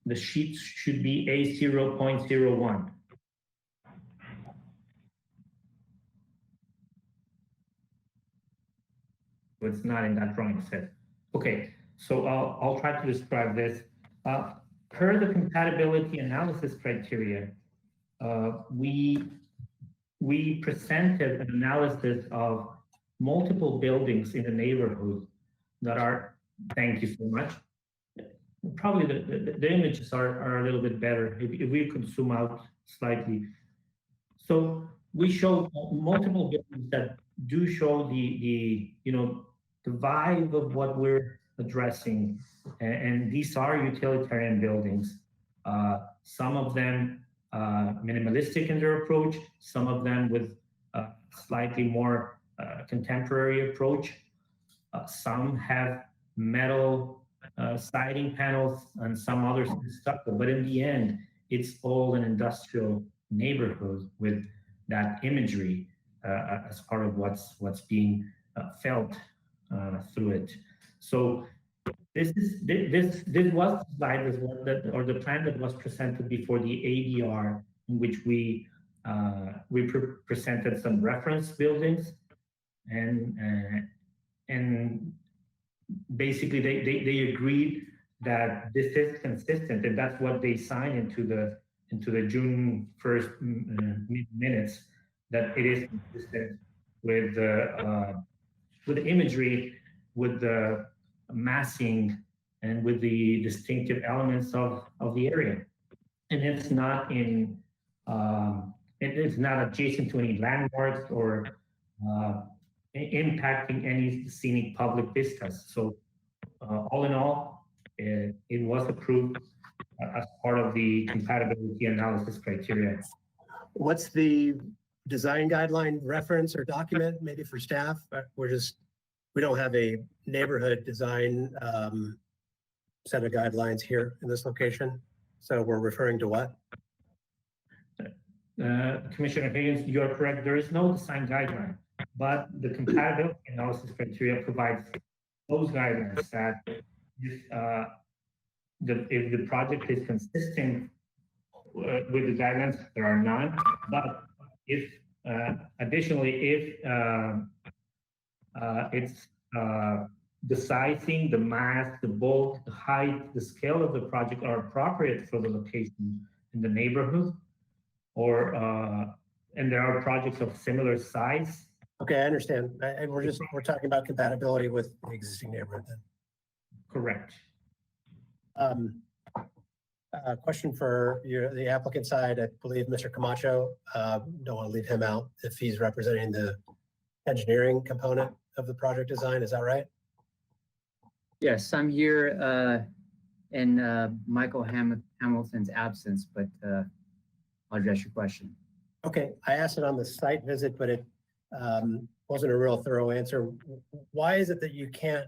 Speaker 14: The sheet should be A0.01. It's not in that drawing set. Okay, so I'll try to describe this. Per the compatibility analysis criteria, we presented an analysis of multiple buildings in the neighborhood that are, thank you so much. Probably the images are a little bit better if we could zoom out slightly. So we showed multiple buildings that do show the vibe of what we're addressing, and these are utilitarian buildings. Some of them minimalistic in their approach, some of them with a slightly more contemporary approach. Some have metal siding panels and some others stucco, but in the end, it's all an industrial neighborhood with that imagery as part of what's being felt through it. So this was the slide or the plan that was presented before the ADR, in which we presented some reference buildings, and basically they agreed that this is consistent, and that's what they signed into the June 1st minutes, that it is consistent with the imagery, with the massing, and with the distinctive elements of the area. And it's not it's not adjacent to any landmarks or impacting any scenic public vistas. So all in all, it was approved as part of the compatibility analysis criteria.
Speaker 6: What's the design guideline reference or document maybe for staff? We don't have a neighborhood design set of guidelines here in this location. So we're referring to what?
Speaker 14: Commissioner Higgins, you're correct. There is no design guideline, but the compatibility analysis criteria provides those guidelines that if the project is consistent with the guidelines, there are none. But if additionally, if it's the sizing, the mass, the bulk, the height, the scale of the project are appropriate for the location in the neighborhood, or and there are projects of similar size.
Speaker 6: Okay, I understand. And we're talking about compatibility with the existing neighborhood then.
Speaker 14: Correct.
Speaker 6: Question for the applicant side, I believe Mr. Camacho, don't want to leave him out if he's representing the engineering component of the project design, is that right?
Speaker 10: Yes, I'm here in Michael Hamilton's absence, but I'll address your question.
Speaker 6: Okay, I asked it on the site visit, but it wasn't a real thorough answer. Why is it that you can't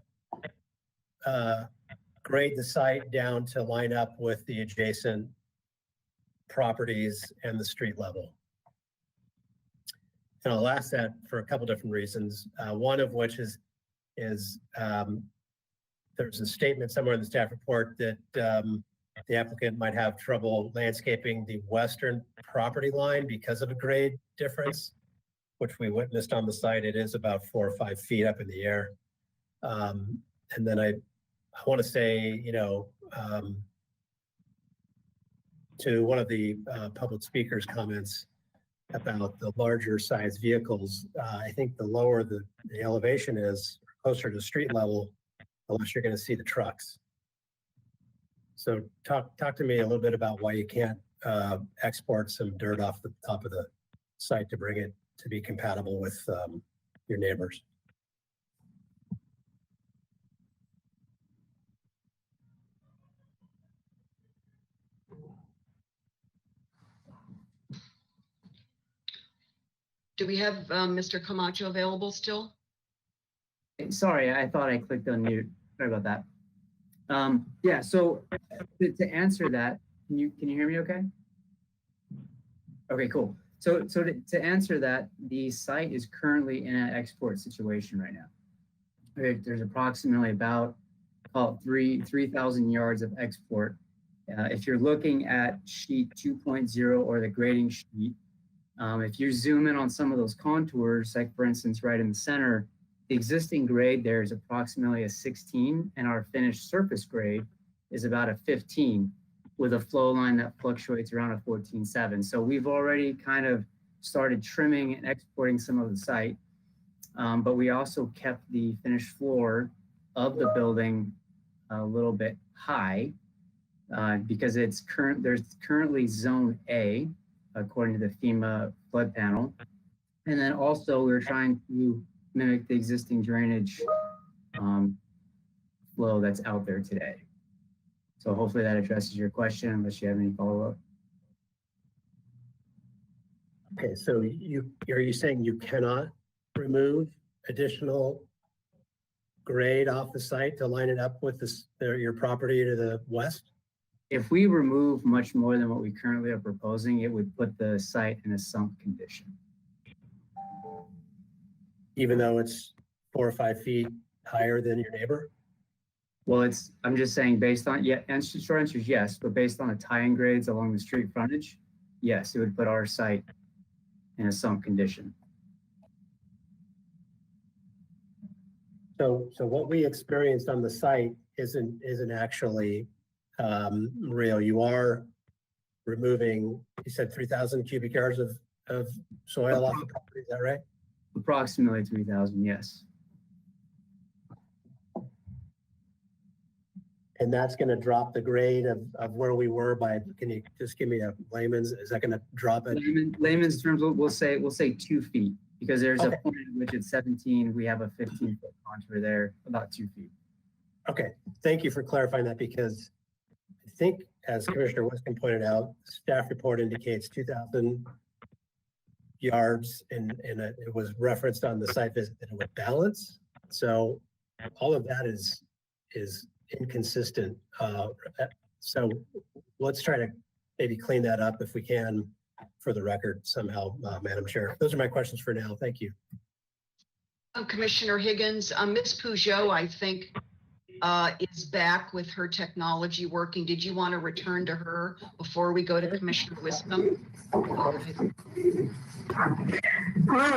Speaker 6: grade the site down to line up with the adjacent properties and the street level? And I'll ask that for a couple different reasons. One of which is there's a statement somewhere in the staff report that the applicant might have trouble landscaping the western property line because of a grade difference, which we witnessed on the site. It is about 4 or 5 feet up in the air. And then I want to say, to one of the public speakers' comments about the larger size vehicles, I think the lower the elevation is, closer to street level, the less you're going to see the trucks. So talk to me a little bit about why you can't export some dirt off the top of the site to bring it to be compatible with your neighbors.
Speaker 1: Do we have Mr. Camacho available still?
Speaker 10: Sorry, I thought I clicked on mute. Sorry about that. Yeah, so to answer that, can you hear me okay? Okay, cool. So to answer that, the site is currently in an export situation right now. There's approximately about 3,000 yards of export. If you're looking at sheet 2.0 or the grading sheet, if you zoom in on some of those contours, like for instance, right in the center, the existing grade there is approximately a 16, and our finished surface grade is about a 15, with a flow line that fluctuates around a 14.7. So we've already kind of started trimming and exporting some of the site, but we also kept the finished floor of the building a little bit high because there's currently zone A, according to the FEMA flood panel. And then also we're trying to mimic the existing drainage flow that's out there today. So hopefully that addresses your question, unless you have any follow-up.
Speaker 6: Okay, so are you saying you cannot remove additional grade off the site to line it up with your property to the west?
Speaker 10: If we remove much more than what we currently are proposing, it would put the site in a sunk condition.
Speaker 6: Even though it's 4 or 5 feet higher than your neighbor?
Speaker 10: Well, I'm just saying based on, short answer is yes, but based on the tie-in grades along the street frontage, yes, it would put our site in a sunk condition.
Speaker 6: So what we experienced on the site isn't actually real. You are removing, you said 3,000 cubic yards of soil off the property, is that right?
Speaker 10: Approximately 3,000, yes.
Speaker 6: And that's going to drop the grade of where we were by, can you just give me a layman's, is that going to drop it?
Speaker 10: Layman's terms, we'll say 2 feet, because there's a point at which it's 17, we have a 15-foot contour there, about 2 feet.
Speaker 6: Okay, thank you for clarifying that, because I think, as Commissioner Wiskin pointed out, the staff report indicates 2,000 yards, and it was referenced on the site visit that it would balance. So all of that is inconsistent. So let's try to maybe clean that up if we can for the record somehow, Madam Chair. Those are my questions for now. Thank you.
Speaker 1: Commissioner Higgins, Ms. Peugeot, I think, is back with her technology working. Did you want to return to her before we go to Commissioner Wisdom?
Speaker 11: Hello,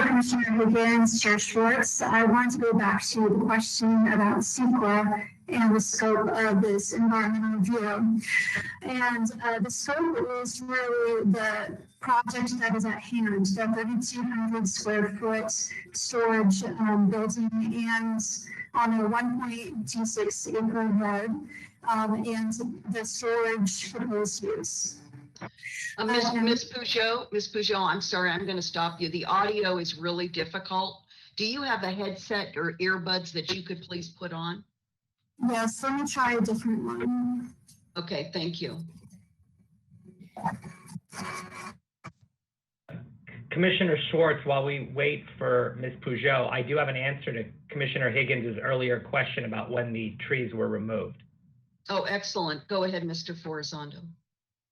Speaker 11: Commissioner Higgins, Chair Schwartz. I want to go back to the question about CEQA and the scope of this environmental review. And the scope is really the project that is at hand, the 3,200 square foot storage building, and on a 1.26 acre road, and the storage proposed use.
Speaker 1: Ms. Peugeot, I'm sorry, I'm going to stop you. The audio is really difficult. Do you have a headset or earbuds that you could please put on?
Speaker 11: Yes, let me try a different one.
Speaker 1: Okay, thank you.
Speaker 15: Commissioner Schwartz, while we wait for Ms. Peugeot, I do have an answer to Commissioner Higgins' earlier question about when the trees were removed.
Speaker 1: Oh, excellent. Go ahead, Mr. Forizondo.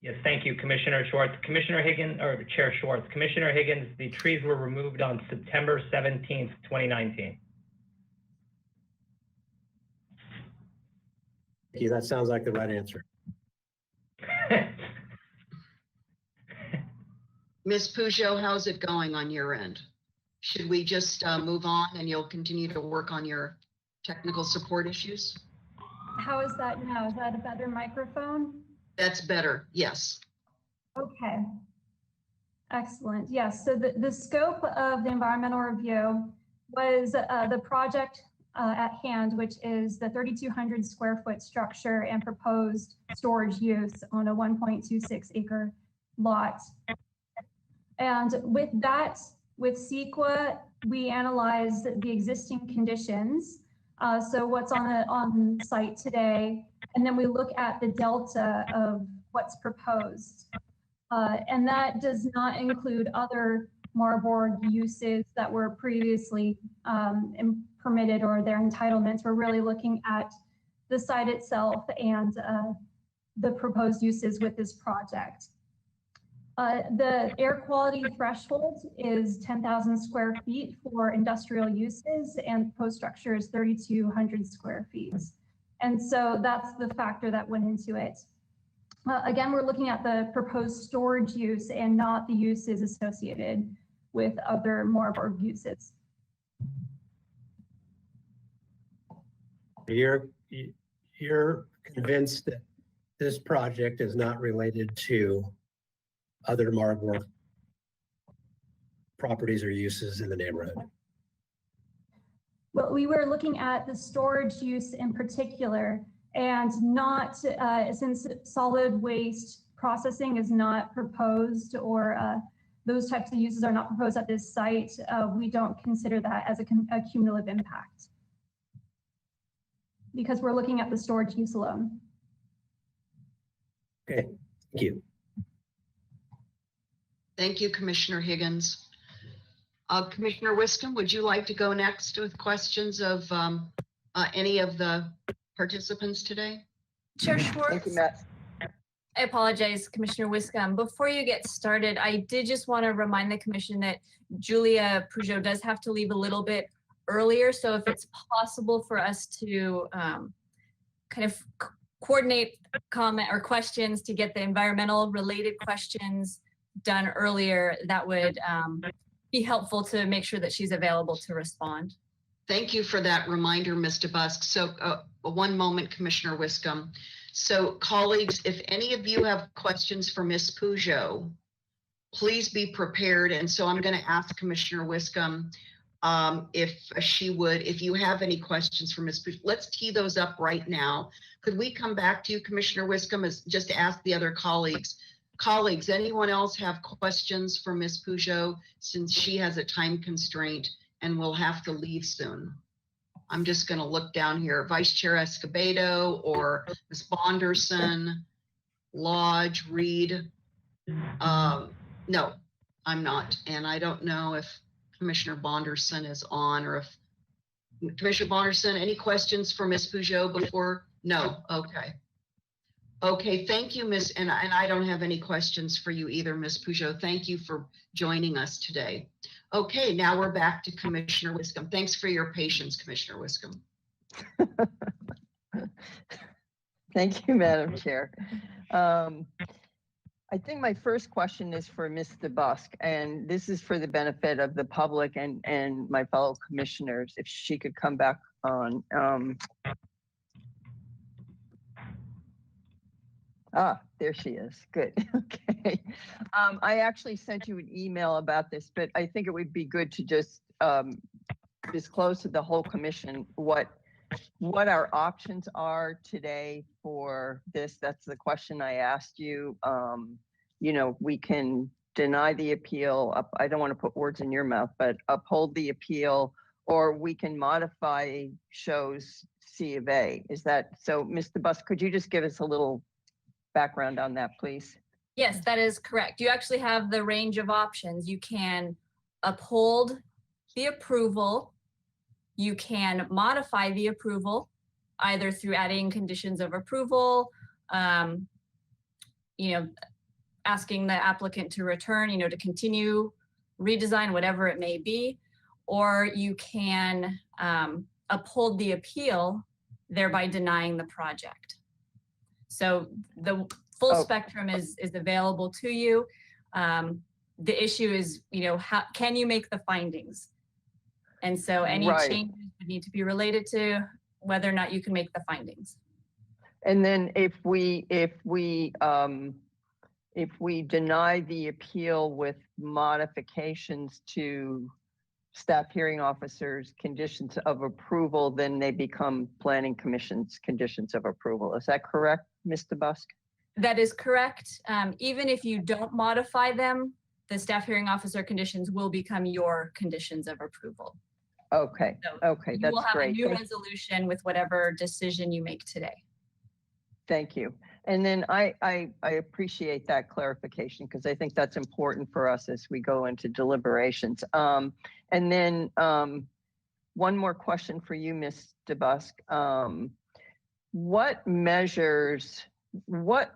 Speaker 15: Yes, thank you, Commissioner Schwartz. Commissioner Higgins, or Chair Schwartz, Commissioner Higgins, the trees were removed on September 17th, 2019.
Speaker 6: Thank you. That sounds like the right answer.
Speaker 1: Ms. Peugeot, how's it going on your end? Should we just move on and you'll continue to work on your technical support issues?
Speaker 2: How is that now? Is that a better microphone?
Speaker 1: That's better, yes.
Speaker 2: Okay. Excellent. Yes, so the scope of the environmental review was the project at hand, which is the 3,200 square foot structure and proposed storage use on a 1.26 acre lot. And with that, with CEQA, we analyzed the existing conditions. So what's on site today, and then we look at the delta of what's proposed. And that does not include other Marburg uses that were previously permitted or their entitlements. We're really looking at the site itself and the proposed uses with this project. The air quality threshold is 10,000 square feet for industrial uses, and the proposed structure is 3,200 square feet. And so that's the factor that went into it. Again, we're looking at the proposed storage use and not the uses associated with other Marburg uses.
Speaker 6: You're convinced that this project is not related to other Marburg properties or uses in the neighborhood?
Speaker 2: Well, we were looking at the storage use in particular, and not since solid waste processing is not proposed, or those types of uses are not proposed at this site, we don't consider that as a cumulative impact, because we're looking at the storage use alone.
Speaker 6: Okay, thank you.
Speaker 1: Thank you, Commissioner Higgins. Commissioner Wisdom, would you like to go next with questions of any of the participants today?
Speaker 2: Chair Schwartz. Thank you, Matt. I apologize, Commissioner Wiscombe. Before you get started, I did just want to remind the commission that Julia Peugeot does have to leave a little bit earlier. So if it's possible for us to kind of coordinate comment or questions to get the environmental related questions done earlier, that would be helpful to make sure that she's available to respond.
Speaker 1: Thank you for that reminder, Mr. Busk. So one moment, Commissioner Wiscombe. So colleagues, if any of you have questions for Ms. Peugeot, please be prepared. And so I'm going to ask Commissioner Wiscombe if you have any questions for Ms. Peugeot, let's tee those up right now. Could we come back to you, Commissioner Wiscombe, just to ask the other colleagues? Colleagues, anyone else have questions for Ms. Peugeot, since she has a time constraint and will have to leave soon? I'm just going to look down here. Vice Chair Escobedo or Ms. Bonderson, Lodge, Reed. No, I'm not. And I don't know if Commissioner Bonderson is on, or if Commissioner Bonderson, any questions for Ms. Peugeot before? No, okay. Okay, thank you, Ms. And I don't have any questions for you either, Ms. Peugeot. Thank you for joining us today. Okay, now we're back to Commissioner Wiscombe. Thanks for your patience, Commissioner Wiscombe.
Speaker 12: Thank you, Madam Chair. I think my first question is for Ms. DeBusk, and this is for the benefit of the public and my fellow commissioners, if she could come back on. There she is. Good. Okay. I actually sent you an email about this, but I think it would be good to just disclose to the whole commission what our options are today for this. That's the question I asked you. You know, we can deny the appeal. I don't want to put words in your mouth, but uphold the appeal, or we can modify shows C of A. Is that so? Ms. DeBusk, could you just give us a little background on that, please?
Speaker 2: Yes, that is correct. You actually have the range of options. You can uphold the approval. You can modify the approval, either through adding conditions of approval, you know, asking the applicant to return, you know, to continue, redesign, whatever it may be, or you can uphold the appeal, thereby denying the project. So the full spectrum is available to you. The issue is, you know, how can you make the findings? And so any changes would need to be related to whether or not you can make the findings.
Speaker 12: And then if we deny the appeal with modifications to staff hearing officers' conditions of approval, then they become planning commission's conditions of approval. Is that correct, Ms. DeBusk?
Speaker 2: That is correct. Even if you don't modify them, the staff hearing officer conditions will become your conditions of approval.
Speaker 12: Okay, okay,
Speaker 2: You
Speaker 12: that's
Speaker 2: will have
Speaker 12: great.
Speaker 2: a new resolution with whatever decision you make today.
Speaker 12: Thank you. And then I appreciate that clarification, because I think that's important for us as we go into deliberations. And then one more question for you, Ms. DeBusk. What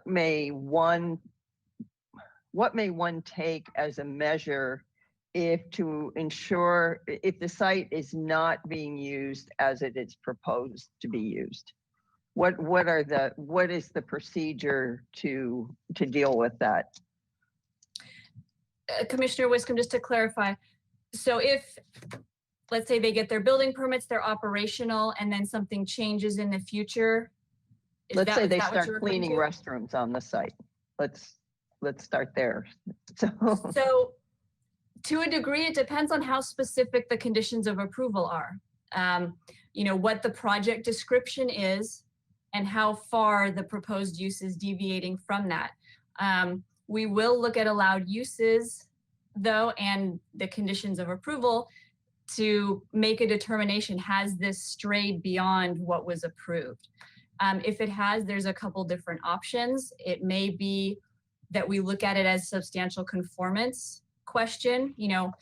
Speaker 12: may one take as a measure if to ensure if the site is not being used as it is proposed to be used? What is the procedure to deal with that?
Speaker 2: Commissioner Wiscombe, just to clarify, so if, let's say they get their building permits, they're operational, and then something changes in the future.
Speaker 12: Let's say they start cleaning restrooms on the site. Let's start there.
Speaker 2: So to a degree, it depends on how specific the conditions of approval are. You know, what the project description is and how far the proposed use is deviating from that. We will look at allowed uses, though, and the conditions of approval to make a determination, has this strayed beyond what was approved? If it has, there's a couple different options. It may be that we look at it as substantial conformance question, you know,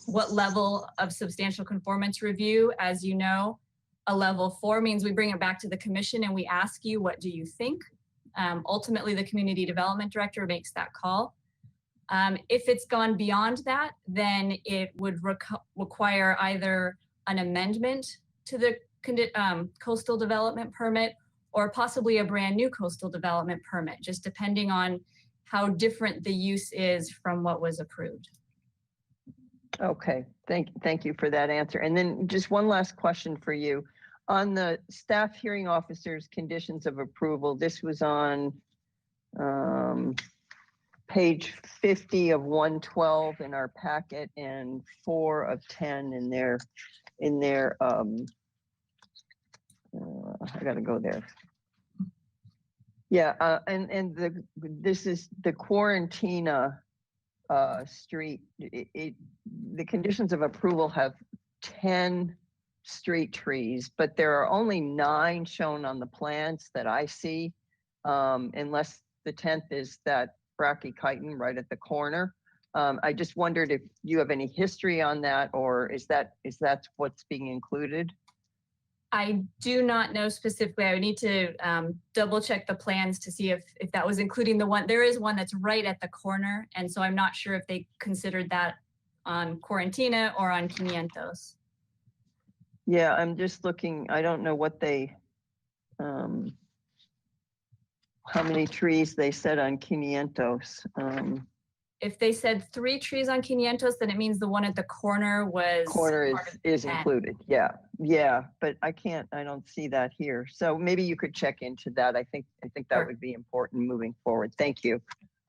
Speaker 2: what level of substantial conformance review? As you know, a level 4 means we bring it back to the commission and we ask you, what do you think? Ultimately, the community development director makes that call. If it's gone beyond that, then it would require either an amendment to the coastal development permit or possibly a brand new coastal development permit, just depending on how different the use is from what was approved.
Speaker 12: Okay, thank you for that answer. And then just one last question for you. On the staff hearing officer's conditions of approval, this was on page 50 of 112 in our packet and 4 of 10 in their I gotta go there. Yeah, and this is the Quarantina street. The conditions of approval have 10 street trees, but there are only 9 shown on the plans that I see, unless the 10th is that brachychiton right at the corner. I just wondered if you have any history on that, or is that what's being included?
Speaker 2: I do not know specifically. I would need to double check the plans to see if that was including the one. There is one that's right at the corner, and so I'm not sure if they considered that on Quarantina or on 500.
Speaker 12: Yeah, I'm just looking. I don't know what they how many trees they said on 500.
Speaker 2: If they said 3 trees on 500, then it means the one at the corner was.
Speaker 12: Corner
Speaker 2: part of
Speaker 12: is
Speaker 2: 10.
Speaker 12: included. Yeah, but I don't see that here. So maybe you could check into that. I think that
Speaker 2: Sure.
Speaker 12: would be important moving forward. Thank you.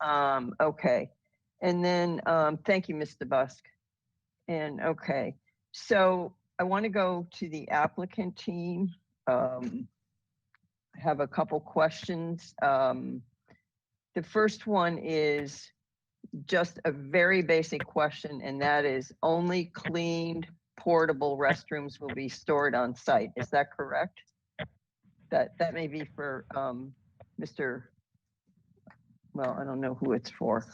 Speaker 12: Okay. And then, thank you, Mr. Busk. And okay, so I want to go to the applicant team. I have a couple questions. The first one is just a very basic question, and that is only cleaned portable restrooms will be stored on site. Is that correct? That may be for Mr. Well, I don't know who it's for.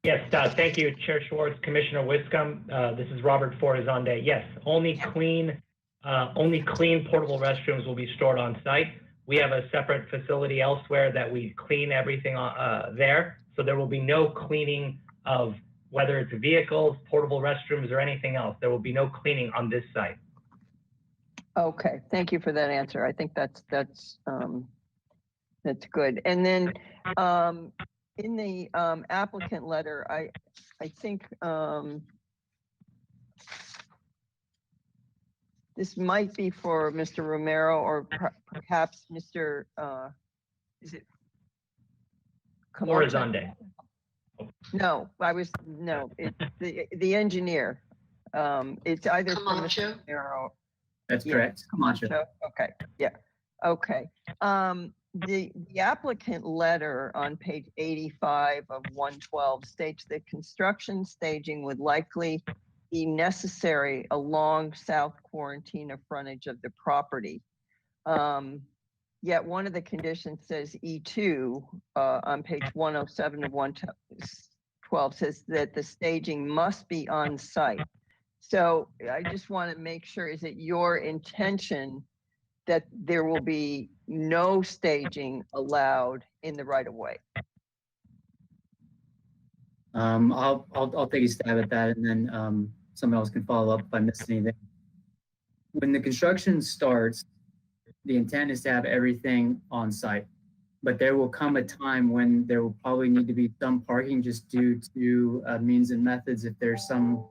Speaker 15: Yes, thank you, Chair Schwartz, Commissioner Wiscombe. This is Robert Forzande. Yes, only clean portable restrooms will be stored on site. We have a separate facility elsewhere that we clean everything there. So there will be no cleaning of whether it's vehicles, portable restrooms, or anything else. There will be no cleaning on this site.
Speaker 12: Okay, thank you for that answer. I think that's good. And then in the applicant letter, I think this might be for Mr. Romero or perhaps Mr. Is it Camacho?
Speaker 15: Forzande.
Speaker 12: No, it's the engineer. It's either for
Speaker 1: Camacho?
Speaker 12: Mr. Romero.
Speaker 10: That's
Speaker 12: Yeah,
Speaker 10: correct. Camacho.
Speaker 12: Okay, yeah, okay. The applicant letter on page 85 of 112 states that construction staging would likely be necessary along south Quarantina frontage of the property. Yet one of the conditions says E2 on page 107 of 112 says that the staging must be on site. So I just want to make sure, is it your intention that there will be no staging allowed in the right of way?
Speaker 10: I'll take a stab at that, and then someone else can follow up if I missed anything. When the construction starts, the intent is to have everything on site, but there will come a time when there will probably need to be some parking just due to means and methods. If there's some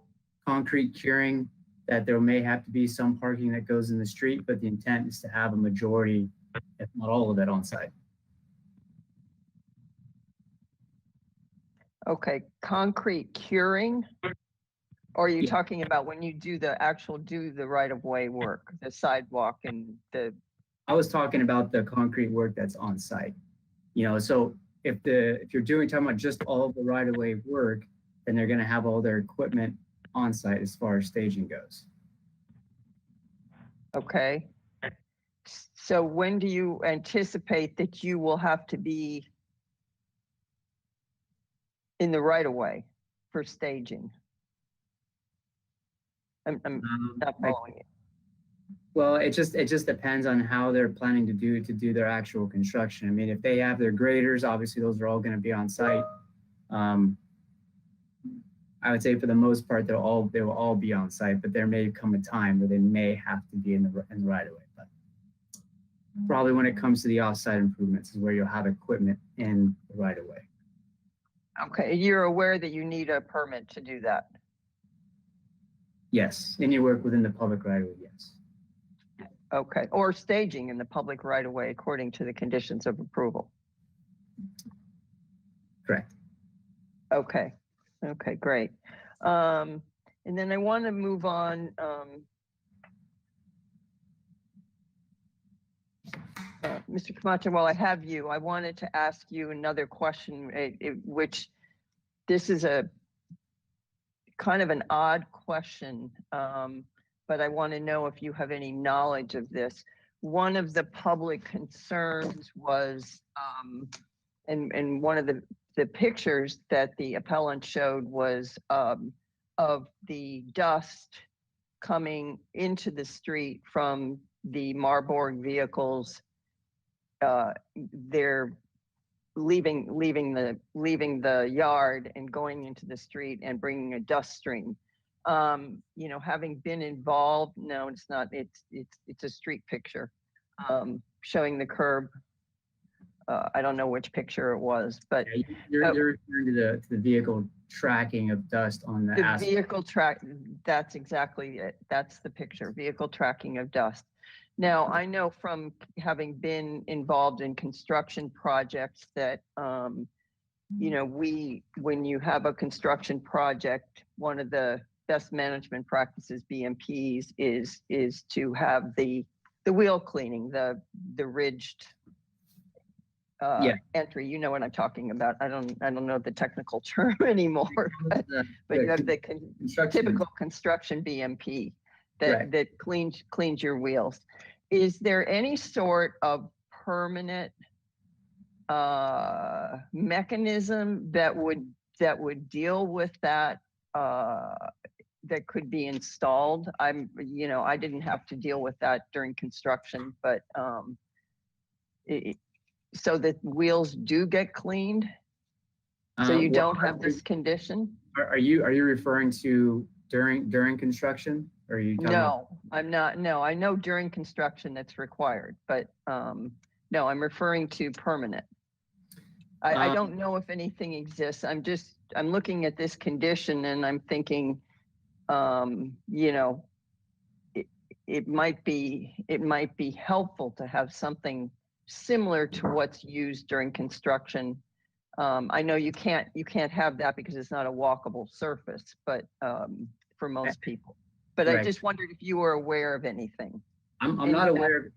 Speaker 10: concrete curing, that there may have to be some parking that goes in the street, but the intent is to have a majority, if not all of it, on site.
Speaker 12: Okay, concrete curing? Or are you talking about when you do the right of way work, the sidewalk and the?
Speaker 10: I was talking about the concrete work that's on site. So if you're talking about just all of the right of way work, then they're going to have all their equipment on site as far as staging goes.
Speaker 12: Okay. So when do you anticipate that you will have to be in the right of way for staging? I'm not following it.
Speaker 10: Well, it just depends on how they're planning to do their actual construction. I mean, if they have their graders, obviously those are all going to be on site. I would say for the most part, they will all be on site, but there may come a time where they may have to be in the right of way. But probably when it comes to the off-site improvements is where you'll have equipment in the right of way.
Speaker 12: Okay, you're aware that you need a permit to do that?
Speaker 10: Yes, any work within the public right of way, yes.
Speaker 12: Okay, or staging in the public right of way according to the conditions of approval?
Speaker 10: Correct.
Speaker 12: Okay, great. And then I want to move on. Mr. Camacho, while I have you, I wanted to ask you another question, which this is a kind of an odd question, but I want to know if you have any knowledge of this. One of the public concerns was, and one of the pictures that the appellant showed was of the dust coming into the street from the Marburg vehicles. They're leaving the yard and going into the street and bringing a dust stream. Having been involved, no, it's not. It's a street picture. showing the curb. I don't know which picture it was, but
Speaker 10: Yeah, you're referring to the vehicle tracking of dust on the
Speaker 12: the
Speaker 10: asphalt.
Speaker 12: vehicle track, that's exactly it. That's the picture, vehicle tracking of dust. Now, I know from having been involved in construction projects that, you know, when you have a construction project, one of the best management practices, BMPs, is to have the wheel cleaning, the ridged entry. You know what I'm talking about. I don't know the technical term anymore, but you have the typical construction BMP that cleans your wheels. Is there any sort of permanent mechanism that would deal with that that could be installed? You know, I didn't have to deal with that during construction, but so that wheels do get cleaned, so you don't have this condition?
Speaker 10: Are you referring to during construction? Or are you talking
Speaker 12: No, I'm not. No, I know during construction that's required, but no, I'm referring to permanent. I don't know if anything exists. I'm looking at this condition and I'm thinking, you know, it might be helpful to have something similar to what's used during construction. I know you can't have that because it's not a walkable surface, but for most people. But I just wondered if you were aware of anything.
Speaker 10: I'm not aware.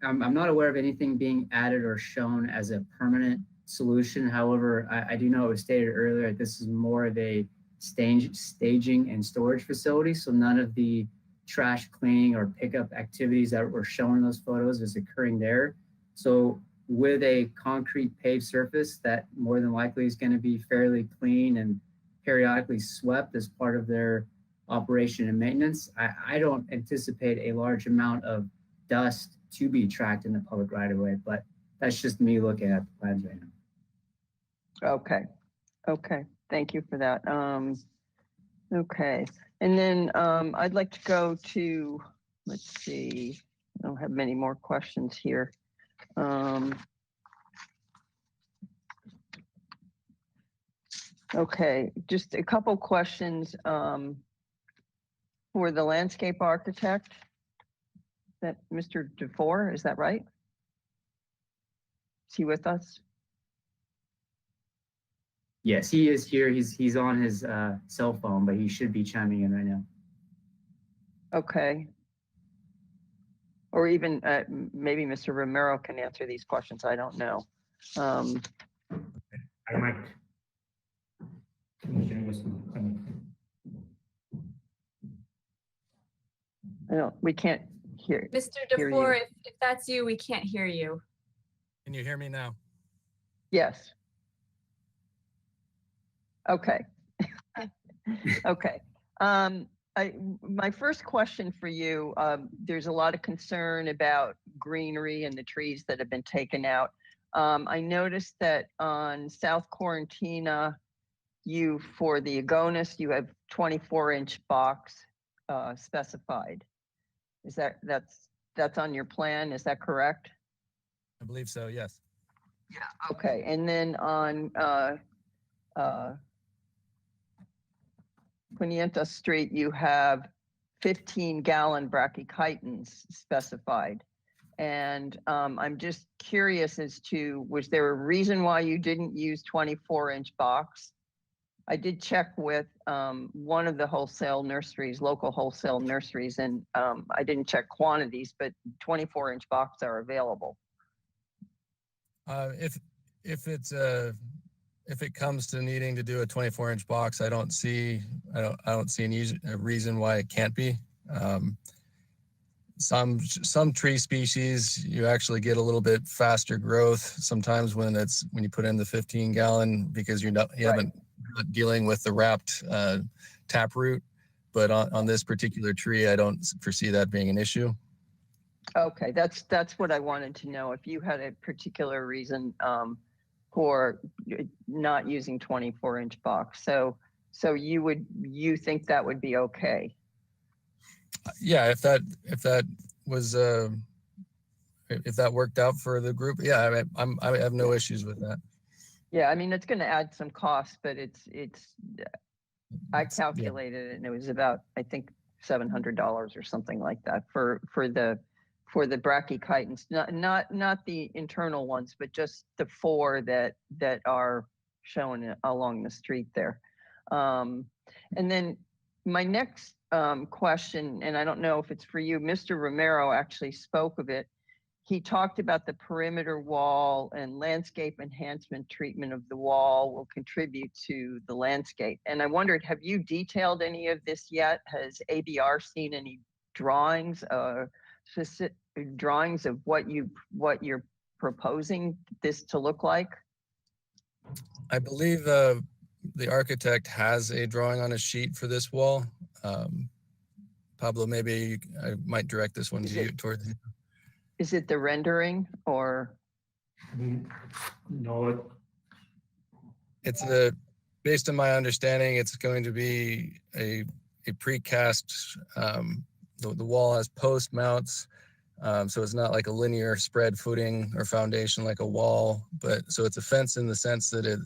Speaker 10: I'm not aware of anything being added or shown as a permanent solution. However, I do know it was stated earlier that this is more of a staging and storage facility. So none of the trash cleaning or pickup activities that were shown in those photos is occurring there. So with a concrete paved surface that more than likely is going to be fairly clean and periodically swept as part of their operation and maintenance, I don't anticipate a large amount of dust to be tracked in the public right of way, but that's just me looking at the plans right now.
Speaker 12: Okay. Thank you for that. Okay. And then I'd like to go to, let's see, I don't have many more questions here. Okay, just a couple questions for the landscape architect. That Mr. DeFore, is that right? Is he with us?
Speaker 10: Yes, he is here. He's on his cell phone, but he should be chiming in right now.
Speaker 12: Okay. Or even maybe Mr. Romero can answer these questions. I don't know.
Speaker 14: I might.
Speaker 12: We can't hear.
Speaker 2: Mr.
Speaker 12: hear
Speaker 2: DeFore,
Speaker 12: you.
Speaker 2: if that's you, we can't hear you.
Speaker 16: Can you hear me now?
Speaker 12: Yes. Okay. Okay. My first question for you, there's a lot of concern about greenery and the trees that have been taken out. I noticed that on South Quarantina, for the Agonis, you have 24-inch box specified. Is that's on your plan? Is that correct?
Speaker 16: I believe so, yes.
Speaker 12: Yeah. Okay. And then on Pimienta Street, you have 15-gallon brachychitons specified. And I'm just curious as to, was there a reason why you didn't use 24-inch box? I did check with one of the wholesale nurseries, local wholesale nurseries, and I didn't check quantities, but 24-inch box are available.
Speaker 16: If it comes to needing to do a 24-inch box, I don't see a reason why it can't be. Some tree species, you actually get a little bit faster growth sometimes when you put in the 15-gallon, because you haven't dealing with the wrapped taproot. But on this particular tree, I don't foresee that being an issue.
Speaker 12: Okay, that's what I wanted to know. If you had a particular reason for not using 24-inch box, so you think that would be okay?
Speaker 16: Yeah, if that was if that worked out for the group, yeah, I have no issues with that.
Speaker 12: Yeah, I mean, it's going to add some cost, but I calculated it and it was about, I think, $700 or something like that for the brachychitons, not the internal ones, but just the 4 that are shown along the street there. And then my next question, and I don't know if it's for you, Mr. Romero actually spoke of it. He talked about the perimeter wall and landscape enhancement treatment of the wall will contribute to the landscape. And I wondered, have you detailed any of this yet? Has ABR seen any drawings, specific drawings of what you're proposing this to look like?
Speaker 16: I believe the architect has a drawing on a sheet for this wall. Pablo, maybe I might direct this one to you towards you.
Speaker 12: Is it the rendering or?
Speaker 14: No.
Speaker 16: It's based on my understanding, it's going to be a precast. The wall has post mounts, so it's not like a linear spread footing or foundation like a wall, but so it's a fence in the sense that it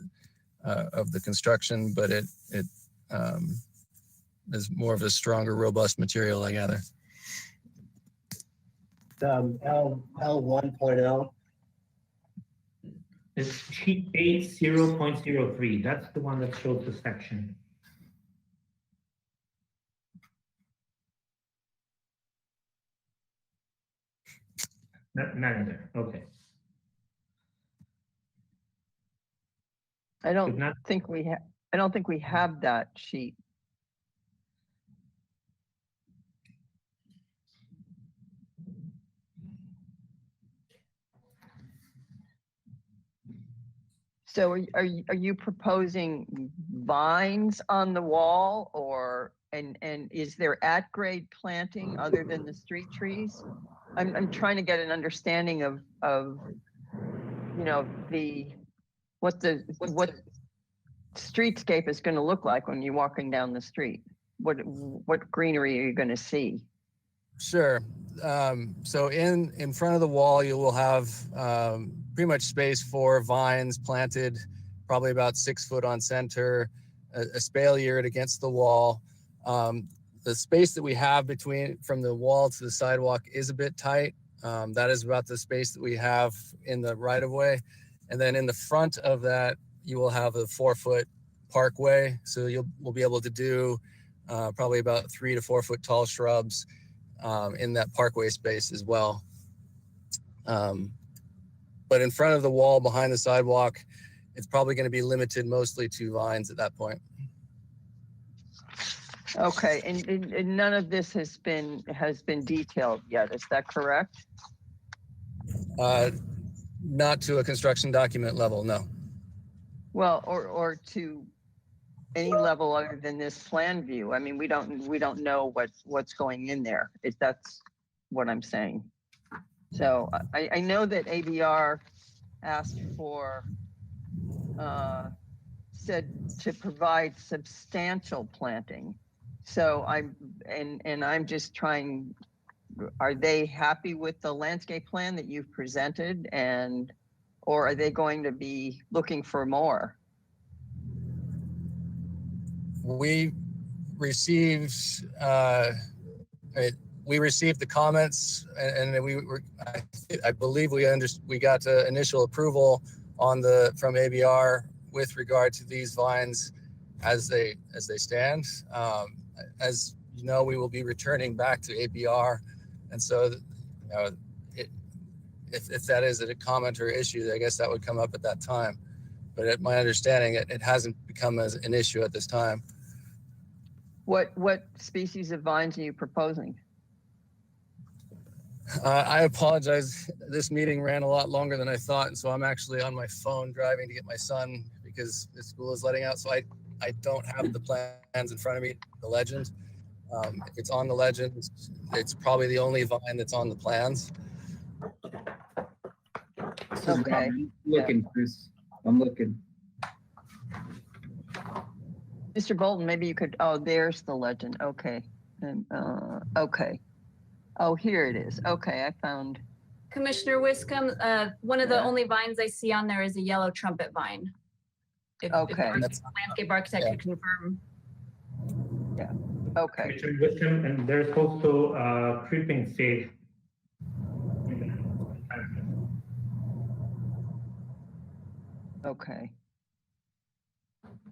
Speaker 16: of the construction, but it is more of a stronger, robust material, I gather.
Speaker 6: L 1.0.
Speaker 14: It's sheet 8 0.03. That's the one that shows the section. Not in there. Okay.
Speaker 12: I don't think we have that sheet. So are you proposing vines on the wall, or and is there at-grade planting other than the street trees? I'm trying to get an understanding of you know what streetscape is going to look like when you're walking down the street. What greenery are you going to see?
Speaker 16: Sure. So in front of the wall, you will have pretty much space for vines planted, probably about 6 foot on center, a espaliered against the wall. The space that we have from the wall to the sidewalk is a bit tight. That is about the space that we have in the right of way. And then in the front of that, you will have a 4 foot parkway. So we'll be able to do probably about 3 to 4 foot tall shrubs in that parkway space as well. But in front of the wall behind the sidewalk, it's probably going to be limited mostly to vines at that point.
Speaker 12: Okay, and none of this has been detailed yet, is that correct?
Speaker 16: Not to a construction document level, no.
Speaker 12: Well, or to any level other than this plan view. I mean, we don't know what's going in there. That's what I'm saying. So I know that ABR asked for said to provide substantial planting. So I'm just trying. Are they happy with the landscape plan that you've presented, or are they going to be looking for more?
Speaker 16: We received the comments, and I believe we got initial approval from ABR with regard to these vines as they stand. As you know, we will be returning back to ABR, and so if that is a comment or issue, I guess that would come up at that time. But at my understanding, it hasn't become an issue at this time.
Speaker 12: What species of vines are you proposing?
Speaker 16: I apologize. This meeting ran a lot longer than I thought, and so I'm actually on my phone driving to get my son because the school is letting out. So I don't have the plans in front of me, the legend. If it's on the legend, it's probably the only vine that's on the plans.
Speaker 12: Okay.
Speaker 10: I'm looking, Chris. I'm looking.
Speaker 12: Mr. Bolton, maybe you could, there's the legend. Okay. Okay. Oh, here it is. Okay, I found
Speaker 2: Commissioner Wiscombe, one of the only vines I see on there is a yellow trumpet vine. If
Speaker 12: Okay.
Speaker 2: our landscape architect could confirm.
Speaker 12: Okay.
Speaker 14: Commissioner Wisdom, and there's also creeping fig.
Speaker 12: Okay.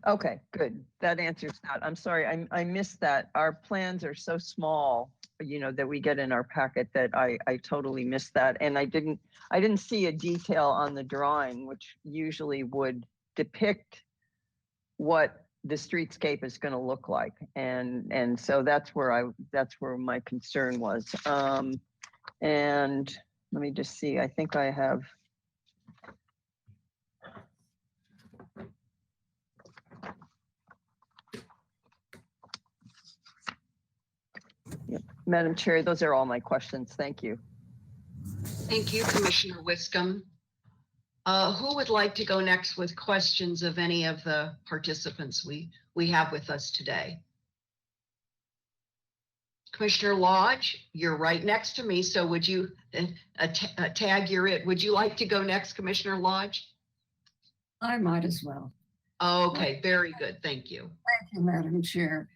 Speaker 12: Okay, good. That answers that. I'm sorry, I missed that. Our plans are so small, you know, that we get in our packet that I totally missed that. And I didn't see a detail on the drawing, which usually would depict what the streetscape is going to look like. And so that's where my concern was. And let me just see, I think I have. Yep. Madam Chair, those are all my questions. Thank you.
Speaker 1: Thank you, Commissioner Wiscombe. Who would like to go next with questions of any of the participants we have with us today? Commissioner Lodge, you're right next to me, so would you tag you're it? Would you like to go next, Commissioner Lodge?
Speaker 17: I might as well.
Speaker 1: Okay, very good. Thank you.
Speaker 17: Thank you, Madam Chair.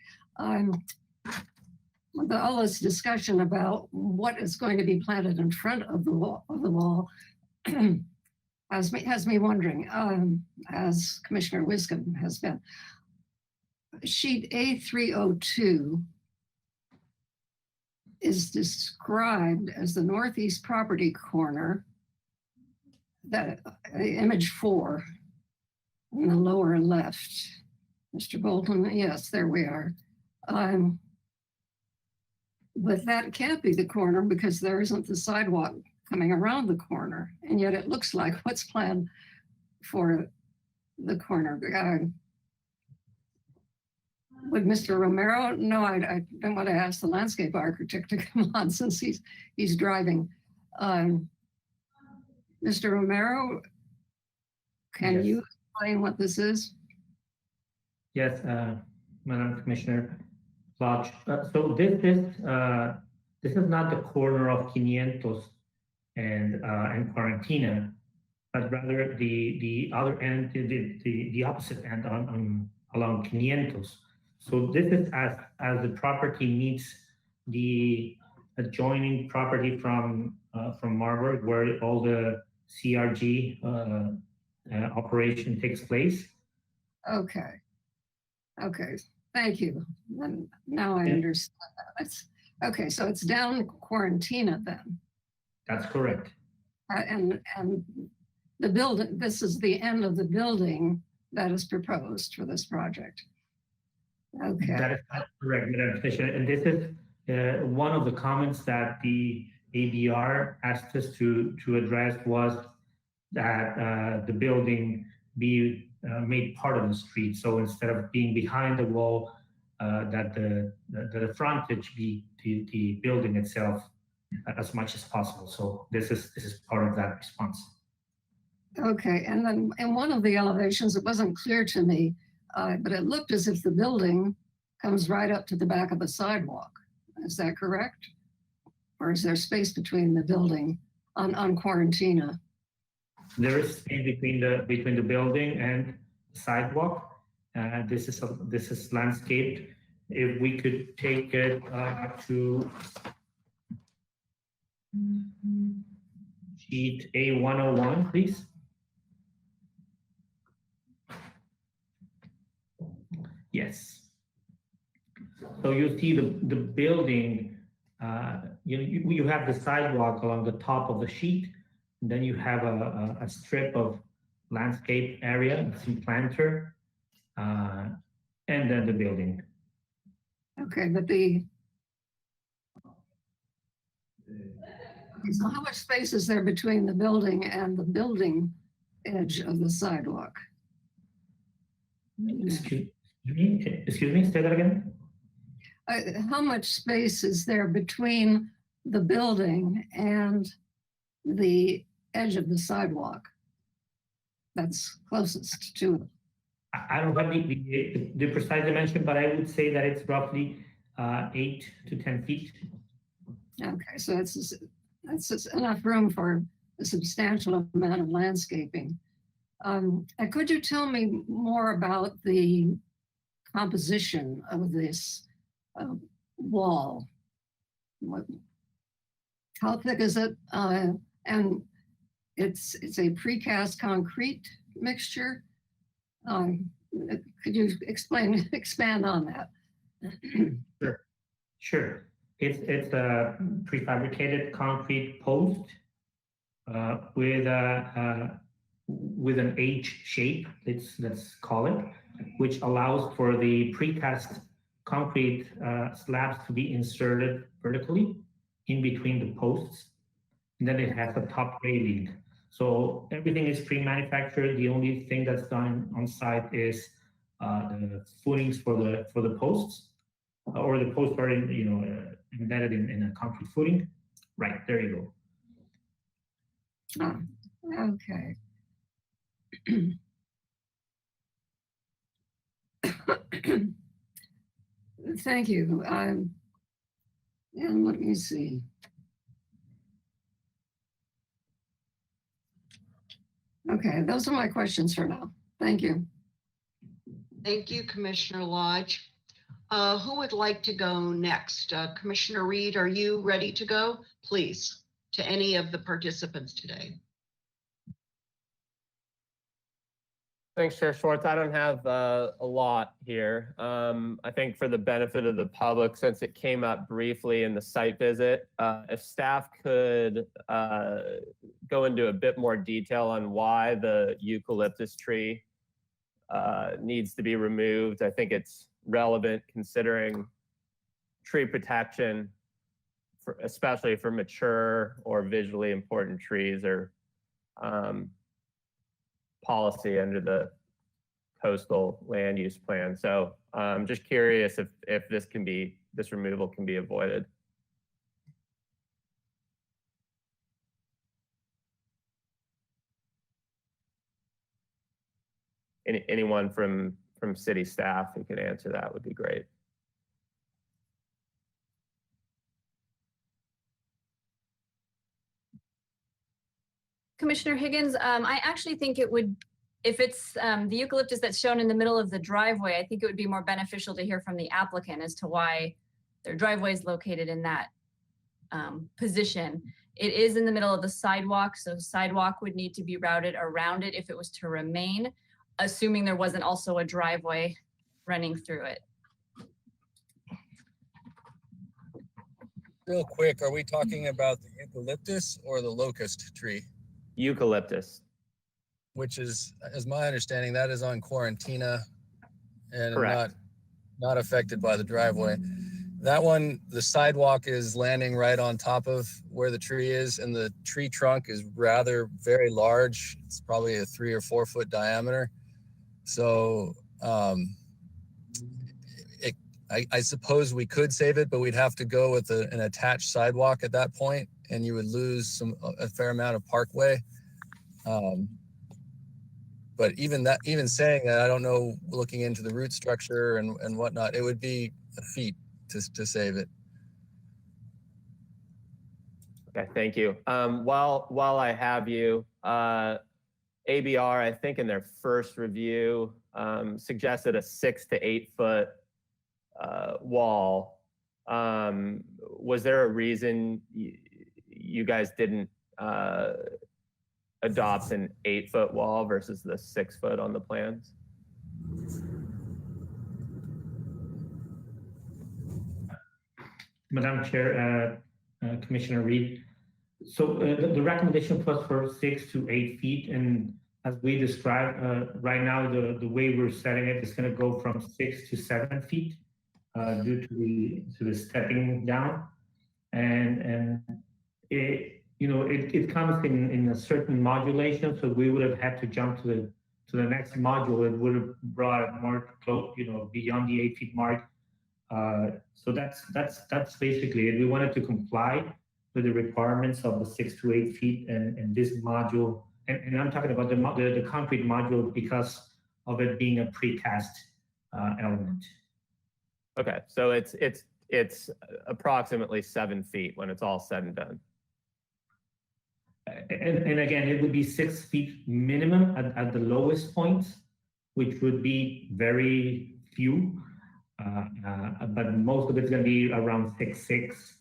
Speaker 17: With all this discussion about what is going to be planted in front of the wall, has me wondering, as Commissioner Wiscombe has been. Sheet A302 is described as the northeast property corner, that image 4 in the lower left. Mr. Bolton, yes, there we are. But that can't be the corner because there isn't the sidewalk coming around the corner. And yet it looks like what's planned for the corner. Would Mr. Romero? No, I don't want to ask the landscape architect to come on since he's driving. Mr. Romero, can you explain what this is?
Speaker 14: Yes, Madam Commissioner Lodge. So this is not the corner of 500 and Quarantina, but rather the other end, the opposite end along 500. So this is as the property meets the adjoining property from Marburg, where all the CRG operation takes place.
Speaker 17: Okay. Okay. Thank you. Now I understand that. Okay, so it's down Quarantina then.
Speaker 14: That's correct.
Speaker 17: And the building, this is the end of the building that is proposed for this project. Okay.
Speaker 14: That is correct, Madam Commissioner. And this is one of the comments that the ABR asked us to address, was that the building be made part of the street. So instead of being behind the wall, that the frontage be the building itself as much as possible. So this is part of that response.
Speaker 17: Okay, and then in one of the elevations, it wasn't clear to me, but it looked as if the building comes right up to the back of the sidewalk. Is that correct? Or is there space between the building on Quarantina?
Speaker 14: There is space between the building and the sidewalk. This is landscaped. If we could take it to sheet A101, please. Yes. So you see the building. You have the sidewalk along the top of the sheet. And then you have a strip of landscape area, some planter, and then the building.
Speaker 17: Okay, but so how much space is there between the building and the building edge of the sidewalk?
Speaker 14: Excuse me, say that again?
Speaker 17: How much space is there between the building and the edge of the sidewalk that's closest to it?
Speaker 14: I don't have the precise dimension, but I would say that it's roughly 8 to 10 feet.
Speaker 17: Okay, so it's That's just enough room for a substantial amount of landscaping. And could you tell me more about the composition of this wall? How thick is it? And it's a precast concrete mixture. Could you expand on that?
Speaker 14: Sure. It's a prefabricated concrete post with an H shape, let's call it, which allows for the precast concrete slabs to be inserted vertically in between the posts. And then it has a top railing. So everything is pre-manufactured. The only thing that's done on site is the footings for the posts, or the posts are embedded in a concrete footing. Right, there you go.
Speaker 17: Oh, okay. Thank you. And let me see. Okay, those are my questions for now. Thank you.
Speaker 1: Thank you, Commissioner Lodge. Who would like to go next? Commissioner Reed, are you ready to go? Please, to any of the participants today.
Speaker 18: Thanks, Chair Schwartz. I don't have a lot here. I think for the benefit of the public, since it came up briefly in the site visit, if staff could go into a bit more detail on why the eucalyptus tree needs to be removed. I think it's relevant considering tree protection, especially for mature or visually important trees, or policy under the coastal land use plan. So I'm just curious if this removal can be avoided. Anyone from city staff who can answer that would be great.
Speaker 2: Commissioner Higgins, I actually think it would, if it's the eucalyptus that's shown in the middle of the driveway, I think it would be more beneficial to hear from the applicant as to why their driveway is located in that position. It is in the middle of the sidewalk, so sidewalk would need to be routed around it if it was to remain, assuming there wasn't also a driveway running through it.
Speaker 16: Real quick, are we talking about the eucalyptus or the locust tree?
Speaker 18: Eucalyptus.
Speaker 16: Which is, as my understanding, that is on Quarantina and
Speaker 18: Correct.
Speaker 16: not affected by the driveway. That one, the sidewalk is landing right on top of where the tree is, and the tree trunk is very large. It's probably a 3 or 4 foot diameter. So I suppose we could save it, but we'd have to go with an attached sidewalk at that point, and you would lose a fair amount of parkway. But even saying that, I don't know, looking into the root structure and whatnot, it would be a feat to save it.
Speaker 18: Okay, thank you. While I have you, ABR, I think in their first review, suggested a 6 to 8 foot wall. Was there a reason you guys didn't adopt an 8 foot wall versus the 6 foot on the plans?
Speaker 14: Madam Chair, Commissioner Reed. So the recommendation was for 6 to 8 feet, and as we described, right now the way we're setting it is going to go from 6 to 7 feet due to the stepping down, and it comes in a certain modulation. So we would have had to jump to the next module. It would have brought it more close, beyond the 8 feet mark. So that's basically it. We wanted to comply with the requirements of the 6 to 8 feet, and this module, and I'm talking about the concrete module because of it being a precast element.
Speaker 18: Okay, so it's approximately 7 feet when it's all said and done.
Speaker 14: And again, it would be 6 feet minimum at the lowest points, which would be very few. But most of it's going to be around 6'6"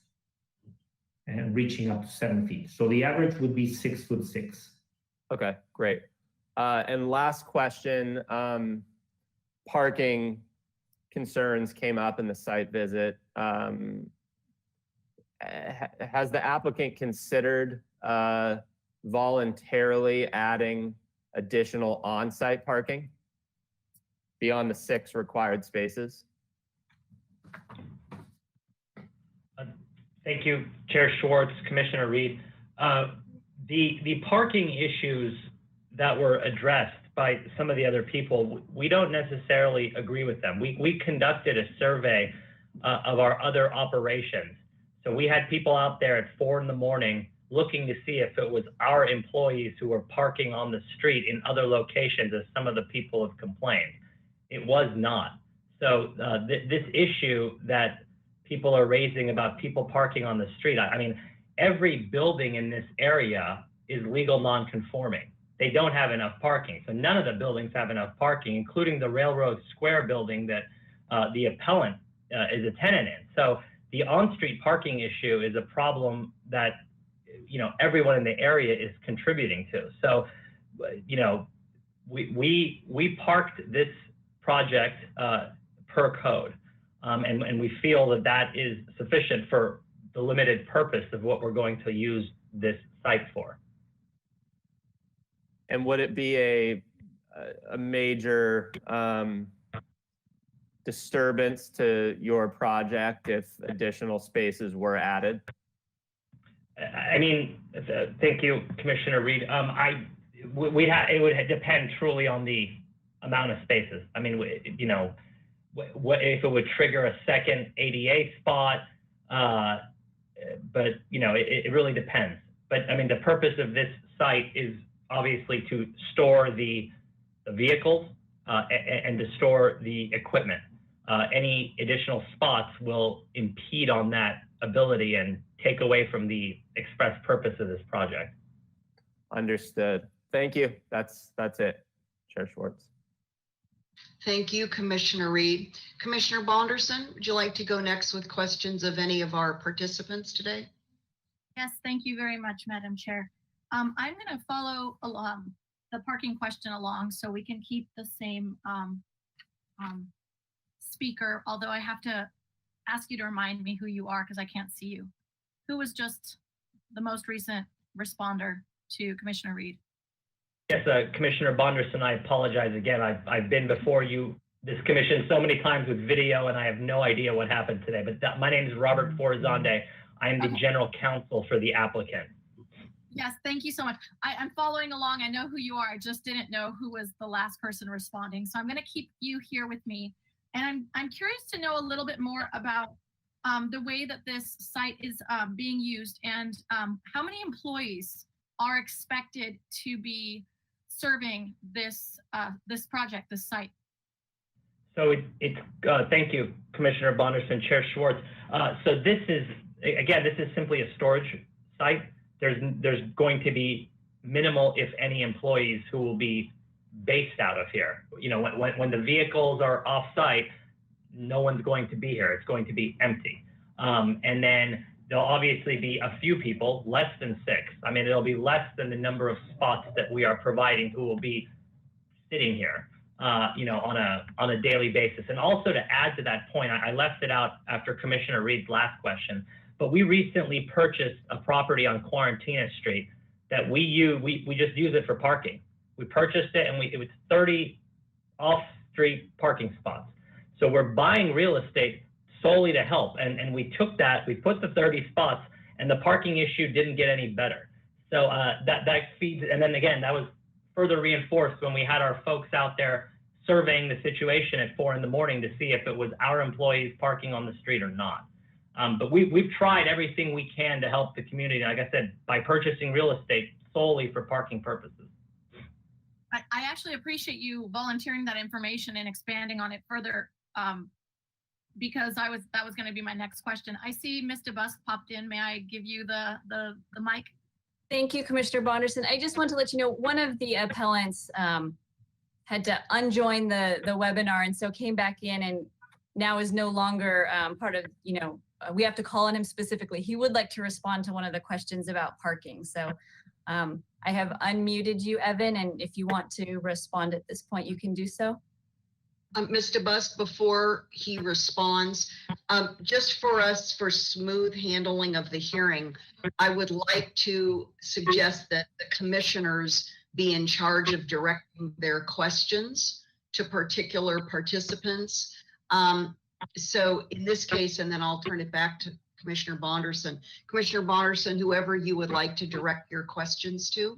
Speaker 14: and reaching up to 7 feet. So the average would be 6'6".
Speaker 18: Okay, great. And last question, parking concerns came up in the site visit. Has the applicant considered voluntarily adding additional on-site parking beyond the 6 required spaces?
Speaker 15: Thank you, Chair Schwartz, Commissioner Reed. The parking issues that were addressed by some of the other people, we don't necessarily agree with them. We conducted a survey of our other operations. So we had people out there at 4 in the morning looking to see if it was our employees who were parking on the street in other locations, as some of the people have complained. It was not. So this issue that people are raising about people parking on the street, I mean, every building in this area is legal non-conforming. They don't have enough parking. So none of the buildings have enough parking, including the Railroad Square building that the appellant is a tenant in. So the on-street parking issue is a problem that, you know, everyone in the area is contributing to. So, you know, we parked this project per code, and we feel that that is sufficient for the limited purpose of what we're going to use this site for.
Speaker 18: And would it be a major disturbance to your project if additional spaces were added?
Speaker 15: I mean, thank you, Commissioner Reed. It would depend truly on the amount of spaces. I mean, you know, if it would trigger a second ADA spot, but you know, it really depends. But I mean, the purpose of this site is obviously to store the vehicles and to store the equipment. Any additional spots will impede on that ability and take away from the express purpose of this project.
Speaker 18: Understood. Thank you. That's it, Chair Schwartz.
Speaker 1: Thank you, Commissioner Reed. Commissioner Bonderson, would you like to go next with questions of any of our participants today?
Speaker 19: Yes, thank you very much, Madam Chair. I'm going to follow along the parking question along so we can keep the same speaker, although I have to ask you to remind me who you are because I can't see you. Who was just the most recent responder to Commissioner Reed?
Speaker 15: Yes, Commissioner Bonderson, I apologize again. I've been before you, this commission, so many times with video, and I have no idea what happened today. But my name is Robert Forzande. I am the general counsel for the applicant.
Speaker 19: Yes, thank you so much. I'm following along. I know who you are. I just didn't know who was the last person responding. So I'm going to keep you here with me. And I'm curious to know a little bit more about the way that this site is being used and how many employees are expected to be serving this this project, this site.
Speaker 15: So thank you, Commissioner Bonderson, Chair Schwartz. So this is simply a storage site. There's going to be minimal, if any, employees who will be based out of here. You know, when the vehicles are off site, no one's going to be here. It's going to be empty. And then there'll obviously be a few people, less than 6. I mean, it'll be less than the number of spots that we are providing who will be sitting here, you know, on a daily basis. And also to add to that point, I left it out after Commissioner Reed's last question, but we recently purchased a property on Quarantina Street that we just use it for parking. We purchased it and it was 30 off-street parking spots. So we're buying real estate solely to help. And we took that, we put the 30 spots, and the parking issue didn't get any better. So that feeds, and then again, that was further reinforced when we had our folks out there surveying the situation at 4 in the morning to see if it was our employees parking on the street or not. But we've tried everything we can to help the community, like I said, by purchasing real estate solely for parking purposes.
Speaker 19: I actually appreciate you volunteering that information and expanding on it further, because that was going to be my next question. I see Mr. Busk popped in. May I give you the mic?
Speaker 2: Thank you, Commissioner Bonderson. I just want to let you know, one of the appellants had to unjoin the webinar and so came back in and now is no longer part of, we have to call on him specifically. He would like to respond to one of the questions about parking. So I have unmuted you, Evan, and if you want to respond at this point, you can do so.
Speaker 1: Mr. Busk, before he responds, just for us, for smooth handling of the hearing, I would like to suggest that the commissioners be in charge of directing their questions to particular participants. So in this case, and then I'll turn it back to Commissioner Bonderson. Commissioner Bonderson, whoever you would like to direct your questions to.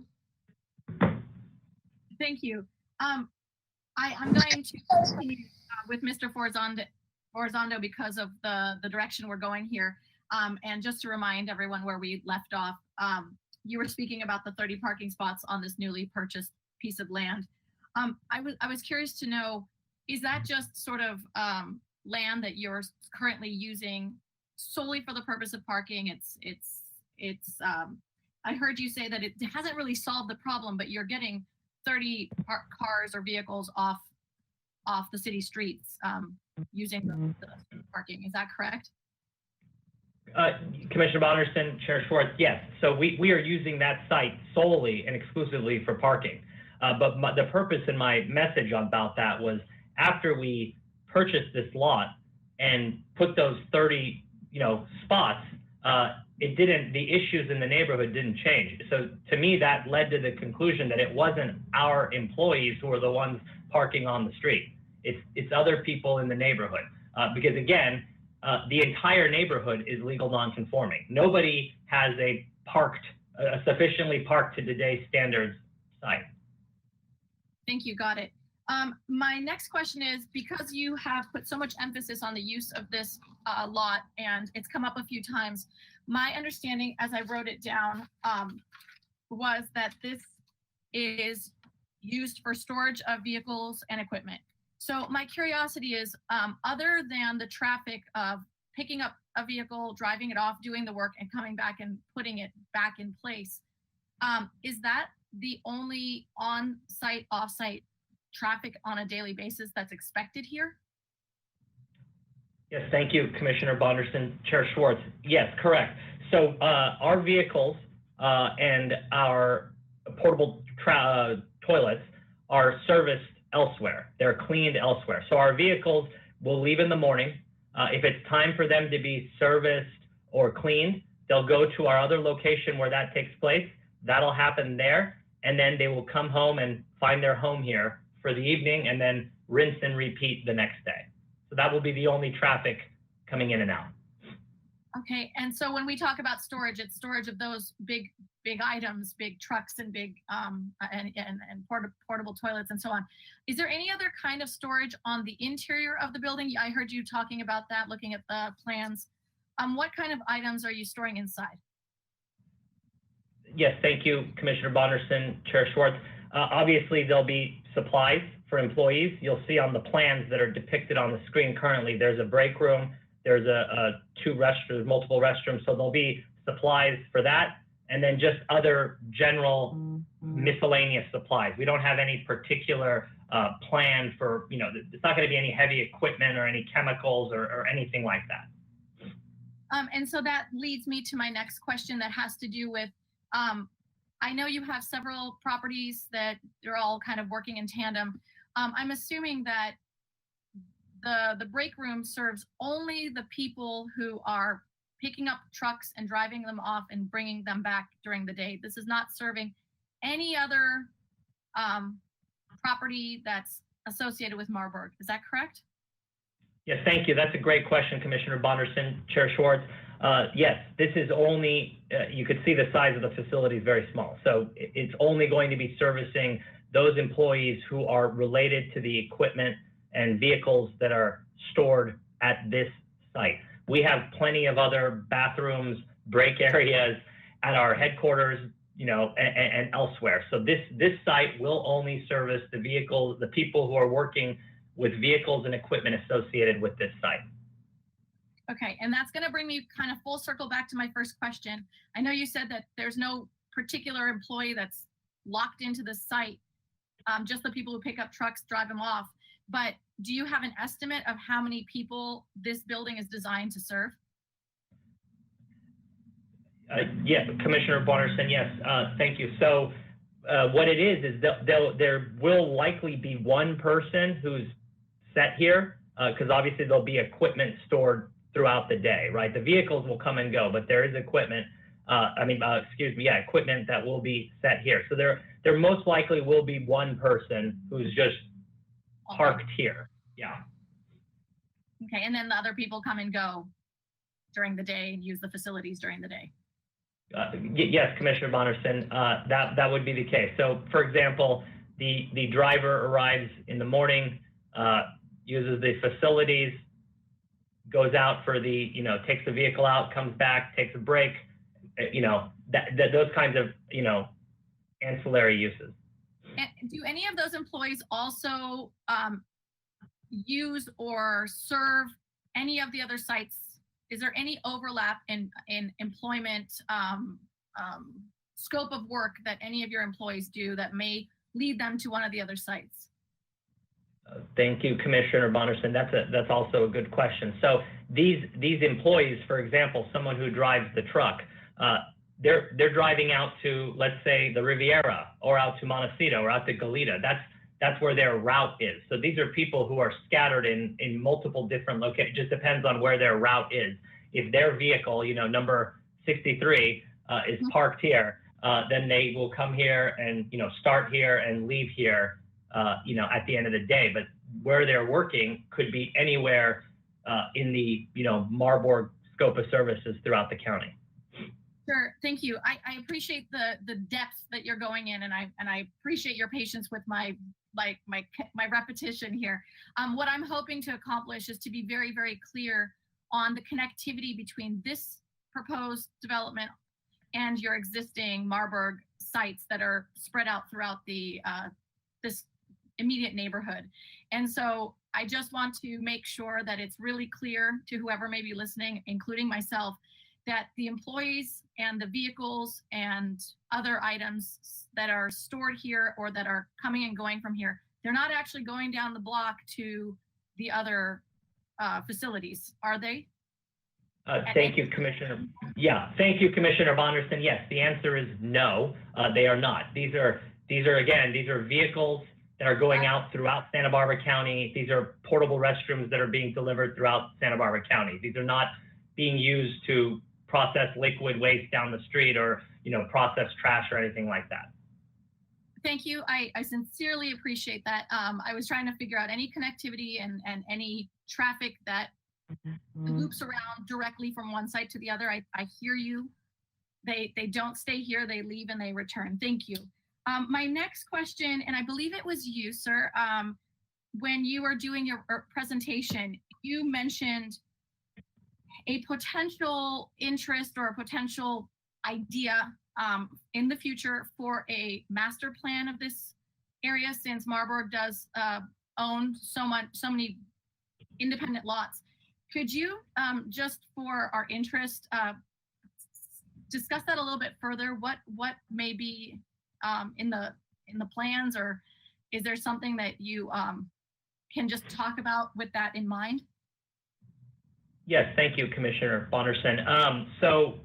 Speaker 19: Thank you. I'm going to continue with Mr. Forzando because of the direction we're going here. And just to remind everyone where we left off, you were speaking about the 30 parking spots on this newly purchased piece of land. I was curious to know, is that just sort of land that you're currently using solely for the purpose of parking? I heard you say that it hasn't really solved the problem, but you're getting 30 cars or vehicles off the city streets using the parking. Is that correct?
Speaker 15: Commissioner Bonderson, Chair Schwartz, yes. So we are using that site solely and exclusively for parking. But the purpose in my message about that was after we purchased this lot and put those 30 spots, the issues in the neighborhood didn't change. So to me, that led to the conclusion that it wasn't our employees who were the ones parking on the street. It's other people in the neighborhood. Because again, the entire neighborhood is legal non-conforming. Nobody has a sufficiently parked to today's standards site.
Speaker 19: Thank you, got it. My next question is, because you have put so much emphasis on the use of this lot and it's come up a few times, my understanding as I wrote it down was that this is used for storage of vehicles and equipment. So my curiosity is, other than the traffic of picking up a vehicle, driving it off, doing the work and coming back and putting it back in place, is that the only on-site, off-site traffic on a daily basis that's expected here?
Speaker 15: Yes, thank you, Commissioner Bonderson. Chair Schwartz. Yes, correct. So our vehicles and our portable toilets are serviced elsewhere. They're cleaned elsewhere. So our vehicles will leave in the morning. If it's time for them to be serviced or cleaned, they'll go to our other location where that takes place. That'll happen there. And then they will come home and find their home here for the evening and then rinse and repeat the next day. So that will be the only traffic coming in and out.
Speaker 19: Okay, and so when we talk about storage, it's storage of those big items, big trucks and big and portable toilets and so on. Is there any other kind of storage on the interior of the building? I heard you talking about that, looking at the plans. What kind of items are you storing inside?
Speaker 15: Yes, thank you, Commissioner Bonderson, Chair Schwartz. Obviously, there'll be supplies for employees. You'll see on the plans that are depicted on the screen currently, there's a break room, there's multiple restrooms, so there'll be supplies for that, and then just other general miscellaneous supplies. We don't have any particular plan for, it's not going to be any heavy equipment or any chemicals or anything like that.
Speaker 19: And so that leads me to my next question that has to do with, I know you have several properties that they're all kind of working in tandem. I'm assuming that the break room serves only the people who are picking up trucks and driving them off and bringing them back during the day. This is not serving any other property that's associated with Marburg. Is that correct?
Speaker 15: Yes, thank you. That's a great question, Commissioner Bonderson, Chair Schwartz. Yes, this is only, you could see the size of the facility is very small. So it's only going to be servicing those employees who are related to the equipment and vehicles that are stored at this site. We have plenty of other bathrooms, break areas at our headquarters, and elsewhere. So this site will only service the vehicles, the people who are working with vehicles and equipment associated with this site.
Speaker 19: Okay, and that's going to bring me kind of full circle back to my first question. I know you said that there's no particular employee that's locked into the site, just the people who pick up trucks, drive them off. But do you have an estimate of how many people this building is designed to serve?
Speaker 15: Yeah, Commissioner Bonnerson, yes, thank you. So what it is there will likely be one person who's set here, because obviously there'll be equipment stored throughout the day, right? The vehicles will come and go, but there is equipment, equipment that will be set here. So there most likely will be one person who's just parked here, yeah.
Speaker 19: Okay, and then the other people come and go during the day and use the facilities during the day.
Speaker 15: Yes, Commissioner Bonnerson, that would be the case. So, for example, the driver arrives in the morning, uses the facilities, goes out for the, takes the vehicle out, comes back, takes a break, those kinds of, ancillary uses.
Speaker 19: And do any of those employees also use or serve any of the other sites? Is there any overlap in employment scope of work that any of your employees do that may lead them to one of the other sites?
Speaker 15: Thank you, Commissioner Bonnerson. That's also a good question. So these employees, for example, someone who drives the truck, they're driving out to, let's say, the Riviera, or out to Montecito, or out to Goleta. That's where their route is. So these are people who are scattered in multiple different locations. It just depends on where their route is. If their vehicle, number 63, is parked here, then they will come here and, start here and leave here, at the end of the day. But where they're working could be anywhere in the, Marburg scope of services throughout the county.
Speaker 19: Sure, thank you. I appreciate the depth that you're going in, and I appreciate your patience with my repetition here. What I'm hoping to accomplish is to be very, very clear on the connectivity between this proposed development and your existing Marburg sites that are spread out throughout the this immediate neighborhood. And so I just want to make sure that it's really clear to whoever may be listening, including myself, that the employees and the vehicles and other items that are stored here or that are coming and going from here, they're not actually going down the block to the other facilities, are they?
Speaker 15: Thank you, Commissioner. Yeah, thank you, Commissioner Bonnerson. Yes, the answer is no, they are not. These are vehicles that are going out throughout Santa Barbara County. These are portable restrooms that are being delivered throughout Santa Barbara County. These are not being used to process liquid waste down the street or, process trash or anything like that.
Speaker 19: Thank you. I sincerely appreciate that. I was trying to figure out any connectivity and any traffic that loops around directly from one site to the other. I hear you. They don't stay here, they leave and they return. Thank you. My next question, and I believe it was you, sir, when you were doing your presentation, you mentioned a potential interest or a potential idea in the future for a master plan of this area, since Marburg does own so many independent lots. Could you, just for our interest, discuss that a little bit further? What may be in the plans, or is there something that you can just talk about with that in mind?
Speaker 15: Yes, thank you, Commissioner Bonnerson. So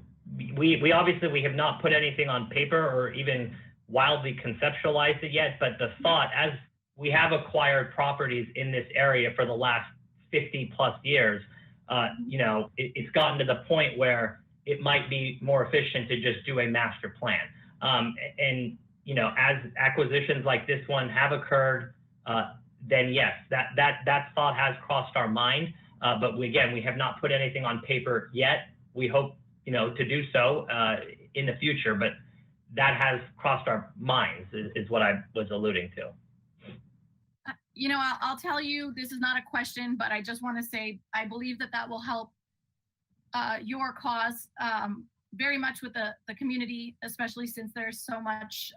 Speaker 15: we obviously have not put anything on paper or even wildly conceptualized it yet, but the thought, as we have acquired properties in this area for the last 50 plus years, it's gotten to the point where it might be more efficient to just do a master plan. And as acquisitions like this one have occurred, then yes, that thought has crossed our mind. But we have not put anything on paper yet. We hope, to do so in the future, but that has crossed our minds is what I was alluding to.
Speaker 19: I'll tell you, this is not a question, but I just want to say, I believe that will help your cause very much with the community, especially since there's so much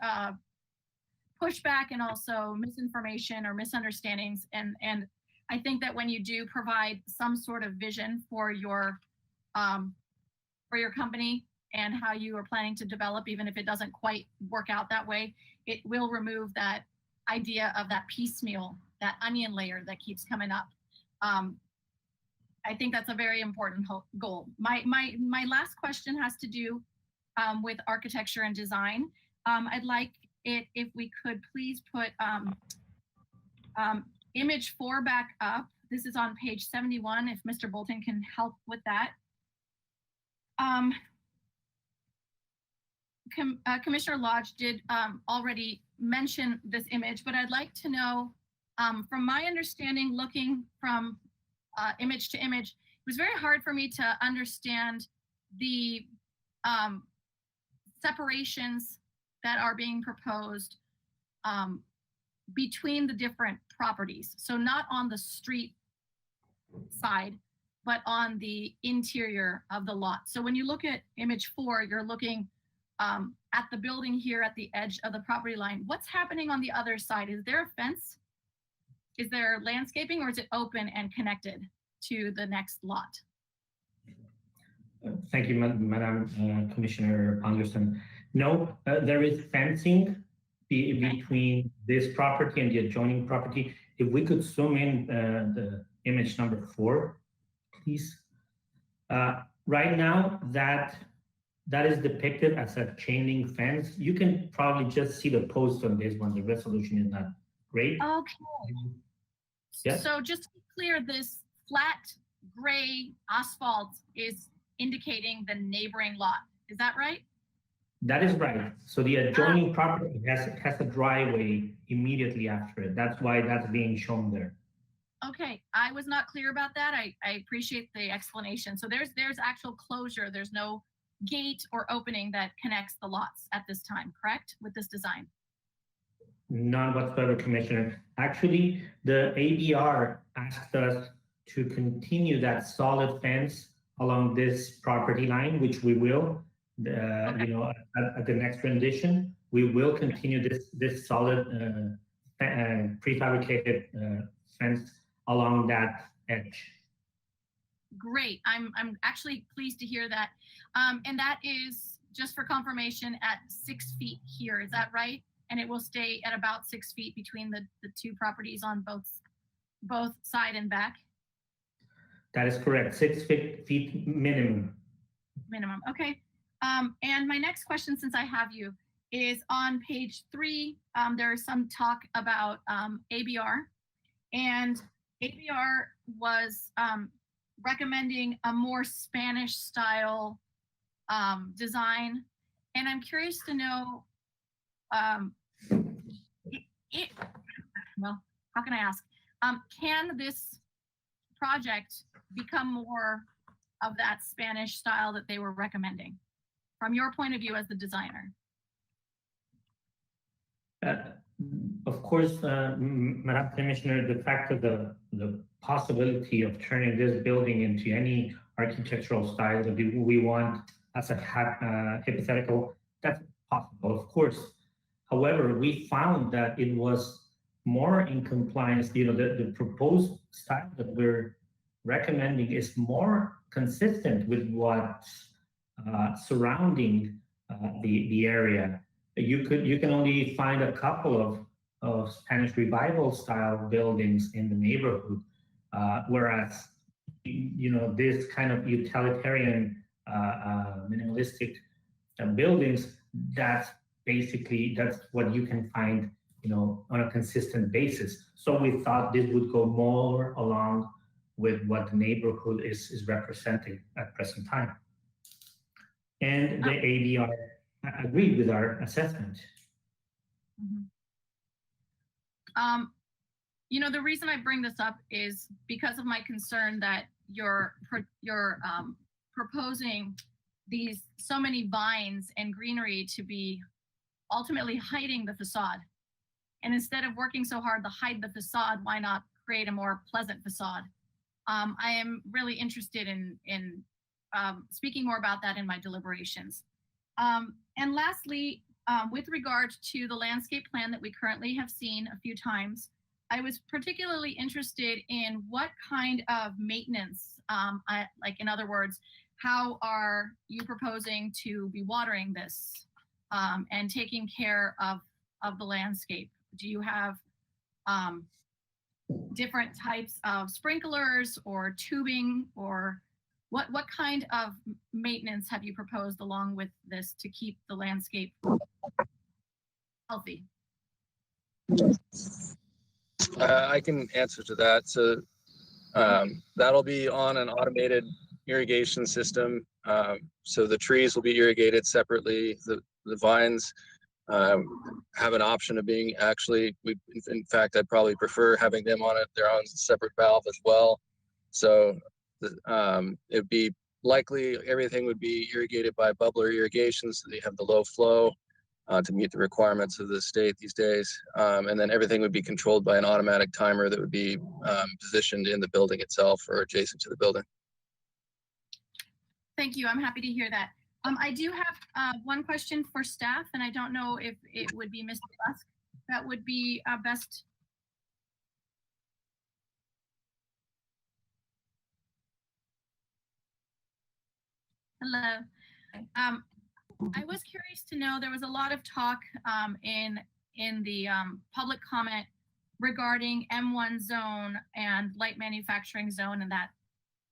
Speaker 19: pushback and also misinformation or misunderstandings. And I think that when you do provide some sort of vision for your company and how you are planning to develop, even if it doesn't quite work out that way, it will remove that idea of that piecemeal, that onion layer that keeps coming up. I think that's a very important goal. My last question has to do with architecture and design. I'd like it if we could please put image 4 back up. This is on page 71, if Mr. Bolton can help with that. Commissioner Lodge did already mention this image, but I'd like to know, from my understanding, looking from image to image, it was very hard for me to understand the separations that are being proposed between the different properties. So not on the street side, but on the interior of the lot. So when you look at image 4, you're looking at the building here at the edge of the property line. What's happening on the other side? Is there a fence? Is there landscaping, or is it open and connected to the next lot?
Speaker 14: Thank you, Madam Commissioner Anderson. No, there is fencing between this property and the adjoining property. If we could zoom in the image number 4, please. Right now, that is depicted as a chain link fence. You can probably just see the post on this one. The resolution is not great.
Speaker 19: Okay.
Speaker 14: Yes.
Speaker 19: So just to be clear, this flat gray asphalt is indicating the neighboring lot. Is that right?
Speaker 14: That is right. So the adjoining property has a driveway immediately after it. That's why that's being shown there.
Speaker 19: Okay, I was not clear about that. I appreciate the explanation. So there's actual closure. There's no gate or opening that connects the lots at this time, correct? With this design?
Speaker 14: None whatsoever, Commissioner. Actually, the ABR asked us to continue that solid fence along this property line, which we will. You know, at the next rendition, we will continue this solid prefabricated fence along that edge.
Speaker 19: Great. I'm actually pleased to hear that. And that is, just for confirmation, at 6 feet here. Is that right? And it will stay at about 6 feet between the two properties on both side and back?
Speaker 14: That is correct. 6 feet minimum.
Speaker 19: Minimum. Okay. And my next question, since I have you, is on page 3. There is some talk about ABR, and ABR was recommending a more Spanish style design. And I'm curious to know, well, how can I ask? Can this project become more of that Spanish style that they were recommending, from your point of view as the designer?
Speaker 14: Of course, Madam Commissioner, the fact of the possibility of turning this building into any architectural style that we want as a hypothetical, that's possible, of course. However, we found that it was more in compliance, you know, the proposed style that we're recommending is more consistent with what's surrounding the area. You can only find a couple of Spanish Revival style buildings in the neighborhood, whereas you know, this kind of utilitarian minimalistic buildings, that's what you can find, you know, on a consistent basis. So we thought this would go more along with what the neighborhood is representing at present time. And the ABR agreed with our assessment.
Speaker 19: Mm-hmm. You know, the reason I bring this up is because of my concern that you're proposing these so many vines and greenery to be ultimately hiding the facade. And instead of working so hard to hide the facade, why not create a more pleasant facade? I am really interested in speaking more about that in my deliberations. And lastly, with regard to the landscape plan that we currently have seen a few times, I was particularly interested in what kind of maintenance, like in other words, how are you proposing to be watering this and taking care of the landscape? Do you have different types of sprinklers or tubing, or what kind of maintenance have you proposed along with this to keep the landscape healthy?
Speaker 16: I can answer to that. So that'll be on an automated irrigation system. So the trees will be irrigated separately. The vines have an option of being in fact, I'd probably prefer having them on their own separate valve as well. So it'd be likely everything would be irrigated by bubbler irrigation, so they have the low flow to meet the requirements of the state these days. And then everything would be controlled by an automatic timer that would be positioned in the building itself or adjacent to the building.
Speaker 19: Thank you. I'm happy to hear that. I do have one question for staff, and I don't know if it would be Mr. Busk that would be best. Hello. I was curious to know, there was a lot of talk in the public comment regarding M1 zone and light manufacturing zone, and that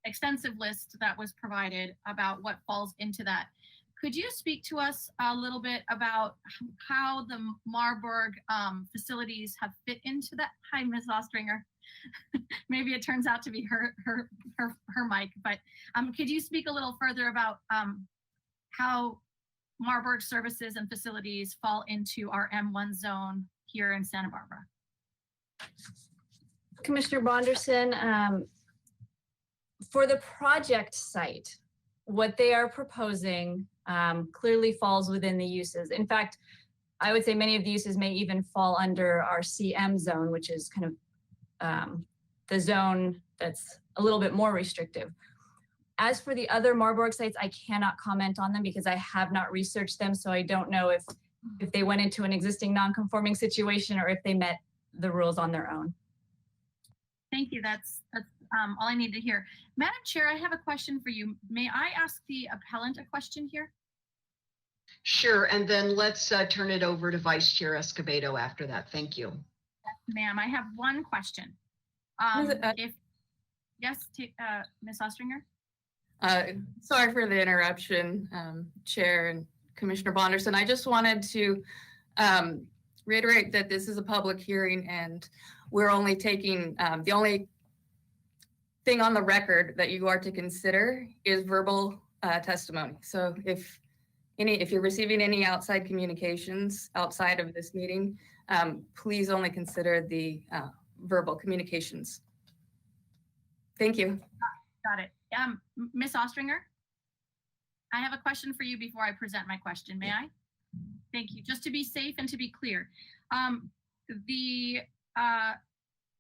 Speaker 19: extensive list that was provided about what falls into that. Could you speak to us a little bit about how the Marburg facilities have fit into that? Hi, Ms. Ostringer. Maybe it turns out to be her mic, but could you speak a little further about how Marburg services and facilities fall into our M1 zone here in Santa Barbara?
Speaker 2: Commissioner Bonderson, for the project site, what they are proposing clearly falls within the uses. In fact, I would say many of the uses may even fall under our CM zone, which is kind of the zone that's a little bit more restrictive. As for the other Marburg sites, I cannot comment on them because I have not researched them, so I don't know if they went into an existing non-conforming situation or if they met the rules on their own.
Speaker 19: Thank you. That's all I need to hear. Madam Chair, I have a question for you. May I ask the appellant a question here?
Speaker 1: Sure, and then let's turn it over to Vice Chair Escobedo after that. Thank you.
Speaker 19: Yes, ma'am, I have one question. Yes, Ms. Ostringer?
Speaker 20: Sorry for the interruption, Chair and Commissioner Bonderson. I just wanted to reiterate that this is a public hearing and we're only taking, the only thing on the record that you are to consider is verbal testimony. So if you're receiving any outside communications outside of this meeting, please only consider the verbal communications. Thank you.
Speaker 19: Got it. Ms. Ostringer, I have a question for you before I present my question. May I? Thank you. Just to be safe and to be clear, the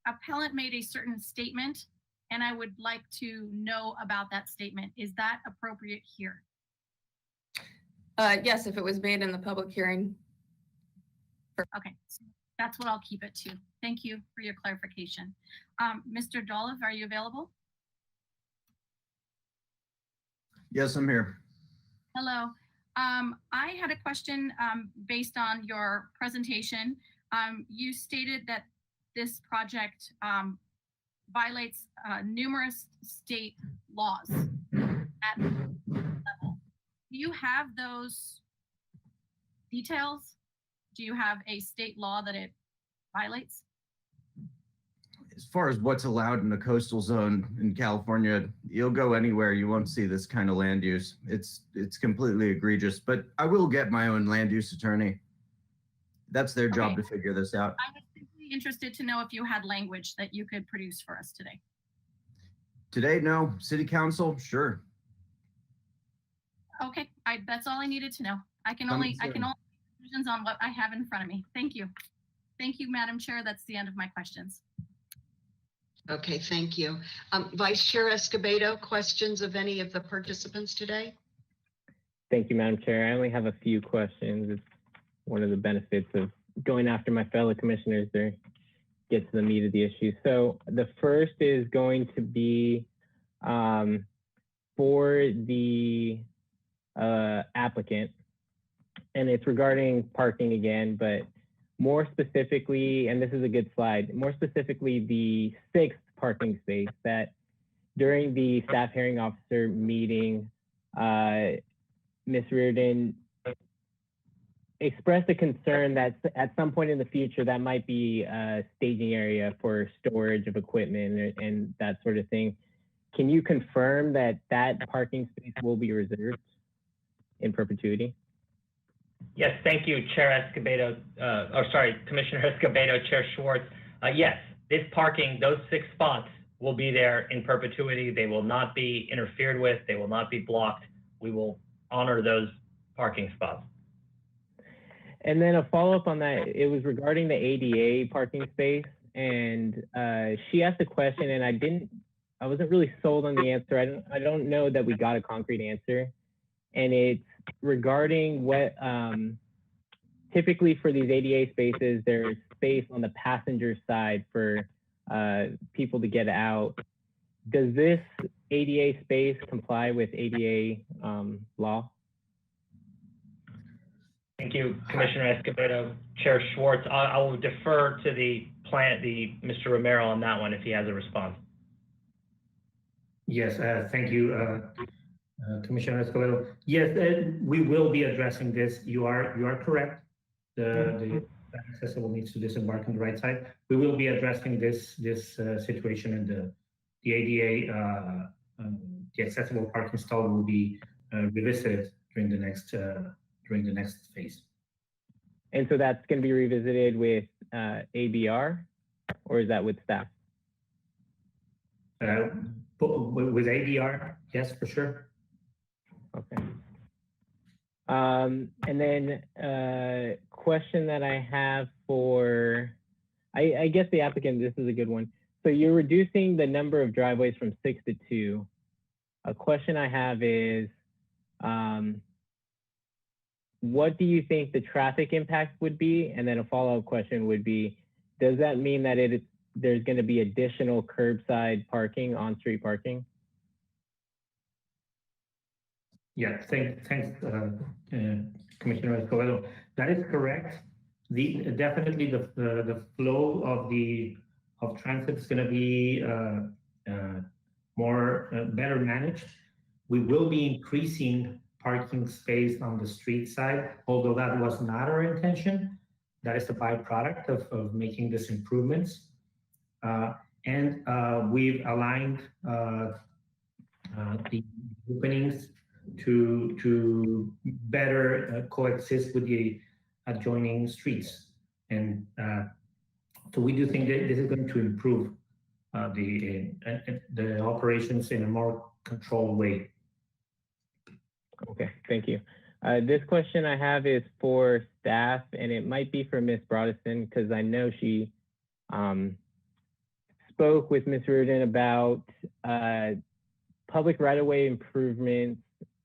Speaker 19: appellant made a certain statement, and I would like to know about that statement. Is that appropriate here?
Speaker 20: Yes, if it was made in the public hearing.
Speaker 19: Okay, so that's what I'll keep it to. Thank you for your clarification. Mr. Dolev, are you available?
Speaker 21: Yes, I'm here.
Speaker 19: Hello. I had a question based on your presentation. You stated that this project violates numerous state laws at the level. Do you have those details? Do you have a state law that it violates?
Speaker 21: As far as what's allowed in the coastal zone in California, you'll go anywhere, you won't see this kind of land use. It's completely egregious, but I will get my own land use attorney. That's their job to figure this out.
Speaker 19: I was simply interested to know if you had language that you could produce for us today.
Speaker 21: Today, no. City Council, sure.
Speaker 19: Okay, that's all I needed to know. I can only make decisions on what I have in front of me. Thank you. Thank you, Madam Chair. That's the end of my questions.
Speaker 1: Okay, thank you. Vice Chair Escobedo, questions of any of the participants today?
Speaker 23: Thank you, Madam Chair. I only have a few questions. It's one of the benefits of going after my fellow commissioners to get to the meat of the issue. So the first is going to be for the applicant, and it's regarding parking again, but more specifically, and this is a good slide, more specifically the 6th parking space that during the staff hearing officer meeting, Ms. Reardon expressed a concern that at some point in the future that might be a staging area for storage of equipment and that sort of thing. Can you confirm that that parking space will be reserved in perpetuity?
Speaker 15: Yes, thank you, Chair Escobedo, Commissioner Escobedo, Chair Schwartz. Yes, this parking, those 6 spots will be there in perpetuity. They will not be interfered with. They will not be blocked. We will honor those parking spots.
Speaker 23: And then a follow-up on that, it was regarding the ADA parking space, and she asked a question, and I wasn't really sold on the answer. I don't know that we got a concrete answer, and it's regarding what typically for these ADA spaces, there's space on the passenger side for people to get out. Does this ADA space comply with ADA law?
Speaker 15: Thank you, Commissioner Escobedo. Chair Schwartz, I will defer to Mr. Romero on that one if he has a response.
Speaker 14: Yes, thank you, Commissioner Escobedo. Yes, we will be addressing this. You are correct. The accessible needs to disembark on the right side. We will be addressing this situation, and the ADA, the accessible parking stall will be revisited during the next phase.
Speaker 23: And so that's going to be revisited with ABR, or is that with staff?
Speaker 14: With ABR, yes, for sure.
Speaker 23: Okay. And then question that I have for, I guess the applicant, this is a good one. So you're reducing the number of driveways from 6 to 2. A question I have is, what do you think the traffic impact would be? And then a follow-up question would be, does that mean that there's going to be additional curbside parking, on-street parking?
Speaker 14: Yeah, thanks, Commissioner Escobedo. That is correct. Definitely the flow of transit is going to be better managed. We will be increasing parking space on the street side, although that was not our intention. That is a byproduct of making these improvements. And we've aligned the openings to better coexist with the adjoining streets. And so we do think that this is going to improve the operations in a more controlled way.
Speaker 23: Okay, thank you. This question I have is for staff, and it might be for Ms. Broderson, because I know she spoke with Ms. Reardon about public right-of-way improvements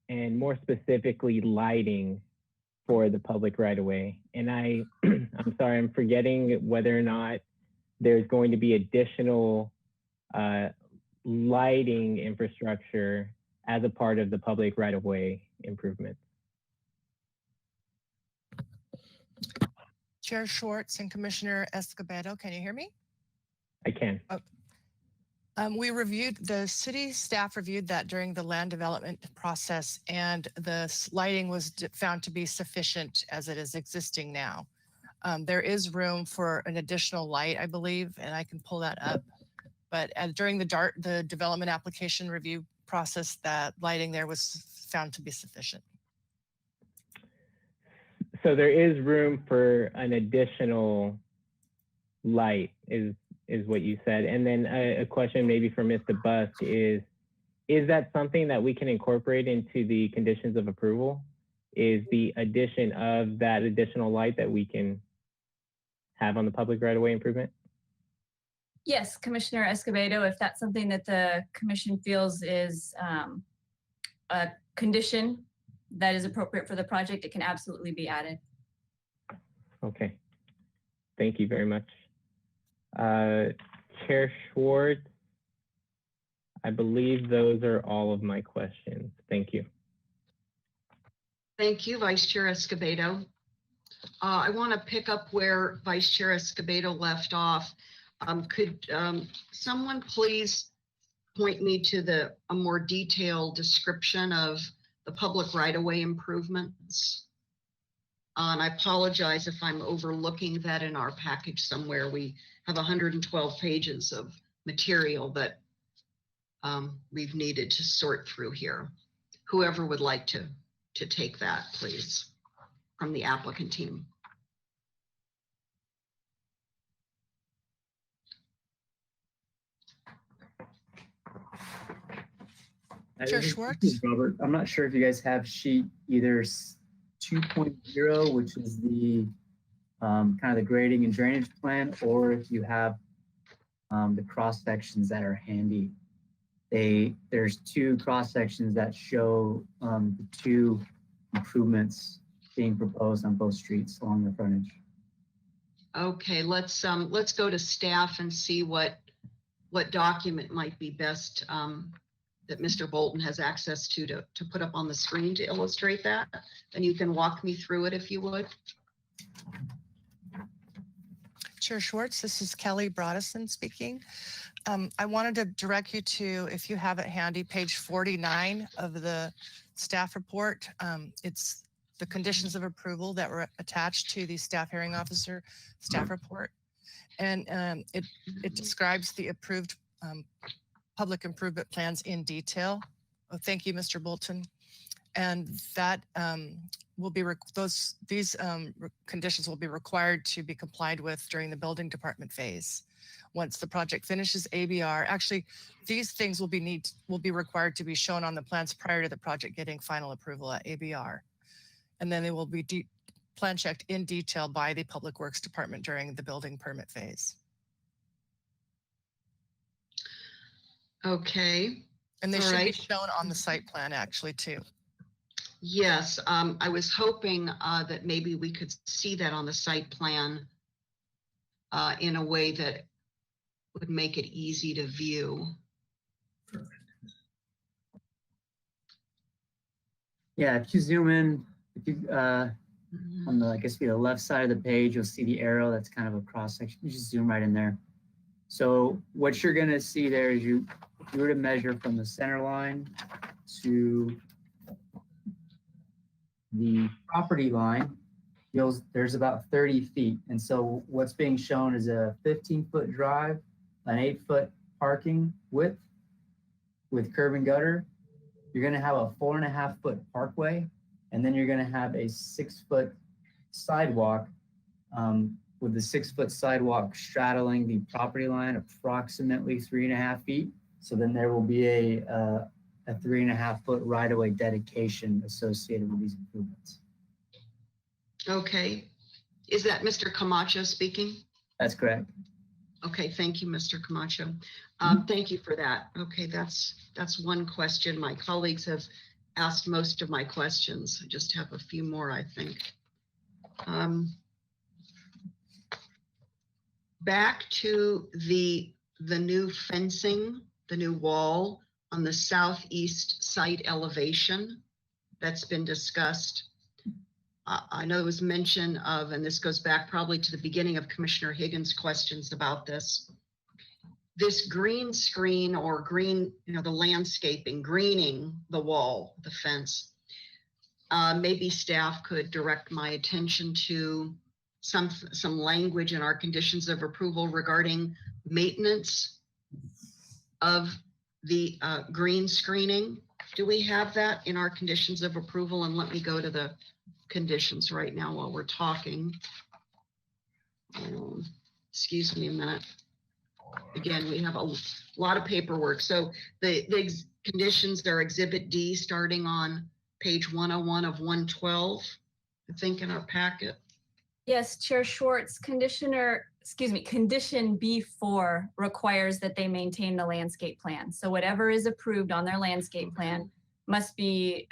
Speaker 23: and more specifically lighting for the public right-of-way. And I'm sorry, I'm forgetting whether or not there's going to be additional lighting infrastructure as a part of the public right-of-way improvement.
Speaker 7: Chair Schwartz and Commissioner Escobedo, can you hear me?
Speaker 23: I can.
Speaker 7: Oh. The city staff reviewed that during the land development process, and the lighting was found to be sufficient as it is existing now. There is room for an additional light, I believe, and I can pull that up. But during the development application review process, that lighting there was found to be sufficient.
Speaker 23: So there is room for an additional light, is what you said. And then a question maybe for Mr. Busk is that something that we can incorporate into the conditions of approval? Is the addition of that additional light that we can have on the public right-of-way improvement?
Speaker 2: Yes, Commissioner Escobedo, if that's something that the commission feels is a condition that is appropriate for the project, it can absolutely be added.
Speaker 23: Okay, thank you very much. Chair Schwartz, I believe those are all of my questions. Thank you.
Speaker 1: Thank you, Vice Chair Escobedo. I want to pick up where Vice Chair Escobedo left off. Could someone please point me to a more detailed description of the public right-of-way improvements? And I apologize if I'm overlooking that in our package somewhere. We have 112 pages of material that we've needed to sort through here. Whoever would like to take that, please, from the applicant team.
Speaker 10: This
Speaker 7: Chair
Speaker 10: is
Speaker 7: Schwartz?
Speaker 10: Robert, I'm not sure if you guys have sheet either 2.0, which is the kind of the grading and drainage plan, or if you have the cross sections that are handy. There's two cross sections that show the two improvements being proposed on both streets along the frontage.
Speaker 1: Okay, let's go to staff and see what document might be best that Mr. Bolton has access to put up on the screen to illustrate that. And you can walk me through it if you would.
Speaker 7: Chair Schwartz, this is Kelly Broadison speaking. I wanted to direct you to, if you have it handy, page 49 of the staff report. It's the conditions of approval that were attached to the staff hearing officer staff report. And it describes the approved public improvement plans in detail. Oh, thank you, Mr. Bolton. And that will be, these conditions will be required to be complied with during the building department phase. Once the project finishes ABR, actually, these things will be required to be shown on the plans prior to the project getting final approval at ABR. And then they will be plan checked in detail by the Public Works Department during the building permit phase.
Speaker 1: Okay.
Speaker 7: And they
Speaker 1: All
Speaker 7: should
Speaker 1: right.
Speaker 7: be shown on the site plan actually too.
Speaker 1: Yes, I was hoping that maybe we could see that on the site plan in a way that would make it easy to view.
Speaker 10: Yeah, if you zoom in, if you on the, I guess, the left side of the page, you'll see the arrow. That's kind of a cross section. You just zoom right in there. So what you're going to see there is if you were to measure from the center line to the property line, there's about 30 feet. And so what's being shown is a 15-foot drive, an 8-foot parking width with curb and gutter. You're going to have a 4.5-foot parkway, and then you're going to have a 6-foot sidewalk with the 6-foot sidewalk straddling the property line approximately 3.5 feet. So then there will be a 3.5-foot right-of-way dedication associated with these improvements.
Speaker 1: Okay. Is that Mr. Camacho speaking?
Speaker 10: That's correct.
Speaker 1: Okay, thank you, Mr. Camacho. Thank you for that. Okay, that's one question. My colleagues have asked most of my questions. I just have a few more, I think. Back to the new fencing, the new wall on the southeast site elevation that's been discussed. I know it was mention of, and this goes back probably to the beginning of Commissioner Higgins' questions about this green screen or green, the landscaping, greening the wall, the fence. Maybe staff could direct my attention to some language in our conditions of approval regarding maintenance of the green screening. Do we have that in our conditions of approval? And let me go to the conditions right now while we're talking. Excuse me a minute. Again, we have a lot of paperwork. So the conditions are Exhibit D starting on page 101 of 112, I think, in our packet.
Speaker 2: Yes, Chair Schwartz, condition B4 requires that they maintain the landscape plan. So whatever is approved on their landscape plan must be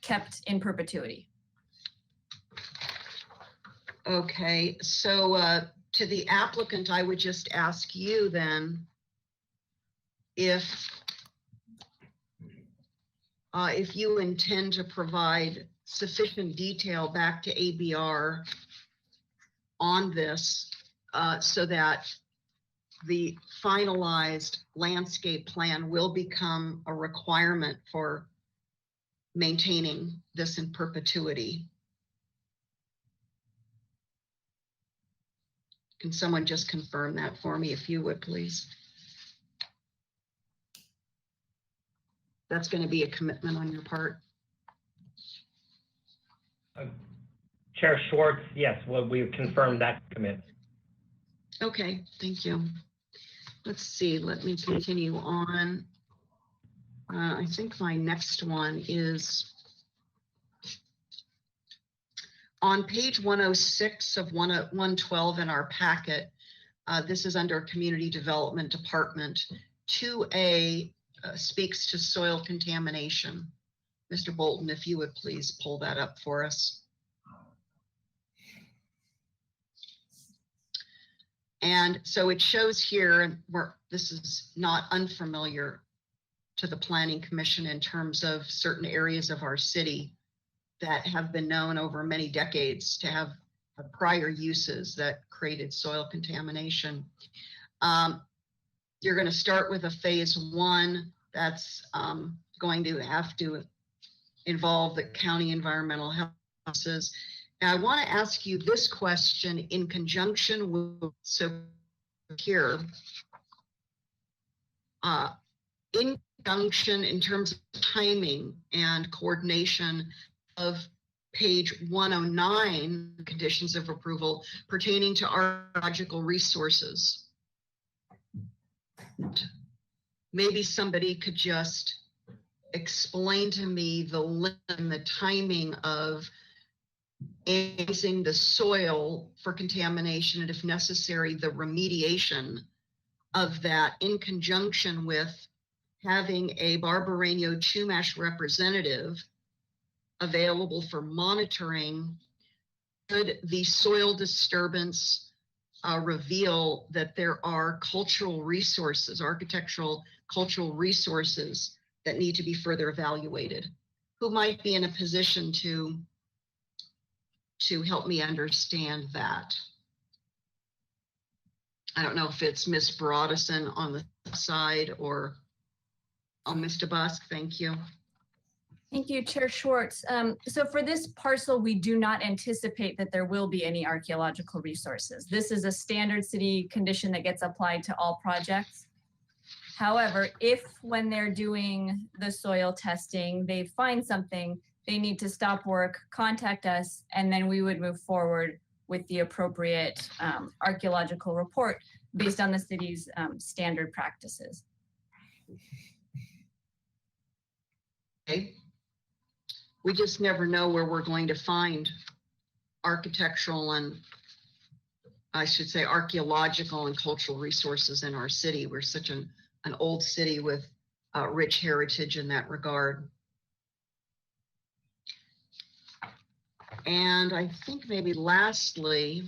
Speaker 2: kept in perpetuity.
Speaker 1: Okay, so to the applicant, I would just ask you then, if you intend to provide sufficient detail back to ABR on this, so that the finalized landscape plan will become a requirement for maintaining this in perpetuity. Can someone just confirm that for me, if you would, please? That's going to be a commitment on your part.
Speaker 15: Chair Schwartz, yes, well, we've confirmed that commitment.
Speaker 1: Okay, thank you. Let's see, let me continue on. I think my next one is on page 106 of 112 in our packet. This is under Community Development Department. 2A speaks to soil contamination. Mr. Bolton, if you would please pull that up for us. And so it shows here, and this is not unfamiliar to the Planning Commission in terms of certain areas of our city that have been known over many decades to have prior uses that created soil contamination. You're going to start with a phase 1 that's going to have to involve the county environmental health offices. And I want to ask you this question in conjunction with, so here, in conjunction in terms of timing and coordination of page 109, conditions of approval pertaining to archaeological resources. Maybe somebody could just explain to me the timing of analyzing the soil for contamination, and if necessary, the remediation of that in conjunction with having a Barbareño Chumash representative available for monitoring. Could the soil disturbance reveal that there are cultural resources, architectural cultural resources that need to be further evaluated? Who might be in a position to help me understand that? I don't know if it's Ms. Broadison on the side or Mr. Busk. Thank you.
Speaker 2: Thank you, Chair Schwartz. So for this parcel, we do not anticipate that there will be any archaeological resources. This is a standard city condition that gets applied to all projects. However, if when they're doing the soil testing, they find something, they need to stop work, contact us, and then we would move forward with the appropriate archaeological report based on the city's standard practices.
Speaker 1: Okay. We just never know where we're going to find architectural and, I should say, archaeological and cultural resources in our city. We're such an old city with rich heritage in that regard. And I think maybe lastly,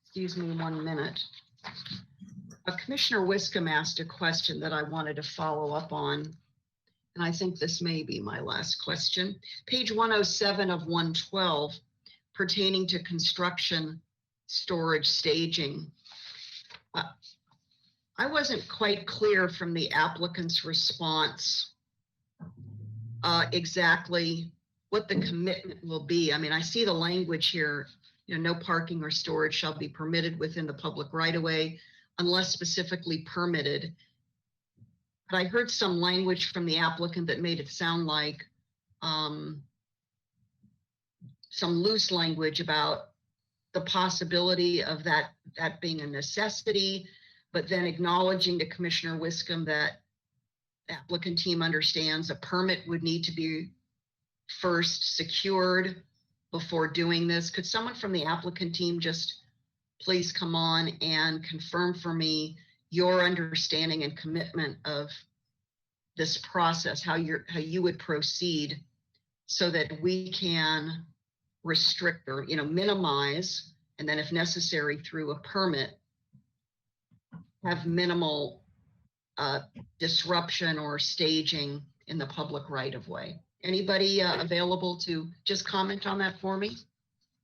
Speaker 1: excuse me 1 minute. Commissioner Wiscombe asked a question that I wanted to follow up on. And I think this may be my last question. Page 107 of 112, pertaining to construction, storage, staging. I wasn't quite clear from the applicant's response exactly what the commitment will be. I mean, I see the language here, no parking or storage shall be permitted within the public right-of-way unless specifically permitted. But I heard some language from the applicant that made it sound like some loose language about the possibility of that being a necessity, but then acknowledging to Commissioner Wiscombe that the applicant team understands a permit would need to be first secured before doing this. Could someone from the applicant team just please come on and confirm for me your understanding and commitment of this process, how you would proceed so that we can restrict or minimize, and then if necessary through a permit, have minimal disruption or staging in the public right of way. Anybody available to just comment on that for me?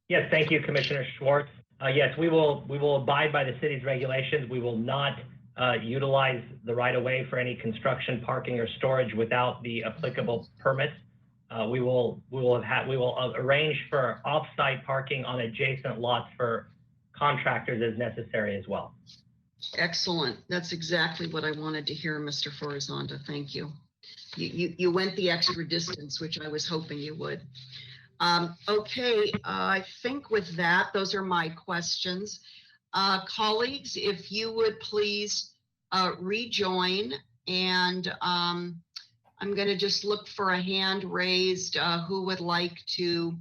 Speaker 15: Yes, thank you, Commissioner Schwartz. Yes, we will abide by the city's regulations. We will not utilize the right of way for any construction, parking, or storage without the applicable permits. We will arrange for off-site parking on adjacent lots for contractors as necessary as well.
Speaker 1: Excellent. That's exactly what I wanted to hear, Mr. Forzonda. Thank you. You went the extra distance, which I was hoping you would. Okay, I think with that, those are my questions. Colleagues, if you would please rejoin, and I'm going to just look for a hand raised who would like to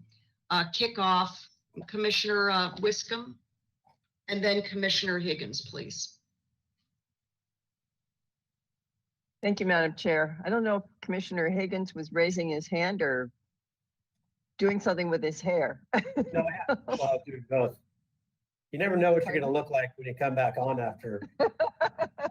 Speaker 1: kick off. Commissioner Wiscombe, and then Commissioner Higgins, please.
Speaker 12: Thank you, Madam Chair. I don't know if Commissioner Higgins was raising his hand or doing something with his hair.
Speaker 6: No, I'll do both. You never know what you're going to look like when you come back on after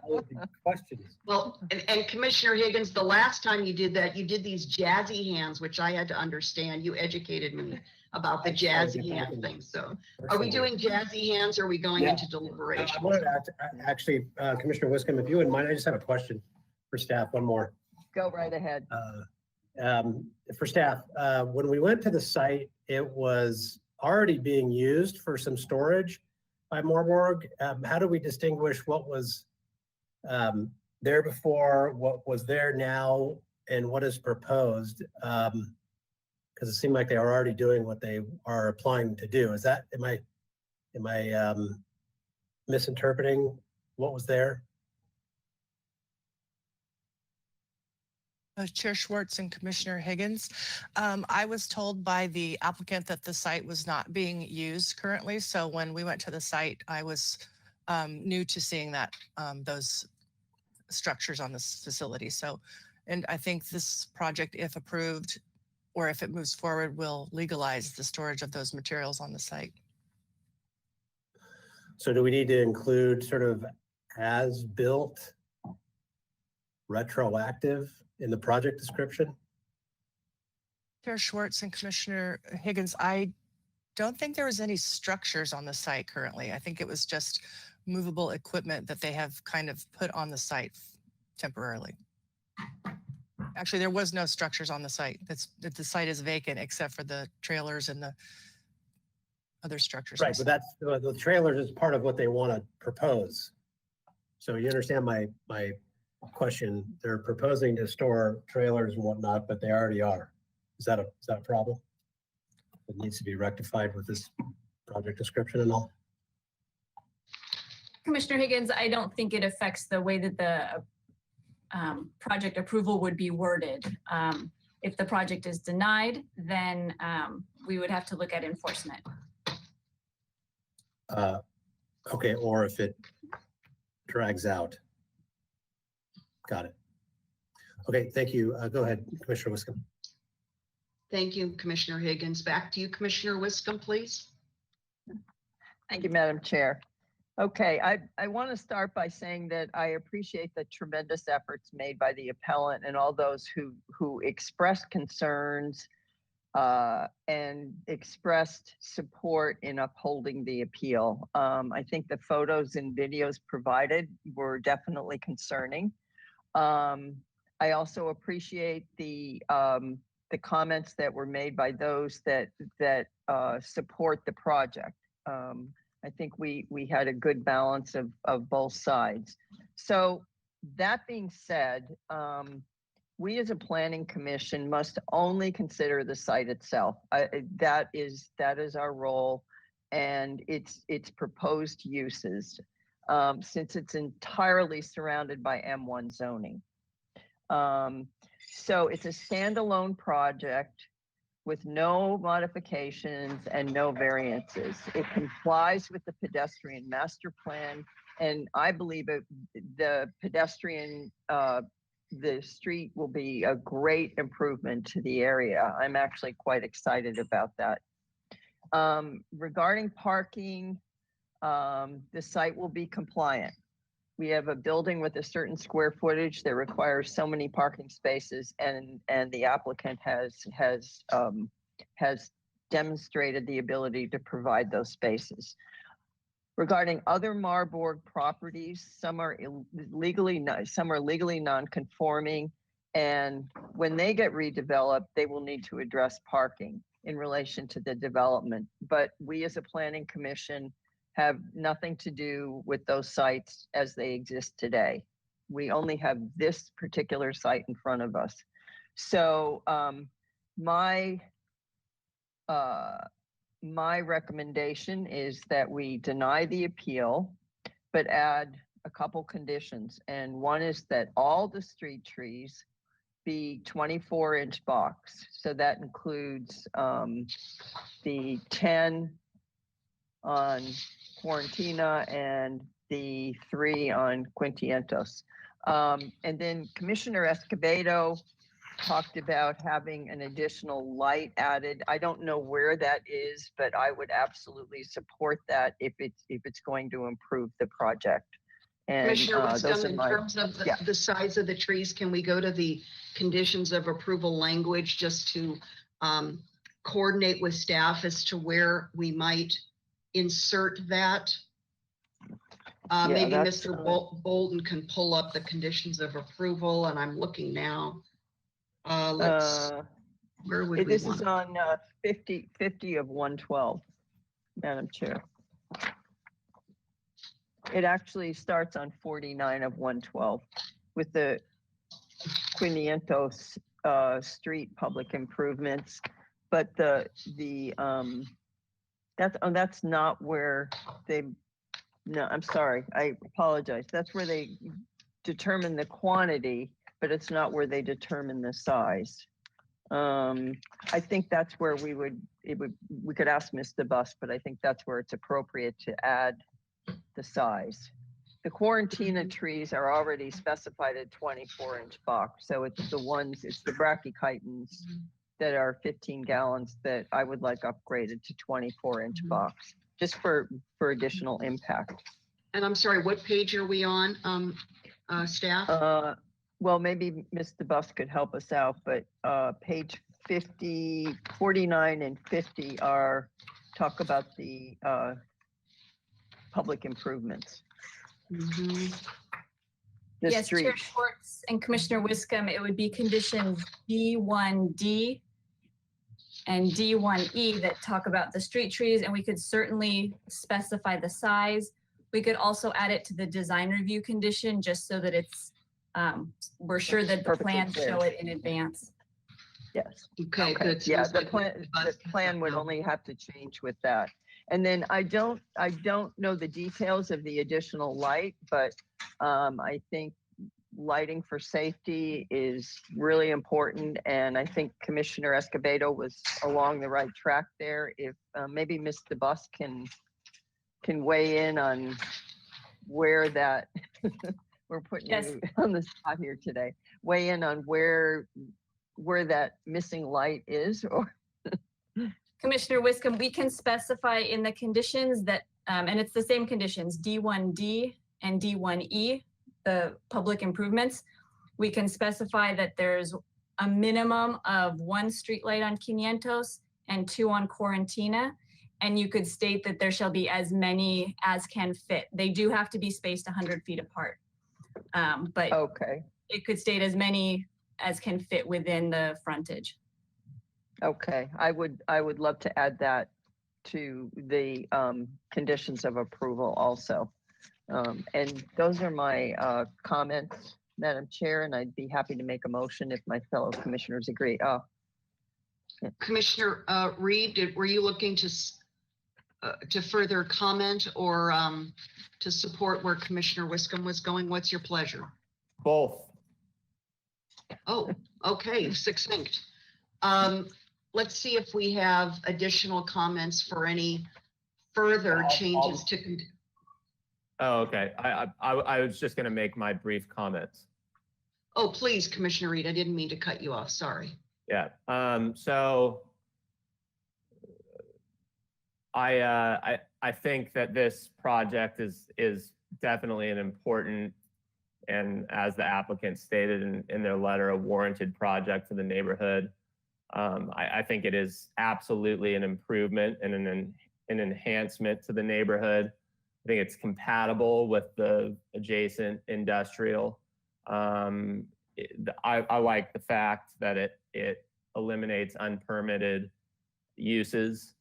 Speaker 6: all of these questions.
Speaker 1: Well, and Commissioner Higgins, the last time you did that, you did these jazzy hands, which I had to understand. You educated me about the jazzy hand thing. So are we doing jazzy hands, or are we going into deliberation?
Speaker 6: I wanted to actually, Commissioner Wiscombe, if you wouldn't mind, I just have a question for staff, one more.
Speaker 12: Go right ahead.
Speaker 6: For staff, when we went to the site, it was already being used for some storage by Marburg. How do we distinguish what was there before, what was there now, and what is proposed? Because it seemed like they are already doing what they are applying to do. Is that, am I misinterpreting what was there?
Speaker 7: Chair Schwartz and Commissioner Higgins. I was told by the applicant that the site was not being used currently. So when we went to the site, I was new to seeing that those structures on this facility. So, and I think this project, if approved, or if it moves forward, will legalize the storage of those materials on the site.
Speaker 6: So do we need to include sort of as built, retroactive in the project description?
Speaker 7: Chair Schwartz and Commissioner Higgins, I don't think there was any structures on the site currently. I think it was just movable equipment that they have kind of put on the site temporarily. Actually, there was no structures on the site. The site is vacant except for the trailers and the other structures.
Speaker 6: Right, but that's the trailers is part of what they want to propose. So you understand my question. They're proposing to store trailers and whatnot, but they already are. Is that a problem? It needs to be rectified with this project description and all.
Speaker 2: Commissioner Higgins, I don't think it affects the way that the project approval would be worded. If the project is denied, then we would have to look at enforcement.
Speaker 6: Okay, or if it drags out. Got it. Okay, thank you. Go ahead, Commissioner Wiscombe.
Speaker 1: Thank you, Commissioner Higgins. Back to you, Commissioner Wiscombe, please.
Speaker 12: Thank you, Madam Chair. Okay, I want to start by saying that I appreciate the tremendous efforts made by the appellant and all those who expressed concerns and expressed support in upholding the appeal. I think the photos and videos provided were definitely concerning. I also appreciate the comments that were made by those that support the project. I think we had a good balance of both sides. So that being said, we as a planning commission must only consider the site itself. That is our role, and its proposed uses, since it's entirely surrounded by M1 zoning. So it's a standalone project with no modifications and no variances. It complies with the pedestrian master plan, and I believe the pedestrian, the street will be a great improvement to the area. I'm actually quite excited about that. Regarding parking, the site will be compliant. we have a building with a certain square footage that requires so many parking spaces, and the applicant has demonstrated the ability to provide those spaces. Regarding other Marburg properties, some are legally non-conforming, and when they get redeveloped, they will need to address parking in relation to the development. But we as a planning commission have nothing to do with those sites as they exist today. We only have this particular site in front of us. So my recommendation is that we deny the appeal, but add a couple conditions. And one is that all the street trees be 24-inch box. So that includes the 10 on Quarantina and the 3 on Quintientos. And then Commissioner Escobedo talked about having an additional light added. I don't know where that is, but I would absolutely support that if it's going to improve the project. And
Speaker 1: Commissioner
Speaker 12: those
Speaker 1: Wisdom,
Speaker 12: are
Speaker 1: in
Speaker 12: my,
Speaker 1: terms of
Speaker 12: yeah.
Speaker 1: the size of the trees, can we go to the conditions of approval language just to coordinate with staff as to where we might insert that?
Speaker 12: Yeah,
Speaker 1: Maybe
Speaker 12: that's,
Speaker 1: Mr. Bolton can pull up the conditions of approval, and I'm looking now. Where would we
Speaker 12: this
Speaker 1: want
Speaker 12: is on 50 of 112, Madam Chair. It actually starts on 49 of 112 with the Quinientos street public improvements, but that's not where they. No, I'm sorry. I apologize. That's where they determine the quantity, but it's not where they determine the size. I think that's where we could ask Mr. Bus, but I think that's where it's appropriate to add the size. The Quarantina trees are already specified at 24-inch box. So it's the brachychitons that are 15 gallons that I would like upgraded to 24-inch box, just for additional impact.
Speaker 1: And I'm sorry, what page are we on, staff?
Speaker 12: Well, maybe Mr. Bus could help us out, but page 50, 49 and 50 talk about the public improvements.
Speaker 1: Mm-hmm.
Speaker 12: The
Speaker 2: Yes,
Speaker 12: street.
Speaker 2: Chair Schwartz and Commissioner Wiscombe, it would be conditions D1D and D1E that talk about the street trees, and we could certainly specify the size. We could also add it to the design review condition just so that it's, we're sure that the
Speaker 12: Perfectly
Speaker 2: plans
Speaker 12: clear.
Speaker 2: show it in advance.
Speaker 12: Yes.
Speaker 1: Okay, good.
Speaker 12: Yeah,
Speaker 1: Sounds
Speaker 12: the
Speaker 1: like
Speaker 12: plan would only have to change with that. And then I don't know the details of the additional light, but I think lighting for safety is really important. And I think Commissioner Escobedo was along the right track there. If maybe Mr. Bus can weigh in on where that, we're putting you on the spot here today, weigh in on where that missing light is, or
Speaker 2: Commissioner Wiscombe, we can specify in the conditions that, and it's the same conditions, D1D and D1E, the public improvements. We can specify that there's a minimum of 1 streetlight on Quinientos and 2 on Quarantina. And you could state that there shall be as many as can fit. They do have to be spaced 100 feet apart. But
Speaker 12: okay.
Speaker 2: It could state as many as can fit within the frontage.
Speaker 12: Okay, I would love to add that to the conditions of approval also. And those are my comments, Madam Chair, and I'd be happy to make a motion if my fellow commissioners agree.
Speaker 1: Commissioner Reed, were you looking to further comment or to support where Commissioner Wiscombe was going? What's your pleasure?
Speaker 18: Both.
Speaker 1: Oh, okay, succinct. Let's see if we have additional comments for any further changes to.
Speaker 18: Oh, okay. I was just going to make my brief comments.
Speaker 1: Oh, please, Commissioner Reed, I didn't mean to cut you off. Sorry.
Speaker 18: Yeah. So I think that this project is definitely an important, and as the applicant stated in their letter, a warranted project for the neighborhood. I think it is absolutely an improvement and an enhancement to the neighborhood. I think it's compatible with the adjacent industrial. I like the fact that it eliminates unpermitted uses.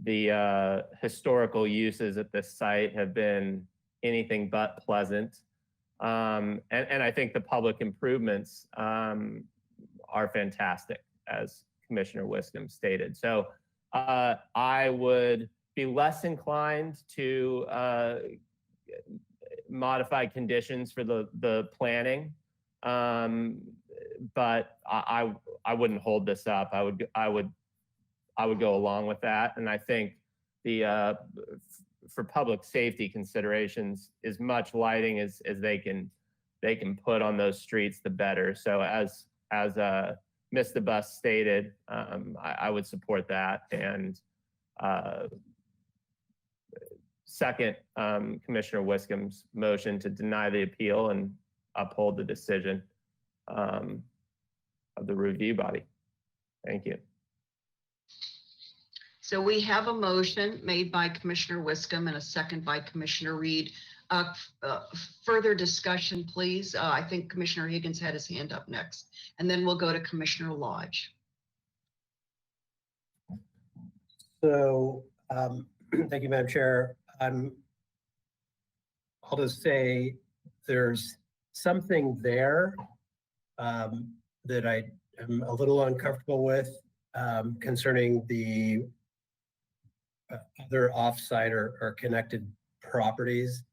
Speaker 18: The historical uses at this site have been anything but pleasant. And I think the public improvements are fantastic, as Commissioner Wiscombe stated. So I would be less inclined to modify conditions for the planning, but I wouldn't hold this up. I would go along with that, and I think for public safety considerations, as much lighting as they can put on those streets, the better. So as Mr. Bus stated, I would support that. And second, Commissioner Wiscombe's motion to deny the appeal and uphold the decision of the review body. Thank you.
Speaker 1: So we have a motion made by Commissioner Wiscombe and a second by Commissioner Reed. Further discussion, please. I think Commissioner Higgins had his hand up next, and then we'll go to Commissioner Lodge.
Speaker 6: So, thank you, Madam Chair. I'll just say there's something there that I am a little uncomfortable with concerning the other offsite or connected properties.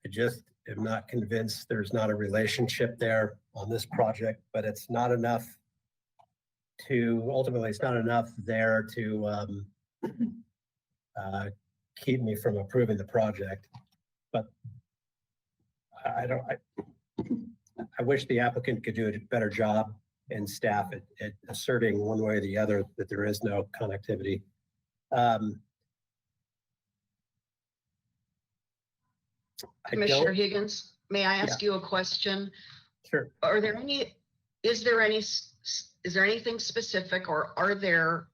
Speaker 6: I just am not convinced there's not a relationship there on this project, but it's not enough to, ultimately, it's not enough there to keep me from approving the project. But I wish the applicant could do a better job, and staff at asserting one way or the other that there is no connectivity.
Speaker 1: Commissioner Higgins, may I ask you a question?
Speaker 6: Sure.
Speaker 1: Is there anything specific, or are there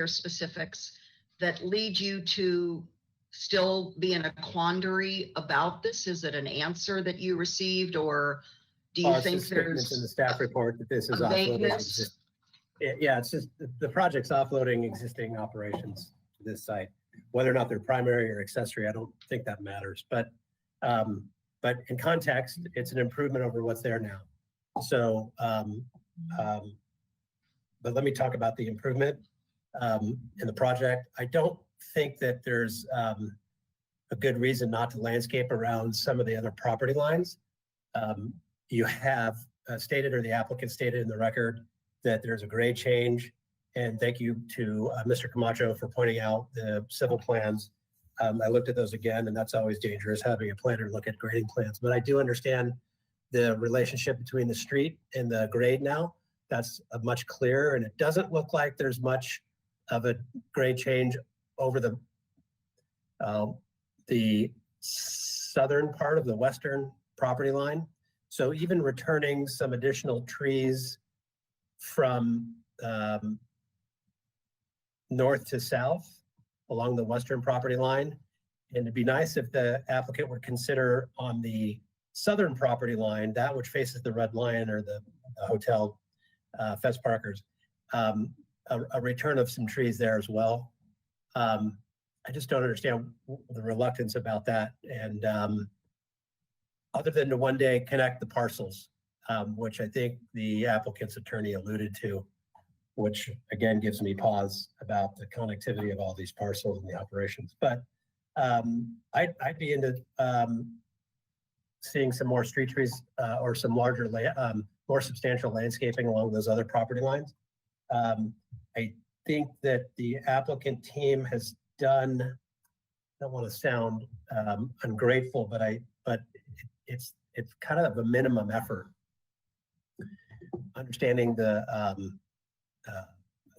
Speaker 1: specifics that lead you to still be in a quandary about this? Is it an answer that you received, or do you think there's
Speaker 6: in the staff report that this is offloading? Yeah, it's just the project's offloading existing operations to this site. Whether or not they're primary or accessory, I don't think that matters. But in context, it's an improvement over what's there now. So, but let me talk about the improvement in the project. I don't think that there's a good reason not to landscape around some of the other property lines. You have stated, or the applicant stated in the record, that there's a grade change. And thank you to Mr. Camacho for pointing out the civil plans. I looked at those again, and that's always dangerous, having a planner look at grading plans. But I do understand the relationship between the street and the grade now. That's much clearer, and it doesn't look like there's much of a grade change over the southern part of the western property line. So even returning some additional trees from north to south along the western property line. And it'd be nice if the applicant would consider on the southern property line, that which faces the Red Lion or the hotel, Fess Parkers, a return of some trees there as well. I just don't understand the reluctance about that. And other than to one day connect the parcels, which I think the applicant's attorney alluded to, which again gives me pause about the connectivity of all these parcels and the operations. But I'd be into seeing some more street trees or some larger, more substantial landscaping along those other property lines. I think that the applicant team has done, I don't want to sound ungrateful, but it's kind of a minimum effort. Understanding the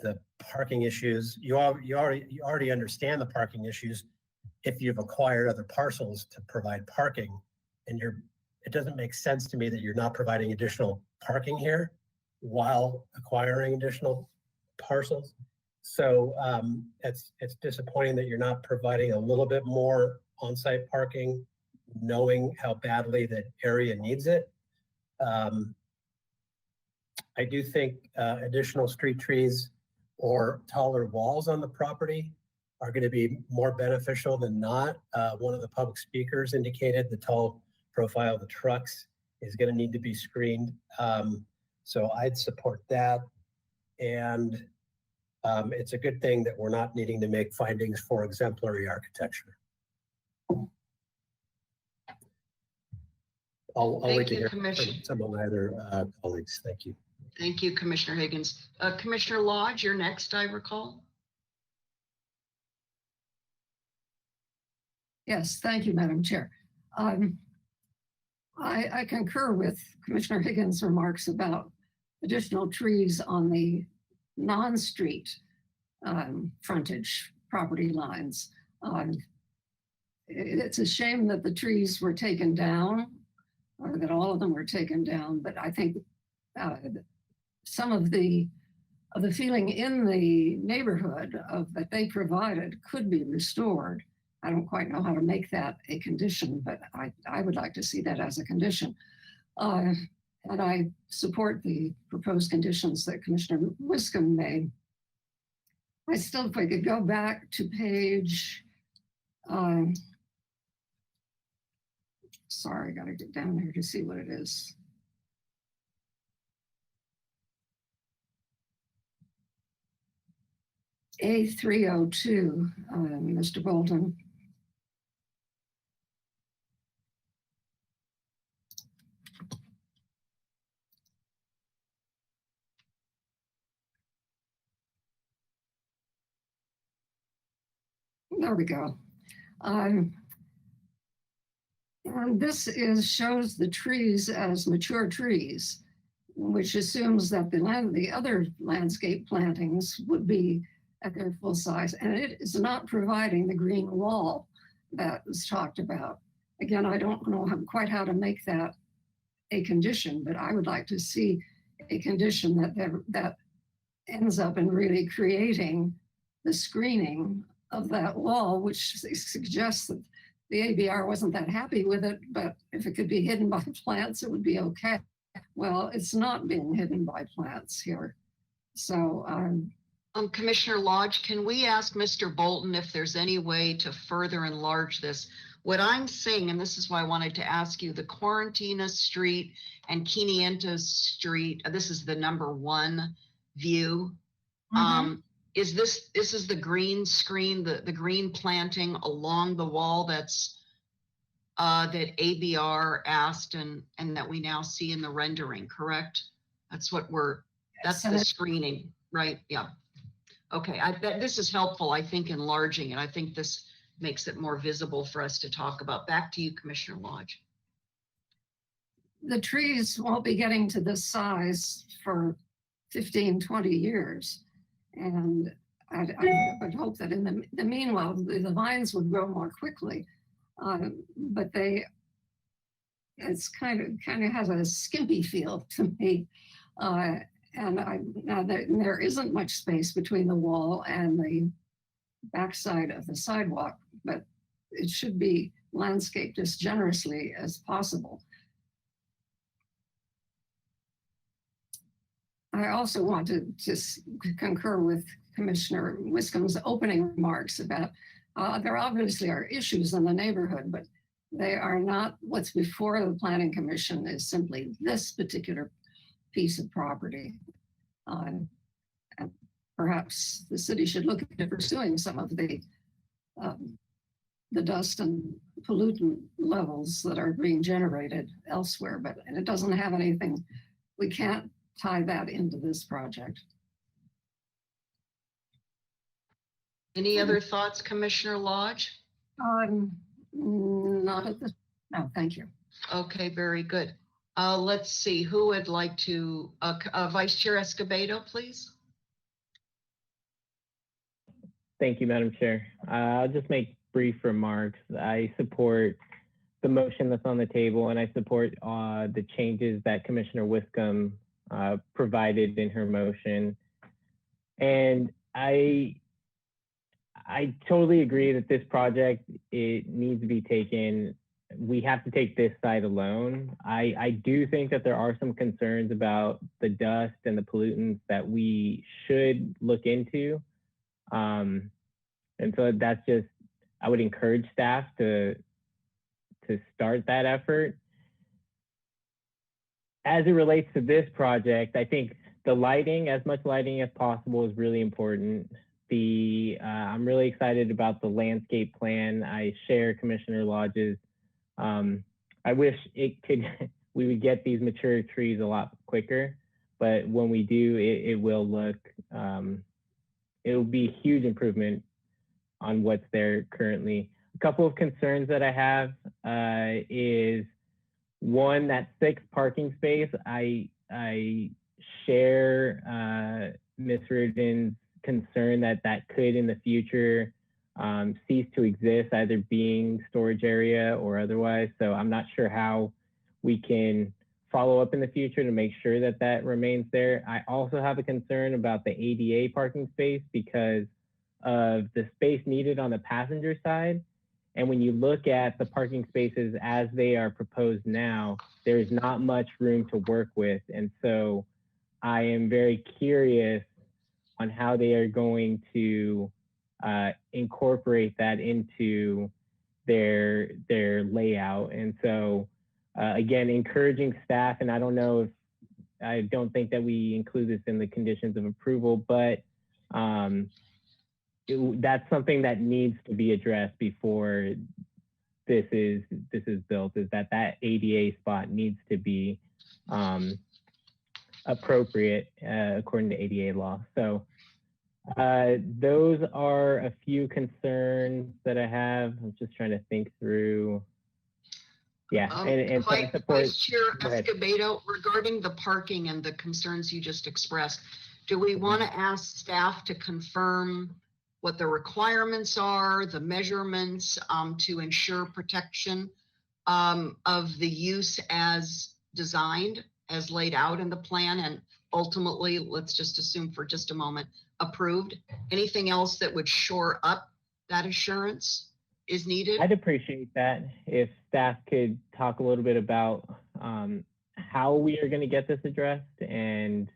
Speaker 6: the parking issues. You already understand the parking issues if you've acquired other parcels to provide parking, and it doesn't make sense to me that you're not providing additional parking here while acquiring additional parcels. So it's disappointing that you're not providing a little bit more on-site parking, knowing how badly the area needs it. I do think additional street trees or taller walls on the property are going to be more beneficial than not. One of the public speakers indicated the tall profile of the trucks is going to need to be screened. So I'd support that. And it's a good thing that we're not needing to make findings for exemplary architecture. I'll wait to hear from some of my other colleagues. Thank you.
Speaker 1: Thank you, Commissioner Higgins. Commissioner Lodge, you're next, I recall.
Speaker 17: Yes, thank you, Madam Chair. I concur with Commissioner Higgins' remarks about additional trees on the non-street frontage property lines. It's a shame that the trees were taken down, or that all of them were taken down, but I think some of the feeling in the neighborhood that they provided could be restored. I don't quite know how to make that a condition, but I would like to see that as a condition. And I support the proposed conditions that Commissioner Wiscombe made. If I could go back to page, sorry, I gotta get down here to see what it is. A302, Mr. Bolton. There we go. And this shows the trees as mature trees, which assumes that the other landscape plantings would be at their full size, and it is not providing the green wall that was talked about. Again, I don't know quite how to make that a condition, but I would like to see a condition that ends up in really creating the screening of that wall, which suggests that the ABR wasn't that happy with it, but if it could be hidden by plants, it would be okay. Well, it's not being hidden by plants here. So,
Speaker 1: Commissioner Lodge, can we ask Mr. Bolton if there's any way to further enlarge this? What I'm saying, and this is why I wanted to ask you, the Quarantina Street and Quinientos Street, this is the #1 view. Is this is the green screen, the green planting along the wall that's that ABR asked and that we now see in the rendering, correct? That's what that's the screening, right? Yeah. Okay, this is helpful, I think, enlarging it. I think this makes it more visible for us to talk about. Back to you, Commissioner Lodge.
Speaker 17: The trees won't be getting to this size for 15, 20 years. And I would hope that in the meanwhile, the vines would grow more quickly. But it's kind of has a skimpy feel to me. Now there isn't much space between the wall and the backside of the sidewalk, but it should be landscaped as generously as possible. I also want to just concur with Commissioner Wiscombe's opening remarks about there obviously are issues in the neighborhood, but they are not what's before the Planning Commission is simply this particular piece of property. And perhaps the city should look at pursuing some of the dust and pollutant levels that are being generated elsewhere, but it doesn't have anything, we can't tie that into this project.
Speaker 1: Any other thoughts, Commissioner Lodge?
Speaker 17: Not at this, no, thank you.
Speaker 1: Okay, very good. Let's see, who would like to, Vice Chair Escobedo, please?
Speaker 23: Thank you, Madam Chair. I'll just make brief remarks. I support the motion that's on the table, and I support the changes that Commissioner Wiscombe provided in her motion. And I totally agree that this project, it needs to be taken. We have to take this site alone. I do think that there are some concerns about the dust and the pollutants that we should look into. And so that's just, I would encourage staff to start that effort. As it relates to this project, I think the lighting, as much lighting as possible, is really important. I'm really excited about the landscape plan. I share Commissioner Lodge's. I wish we would get these mature trees a lot quicker, but when we do, it will look, it will be a huge improvement on what's there currently. A couple of concerns that I have is one, that 6th parking space. I share Ms. Reardon's concern that could in the future cease to exist, either being storage area or otherwise. So I'm not sure how we can follow up in the future to make sure that remains there. I also have a concern about the ADA parking space because of the space needed on the passenger side. And when you look at the parking spaces as they are proposed now, there's not much room to work with. And so I am very curious on how they are going to incorporate that into their layout. And so again, encouraging staff, and I don't think that we include this in the conditions of approval, but that's something that needs to be addressed before this is built, is that ADA spot needs to be appropriate according to ADA law. So those are a few concerns that I have. I'm just trying to think through. Yeah, and so I support.
Speaker 1: Vice Chair Escobedo, regarding the parking and the concerns you just expressed, do we want to ask staff to confirm what the requirements are, the measurements to ensure protection of the use as designed, as laid out in the plan, and ultimately, let's just assume for just a moment, approved? Anything else that would shore up that assurance is needed?
Speaker 23: I'd appreciate that if staff could talk a little bit about how we are going to get this addressed. And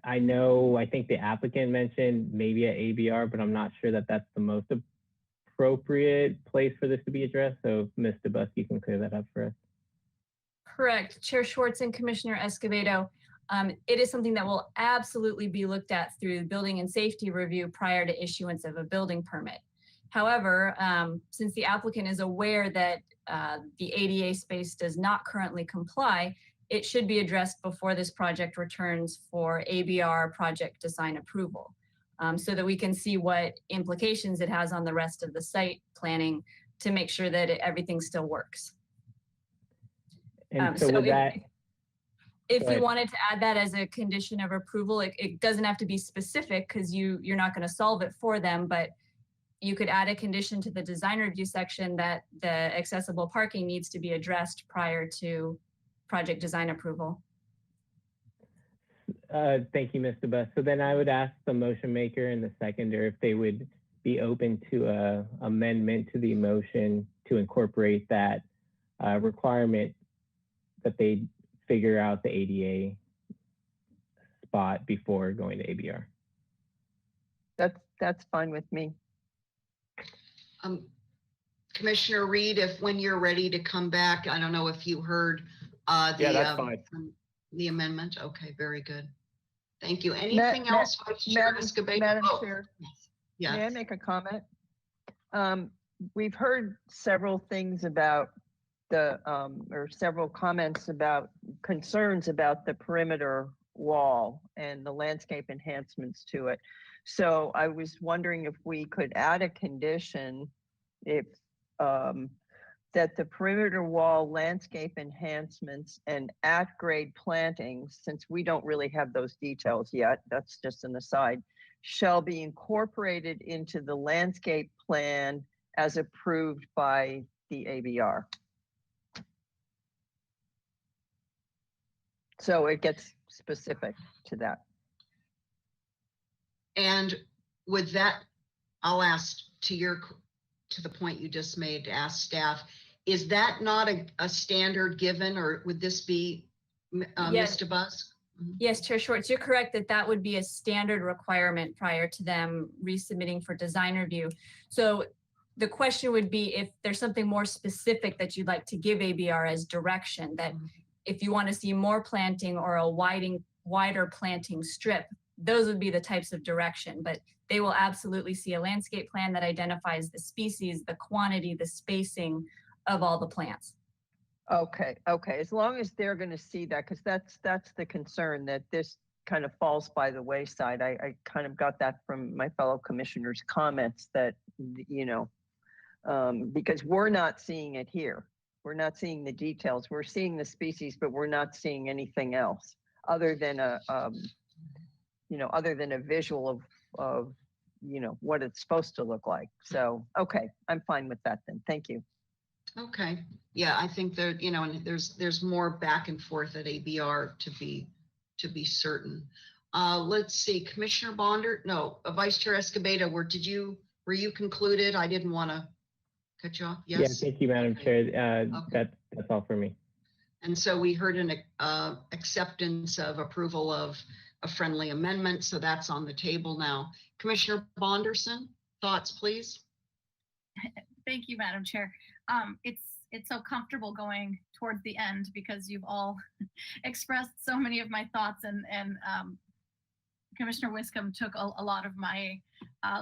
Speaker 23: I think the applicant mentioned maybe at ABR, but I'm not sure that that's the most appropriate place for this to be addressed. So if Ms. Dubusky can clear that up for us.
Speaker 2: Correct. Chair Schwartz and Commissioner Escobedo, it is something that will absolutely be looked at through the building and safety review prior to issuance of a building permit. However, since the applicant is aware that the ADA space does not currently comply, it should be addressed before this project returns for ABR project design approval, so that we can see what implications it has on the rest of the site planning to make sure that everything still works.
Speaker 23: And so with that,
Speaker 2: if you wanted to add that as a condition of approval, it doesn't have to be specific because you're not going to solve it for them, but you could add a condition to the design review section that the accessible parking needs to be addressed prior to project design approval.
Speaker 23: Thank you, Mr. Buss. So then I would ask the motion maker and the seconder if they would be open to a amendment to the motion to incorporate that requirement that they figure out the ADA spot before going to ABR.
Speaker 12: That's fine with me.
Speaker 1: Commissioner Reed, if when you're ready to come back, I don't know if you heard
Speaker 18: yeah, that's fine.
Speaker 1: The amendment. Okay, very good. Thank you. Anything else?
Speaker 12: Madam Chair,
Speaker 1: yes.
Speaker 12: May I make a comment? We've heard several things about or several comments about concerns about the perimeter wall and the landscape enhancements to it. So I was wondering if we could add a condition if that the perimeter wall landscape enhancements and at-grade plantings, since we don't really have those details yet, that's just an aside, shall be incorporated into the landscape plan as approved by the ABR. So it gets specific to that.
Speaker 1: And with that, I'll ask to the point you just made, to ask staff, is that not a standard given, or would this be
Speaker 2: Yes.
Speaker 1: Mr. Buzz?
Speaker 2: Yes, Chair Schwartz, you're correct that that would be a standard requirement prior to them resubmitting for design review. So the question would be if there's something more specific that you'd like to give ABR as direction, that if you want to see more planting or a wider planting strip, those would be the types of direction. But they will absolutely see a landscape plan that identifies the species, the quantity, the spacing of all the plants.
Speaker 12: Okay, as long as they're going to see that, because that's the concern, that this kind of falls by the wayside. I kind of got that from my fellow commissioners' comments that, you know, because we're not seeing it here. We're not seeing the details. We're seeing the species, but we're not seeing anything else other than other than a visual of, you know, what it's supposed to look like. So, okay, I'm fine with that then. Thank you.
Speaker 1: Okay, yeah, I think that, you know, and there's more back and forth at ABR to be certain. Let's see, Commissioner Bonder, no, Vice Chair Escobedo, were you concluded? I didn't want to cut you off. Yes.
Speaker 23: Yeah, thank you, Madam Chair. That's all for me.
Speaker 1: And so we heard an acceptance of approval of a friendly amendment, so that's on the table now. Commissioner Bonderson, thoughts, please?
Speaker 19: Thank you, Madam Chair. It's so comfortable going towards the end because you've all expressed so many of my thoughts, and Commissioner Wiscombe took a lot of my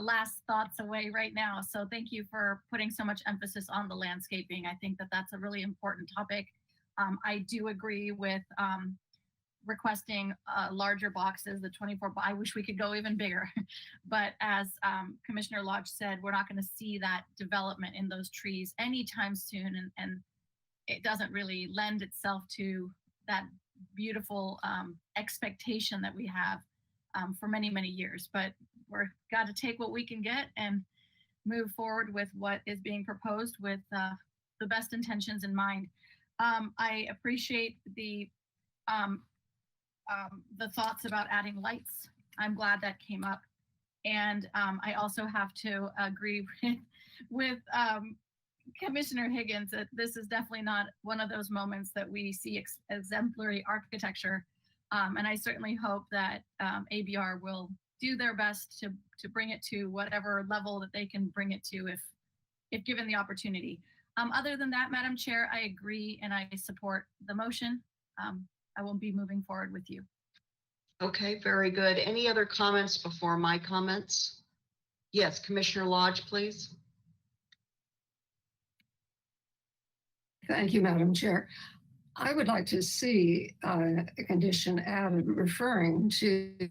Speaker 19: last thoughts away right now. So thank you for putting so much emphasis on the landscaping. I think that that's a really important topic. I do agree with requesting larger boxes, the 24, I wish we could go even bigger. But as Commissioner Lodge said, we're not going to see that development in those trees anytime soon. And it doesn't really lend itself to that beautiful expectation that we have for many, many years. But we're got to take what we can get and move forward with what is being proposed with the best intentions in mind. I appreciate the thoughts about adding lights. I'm glad that came up. And I also have to agree with Commissioner Higgins that this is definitely not one of those moments that we see exemplary architecture. And I certainly hope that ABR will do their best to bring it to whatever level that they can bring it to if given the opportunity. Other than that, Madam Chair, I agree and I support the motion. I will be moving forward with you.
Speaker 1: Okay, very good. Any other comments before my comments? Yes, Commissioner Lodge, please.
Speaker 17: Thank you, Madam Chair. I would like to see a condition added referring to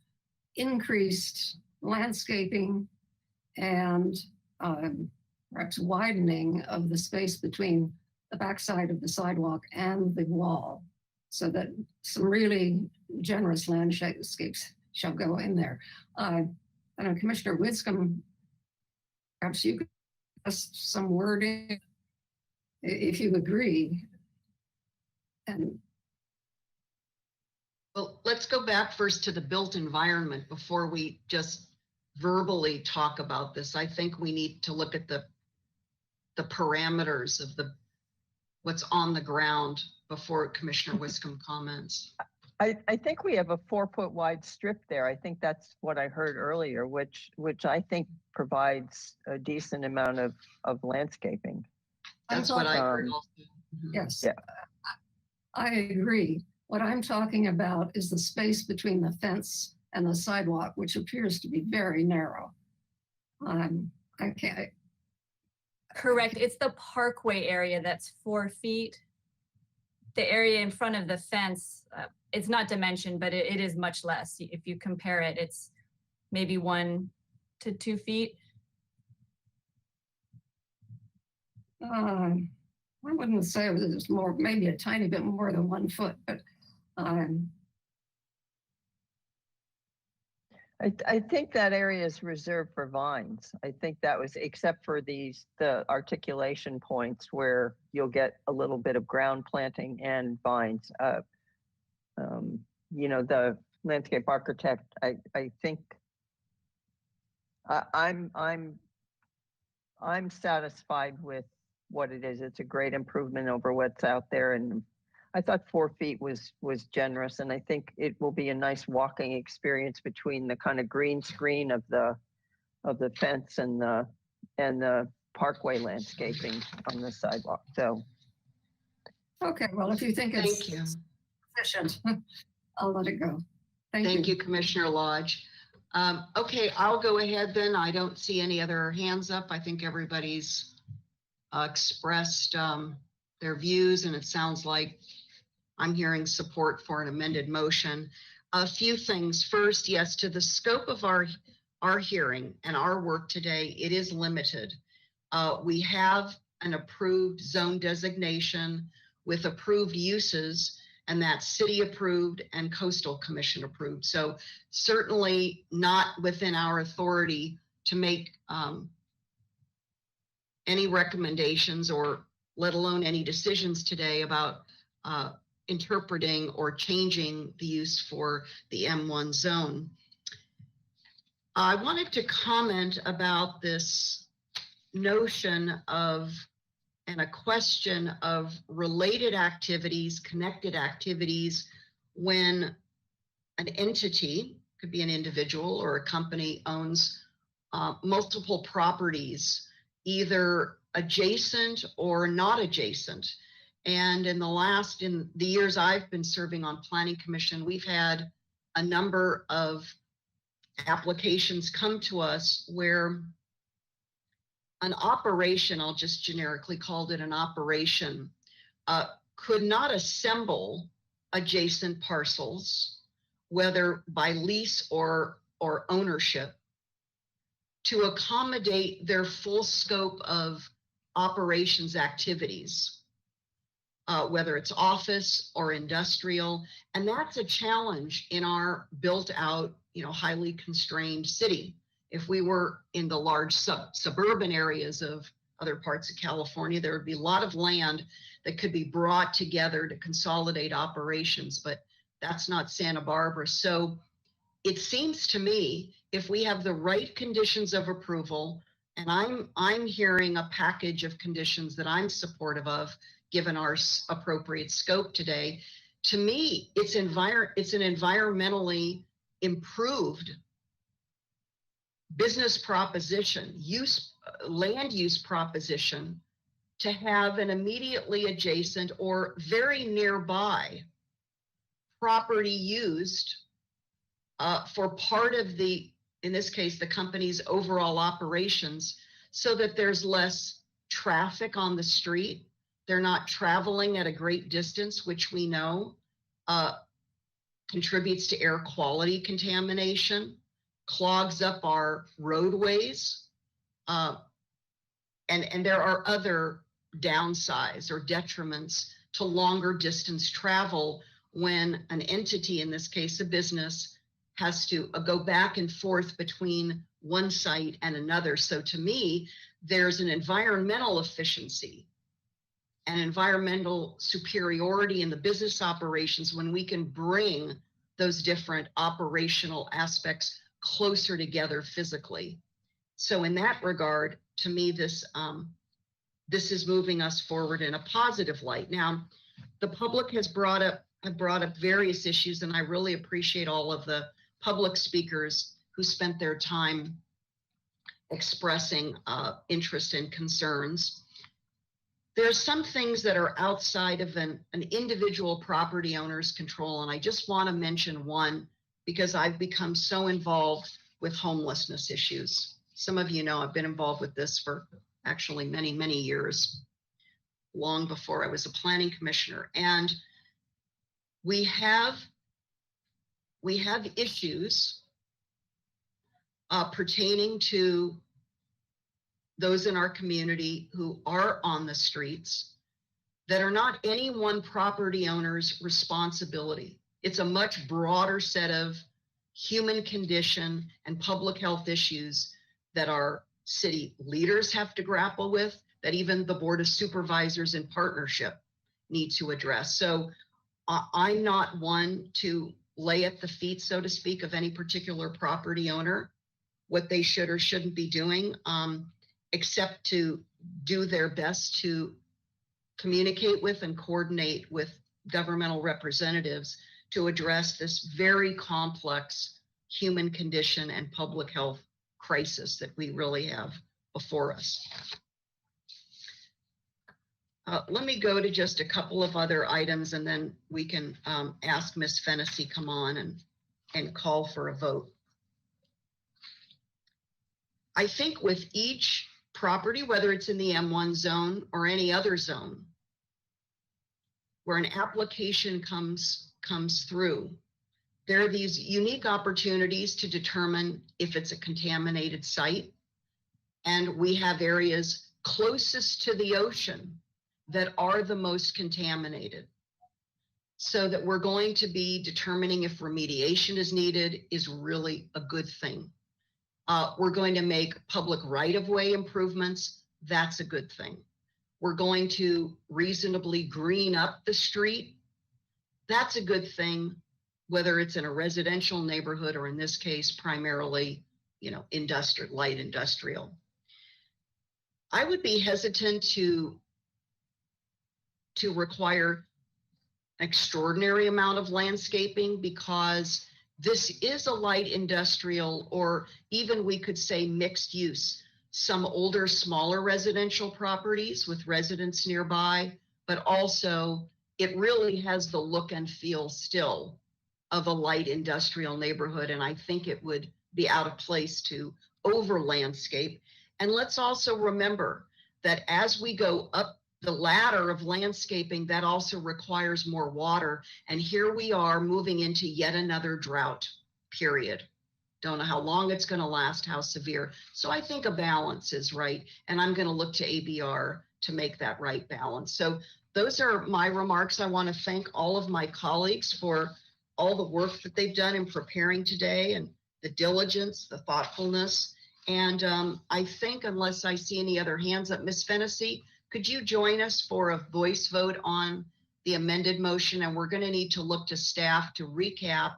Speaker 17: increased landscaping and perhaps widening of the space between the backside of the sidewalk and the wall, so that some really generous landscapes shall go in there. I know Commissioner Wiscombe, perhaps you could just some wording if you agree. And
Speaker 1: well, let's go back first to the built environment before we just verbally talk about this. I think we need to look at the parameters of what's on the ground before Commissioner Wiscombe comments.
Speaker 12: I think we have a 4-foot wide strip there. I think that's what I heard earlier, which I think provides a decent amount of landscaping.
Speaker 1: That's what I heard also.
Speaker 17: Yes,
Speaker 12: yeah.
Speaker 17: I agree. What I'm talking about is the space between the fence and the sidewalk, which appears to be very narrow. I can't.
Speaker 2: Correct. It's the parkway area that's 4 feet. The area in front of the fence, it's not dimensioned, but it is much less. If you compare it, it's maybe 1 to 2 feet.
Speaker 17: I wouldn't say it was more, maybe a tiny bit more than 1 foot, but
Speaker 12: I think that area is reserved for vines. I think that was, except for the articulation points where you'll get a little bit of ground planting and vines. You know, the landscape architect, I think I'm satisfied with what it is. It's a great improvement over what's out there, and I thought 4 feet was generous, and I think it will be a nice walking experience between the kind of green screen of the fence and the parkway landscaping on the sidewalk. So,
Speaker 17: Okay, well, if you think it's
Speaker 1: Thank you.
Speaker 17: sufficient, I'll let it go.
Speaker 1: Thank you, Commissioner Lodge. Okay, I'll go ahead then. I don't see any other hands up. I think everybody's expressed their views, and it sounds like I'm hearing support for an amended motion. A few things. First, yes, to the scope of our hearing and our work today, it is limited. We have an approved zone designation with approved uses, and that's city approved and coastal commission approved. So certainly not within our authority to make any recommendations, or let alone any decisions today about interpreting or changing the use for the M1 zone. I wanted to comment about this notion of, and a question of, related activities, connected activities, when an entity, could be an individual or a company, owns multiple properties, either adjacent or not adjacent. And in the years I've been serving on Planning Commission, we've had a number of applications come to us where an operation, I'll just generically called it an operation, could not assemble adjacent parcels, whether by lease or ownership, to accommodate their full scope of operations activities, whether it's office or industrial. And that's a challenge in our built out, highly constrained city. If we were in the large suburban areas of other parts of California, there would be a lot of land that could be brought together to consolidate operations, but that's not Santa Barbara. So it seems to me, if we have the right conditions of approval, and I'm hearing a package of conditions that I'm supportive of, given our appropriate scope today, to me, it's an environmentally improved business proposition, land use proposition, to have an immediately adjacent or very nearby property used for part of the, in this case, the company's overall operations, so that there's less traffic on the street. They're not traveling at a great distance, which we know contributes to air quality contamination, clogs up our roadways, and there are other downsides or detriments to longer distance travel when an entity, in this case a business, has to go back and forth between one site and another. So to me, there's an environmental efficiency and environmental superiority in the business operations when we can bring those different operational aspects closer together physically. So in that regard, to me, this is moving us forward in a positive light. Now, the public has brought up various issues, and I really appreciate all of the public speakers who spent their time expressing interest and concerns. There's some things that are outside of an individual property owner's control, and I just want to mention one because I've become so involved with homelessness issues. Some of you know I've been involved with this for actually many, many years, long before I was a planning commissioner. And we have issues pertaining to those in our community who are on the streets that are not any one property owner's responsibility. It's a much broader set of human condition and public health issues that our city leaders have to grapple with, that even the Board of Supervisors in partnership need to address. So I'm not one to lay at the feet, so to speak, of any particular property owner what they should or shouldn't be doing, except to do their best to communicate with and coordinate with governmental representatives to address this very complex human condition and public health crisis that we really have before us. Let me go to just a couple of other items, and then we can ask Ms. Fennessy come on and call for a vote. I think with each property, whether it's in the M1 zone or any other zone, where an application comes through, there are these unique opportunities to determine if it's a contaminated site. And we have areas closest to the ocean that are the most contaminated. So that we're going to be determining if remediation is needed is really a good thing. We're going to make public right-of-way improvements. That's a good thing. We're going to reasonably green up the street. That's a good thing, whether it's in a residential neighborhood or in this case, primarily, light industrial. I would be hesitant to require an extraordinary amount of landscaping because this is a light industrial, or even we could say mixed use. Some older, smaller residential properties with residents nearby, but also it really has the look and feel still of a light industrial neighborhood. And I think it would be out of place to over landscape. And let's also remember that as we go up the ladder of landscaping, that also requires more water. And here we are moving into yet another drought period. Don't know how long it's going to last, how severe. So I think a balance is right. And I'm going to look to ABR to make that right balance. So those are my remarks. I want to thank all of my colleagues for all the work that they've done in preparing today, and the diligence, the thoughtfulness. And I think, unless I see any other hands up, Ms. Fennessy, could you join us for a voice vote on the amended motion? And we're going to need to look to staff to recap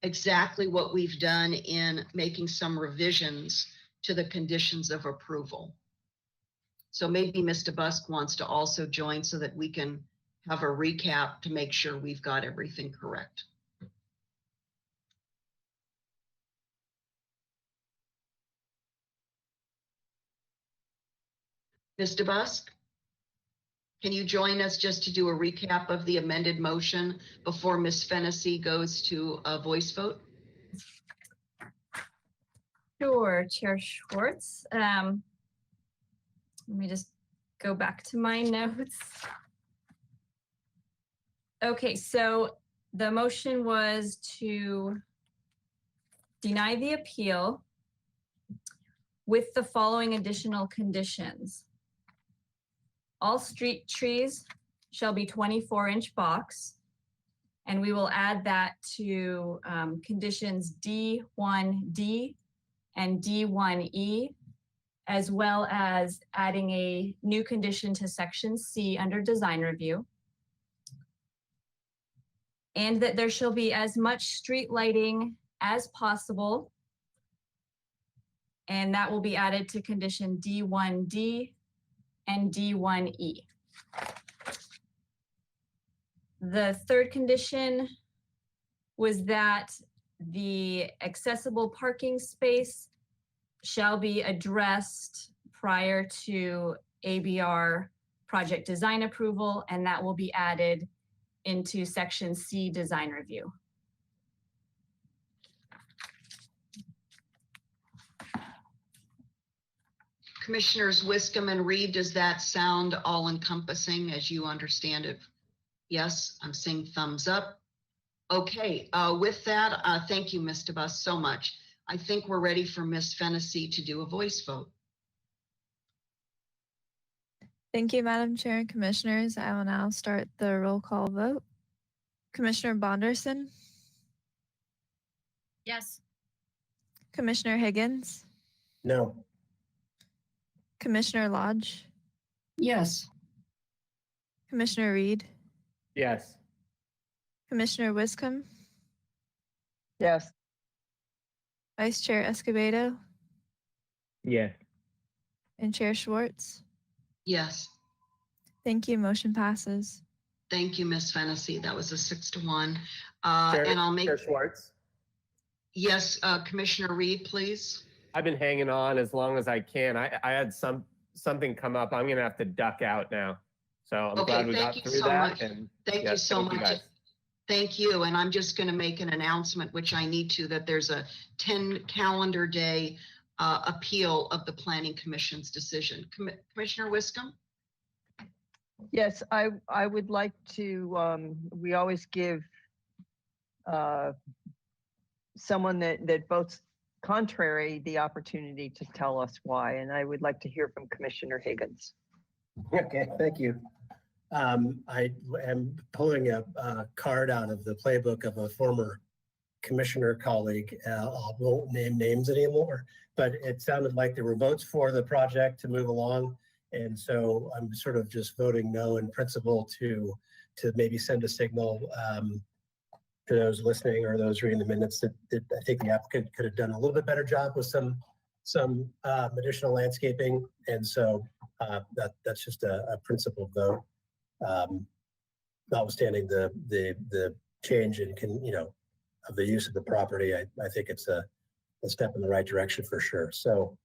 Speaker 1: exactly what we've done in making some revisions to the conditions of approval. So maybe Mr. Busk wants to also join so that we can have a recap to make sure we've got everything correct. Mr. Busk, can you join us just to do a recap of the amended motion before Ms. Fennessy goes to a voice vote?
Speaker 2: Sure, Chair Schwartz. Let me just go back to my notes. Okay, so the motion was to deny the appeal with the following additional conditions. All street trees shall be 24-inch box, and we will add that to conditions D1D and D1E, as well as adding a new condition to section C under design review. And that there shall be as much street lighting as possible, and that will be added to condition D1D and D1E. The third condition was that the accessible parking space shall be addressed prior to ABR project design approval, and that will be added into section C design review.
Speaker 1: Commissioners Wiscombe and Reed, does that sound all encompassing as you understand it? Yes, I'm seeing thumbs up. Okay, with that, thank you, Mr. Buss, so much. I think we're ready for Ms. Fennessy to do a voice vote.
Speaker 3: Thank you, Madam Chair and Commissioners. I will now start the roll call vote. Commissioner Bonderson,
Speaker 19: Yes.
Speaker 3: Commissioner Higgins,
Speaker 6: No.
Speaker 3: Commissioner Lodge,
Speaker 17: Yes.
Speaker 3: Commissioner Reed,
Speaker 18: Yes.
Speaker 3: Commissioner Wiscombe,
Speaker 12: Yes.
Speaker 3: Vice Chair Escobedo,
Speaker 23: Yes.
Speaker 3: and Chair Schwartz.
Speaker 1: Yes.
Speaker 3: Thank you. Motion passes.
Speaker 1: Thank you, Ms. Fennessy. That was a 6-1.
Speaker 18: Chair,
Speaker 1: And I'll make,
Speaker 18: Chair Schwartz.
Speaker 1: yes, Commissioner Reed, please.
Speaker 18: I've been hanging on as long as I can. I had something come up. I'm gonna have to duck out now. So I'm
Speaker 1: Okay,
Speaker 18: glad we
Speaker 1: thank
Speaker 18: got
Speaker 1: you
Speaker 18: through
Speaker 1: so
Speaker 18: that.
Speaker 1: much.
Speaker 18: And
Speaker 1: Thank you
Speaker 18: yes,
Speaker 1: so
Speaker 18: thank you
Speaker 1: much.
Speaker 18: guys.
Speaker 1: Thank you. And I'm just going to make an announcement, which I need to, that there's a 10 calendar day appeal of the Planning Commission's decision. Commissioner Wiscombe?
Speaker 12: Yes, I would like to, we always give someone that votes contrary the opportunity to tell us why, and I would like to hear from Commissioner Higgins.
Speaker 6: Okay, thank you. I am pulling a card out of the playbook of a former commissioner colleague. I won't name names anymore, but it sounded like there were votes for the project to move along. And so I'm sort of just voting no in principle to maybe send a signal to those listening or those reading the minutes that I think the applicant could have done a little bit better job with some additional landscaping. And so that's just a principle vote. Notwithstanding the change in of the use of the property, I think it's a step in the right direction for sure. So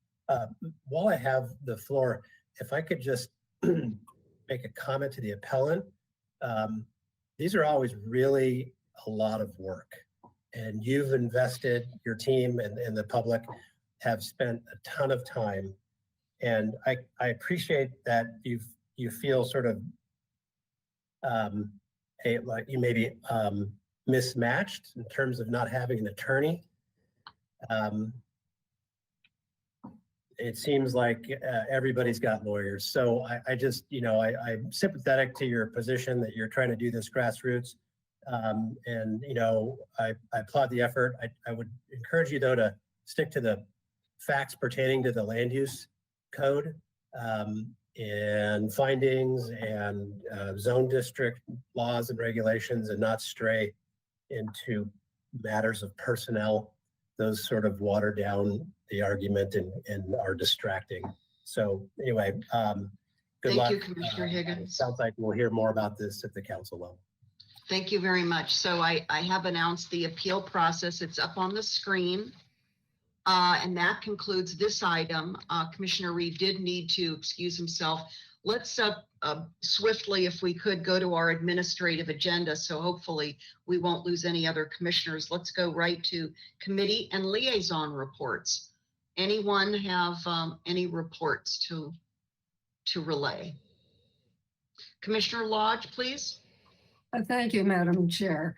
Speaker 6: while I have the floor, if I could just make a comment to the appellant, these are always really a lot of work, and you've invested, your team and the public have spent a ton of time, and I appreciate that you feel sort of like you may be mismatched in terms of not having an attorney. It seems like everybody's got lawyers. So I just, I'm sympathetic to your position that you're trying to do this grassroots. And, I applaud the effort. I would encourage you though to stick to the facts pertaining to the land use code and findings and zone district laws and regulations, and not stray into matters of personnel. Those sort of water down the argument and are distracting. So anyway, good luck.
Speaker 1: Thank you, Commissioner Higgins.
Speaker 6: Sounds like we'll hear more about this at the council level.
Speaker 1: Thank you very much. So I have announced the appeal process. It's up on the screen. And that concludes this item. Commissioner Reed did need to excuse himself. Let's swiftly, if we could, go to our administrative agenda. So hopefully we won't lose any other commissioners. Let's go right to committee and liaison reports. Anyone have any reports to relay? Commissioner Lodge, please.
Speaker 17: Thank you, Madam Chair.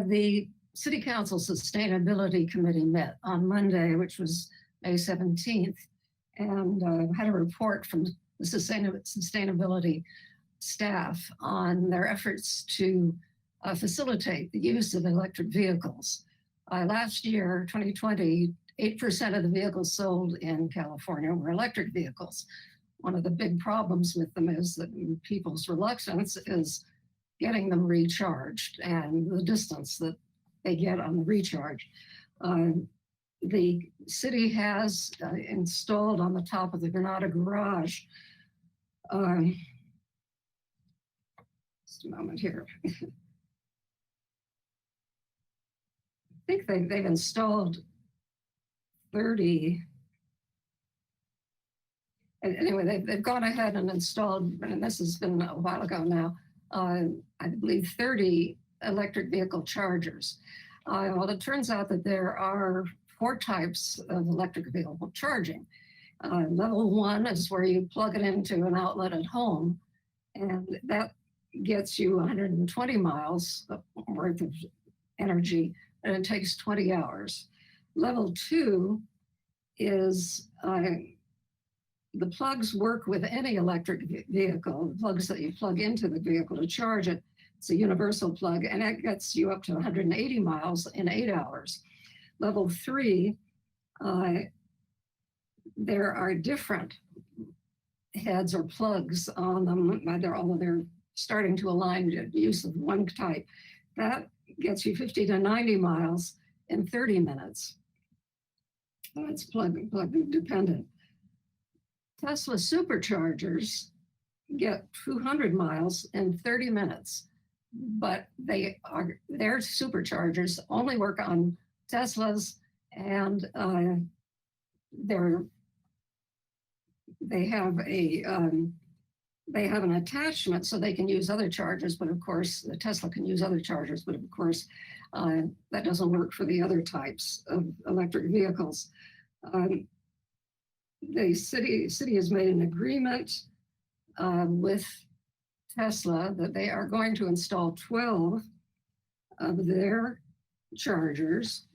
Speaker 17: The City Council Sustainability Committee met on Monday, which was May 17th, and had a report from the sustainability staff on their efforts to facilitate the use of electric vehicles. Last year, 2020, 8% of the vehicles sold in California were electric vehicles. One of the big problems with them is that people's reluctance is getting them recharged and the distance that they get on the recharge. The city has installed on the top of the Granada garage, just a moment here. I think they've installed 30. Anyway, they've gone ahead and installed, and this has been a while ago now, I believe 30 electric vehicle chargers. Well, it turns out that there are 4 types of electric vehicle charging. Level 1 is where you plug it into an outlet at home, and that gets you 120 miles worth of energy, and it takes 20 hours. Level 2 is the plugs work with any electric vehicle, the plugs that you plug into the vehicle to charge it. It's a universal plug, and that gets you up to 180 miles in 8 hours. Level 3, there are different heads or plugs on them, although they're starting to align to use of one type. That gets you 50 to 90 miles in 30 minutes. It's plug dependent. Tesla superchargers get 200 miles in 30 minutes, but their superchargers only work on Teslas, and they have an attachment so they can use other chargers, but of course the Tesla can use other chargers, but of course that doesn't work for the other types of electric vehicles. The city has made an agreement with Tesla that they are going to install 12 of their chargers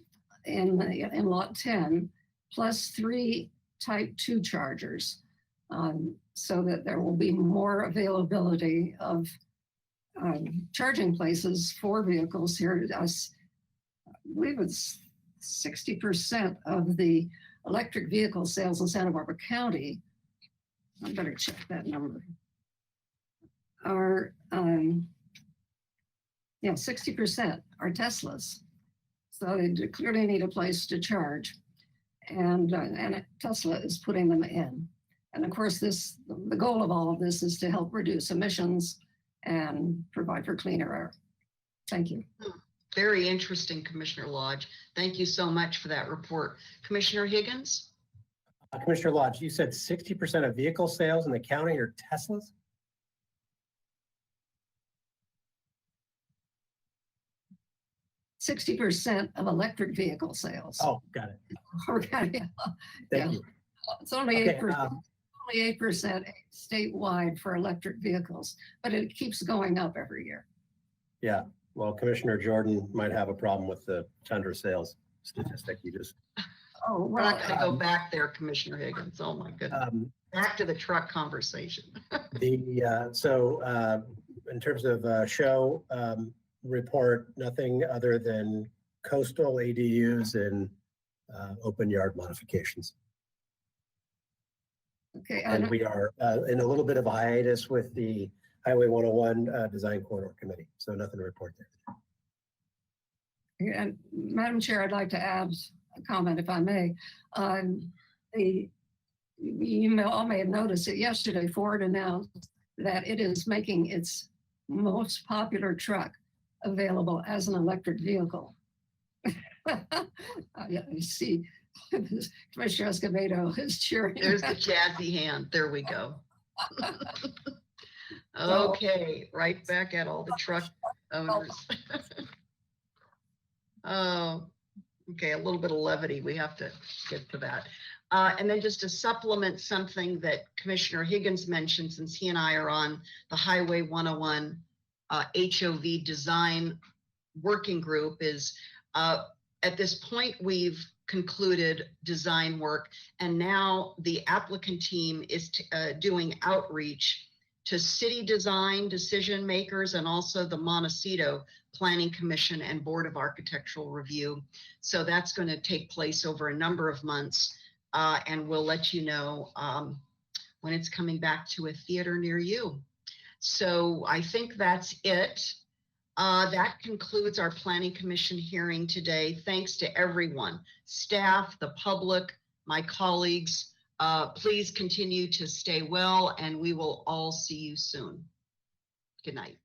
Speaker 17: in lot 10, plus 3 type 2 chargers, so that there will be more availability of charging places for vehicles here. I believe it's 60% of the electric vehicle sales in Santa Barbara County, I better check that number, are, 60% are Teslas. So they clearly need a place to charge. And Tesla is putting them in. And of course, the goal of all of this is to help reduce emissions and provide for cleaner air. Thank you.
Speaker 1: Very interesting, Commissioner Lodge. Thank you so much for that report. Commissioner Higgins?
Speaker 6: Commissioner Lodge, you said 60% of vehicle sales in the county are Teslas?
Speaker 17: %60 of electric vehicle sales.
Speaker 6: Oh, got it.
Speaker 17: Thank
Speaker 6: you.
Speaker 17: It's only
Speaker 6: Okay,
Speaker 17: 8%. Only 8% statewide for electric vehicles, but it keeps going up every year.
Speaker 6: Yeah, well, Commissioner Jordan might have a problem with the Tundra sales statistic you just.
Speaker 17: Oh,
Speaker 1: We're not going to go back there, Commissioner Higgins. Oh my goodness. Back to the truck conversation.
Speaker 6: So in terms of show report, nothing other than coastal ADUs and open yard modifications.
Speaker 17: Okay.
Speaker 6: And we are in a little bit of a hiatus with the Highway 101 Design Corridor Committee, so nothing to report there.
Speaker 17: And Madam Chair, I'd like to add a comment, if I may. You all may have noticed that yesterday Ford announced that it is making its most popular truck available as an electric vehicle. Yeah, you see, Commissioner Escobedo is cheering.
Speaker 1: There's the jazzy hand. There we go. Okay, right back at all the truck owners. Oh, okay, a little bit of levity. We have to get to that. And then just to supplement something that Commissioner Higgins mentioned, since he and I are on the Highway 101 HOV design working group, is at this point we've concluded design work, and now the applicant team is doing outreach to city design decision makers and also the Montecito Planning Commission and Board of Architectural Review. So that's going to take place over a number of months, and we'll let you know when it's coming back to a theater near you. So I think that's it. That concludes our Planning Commission hearing today. Thanks to everyone, staff, the public, my colleagues. Please continue to stay well, and we will all see you soon. Good night.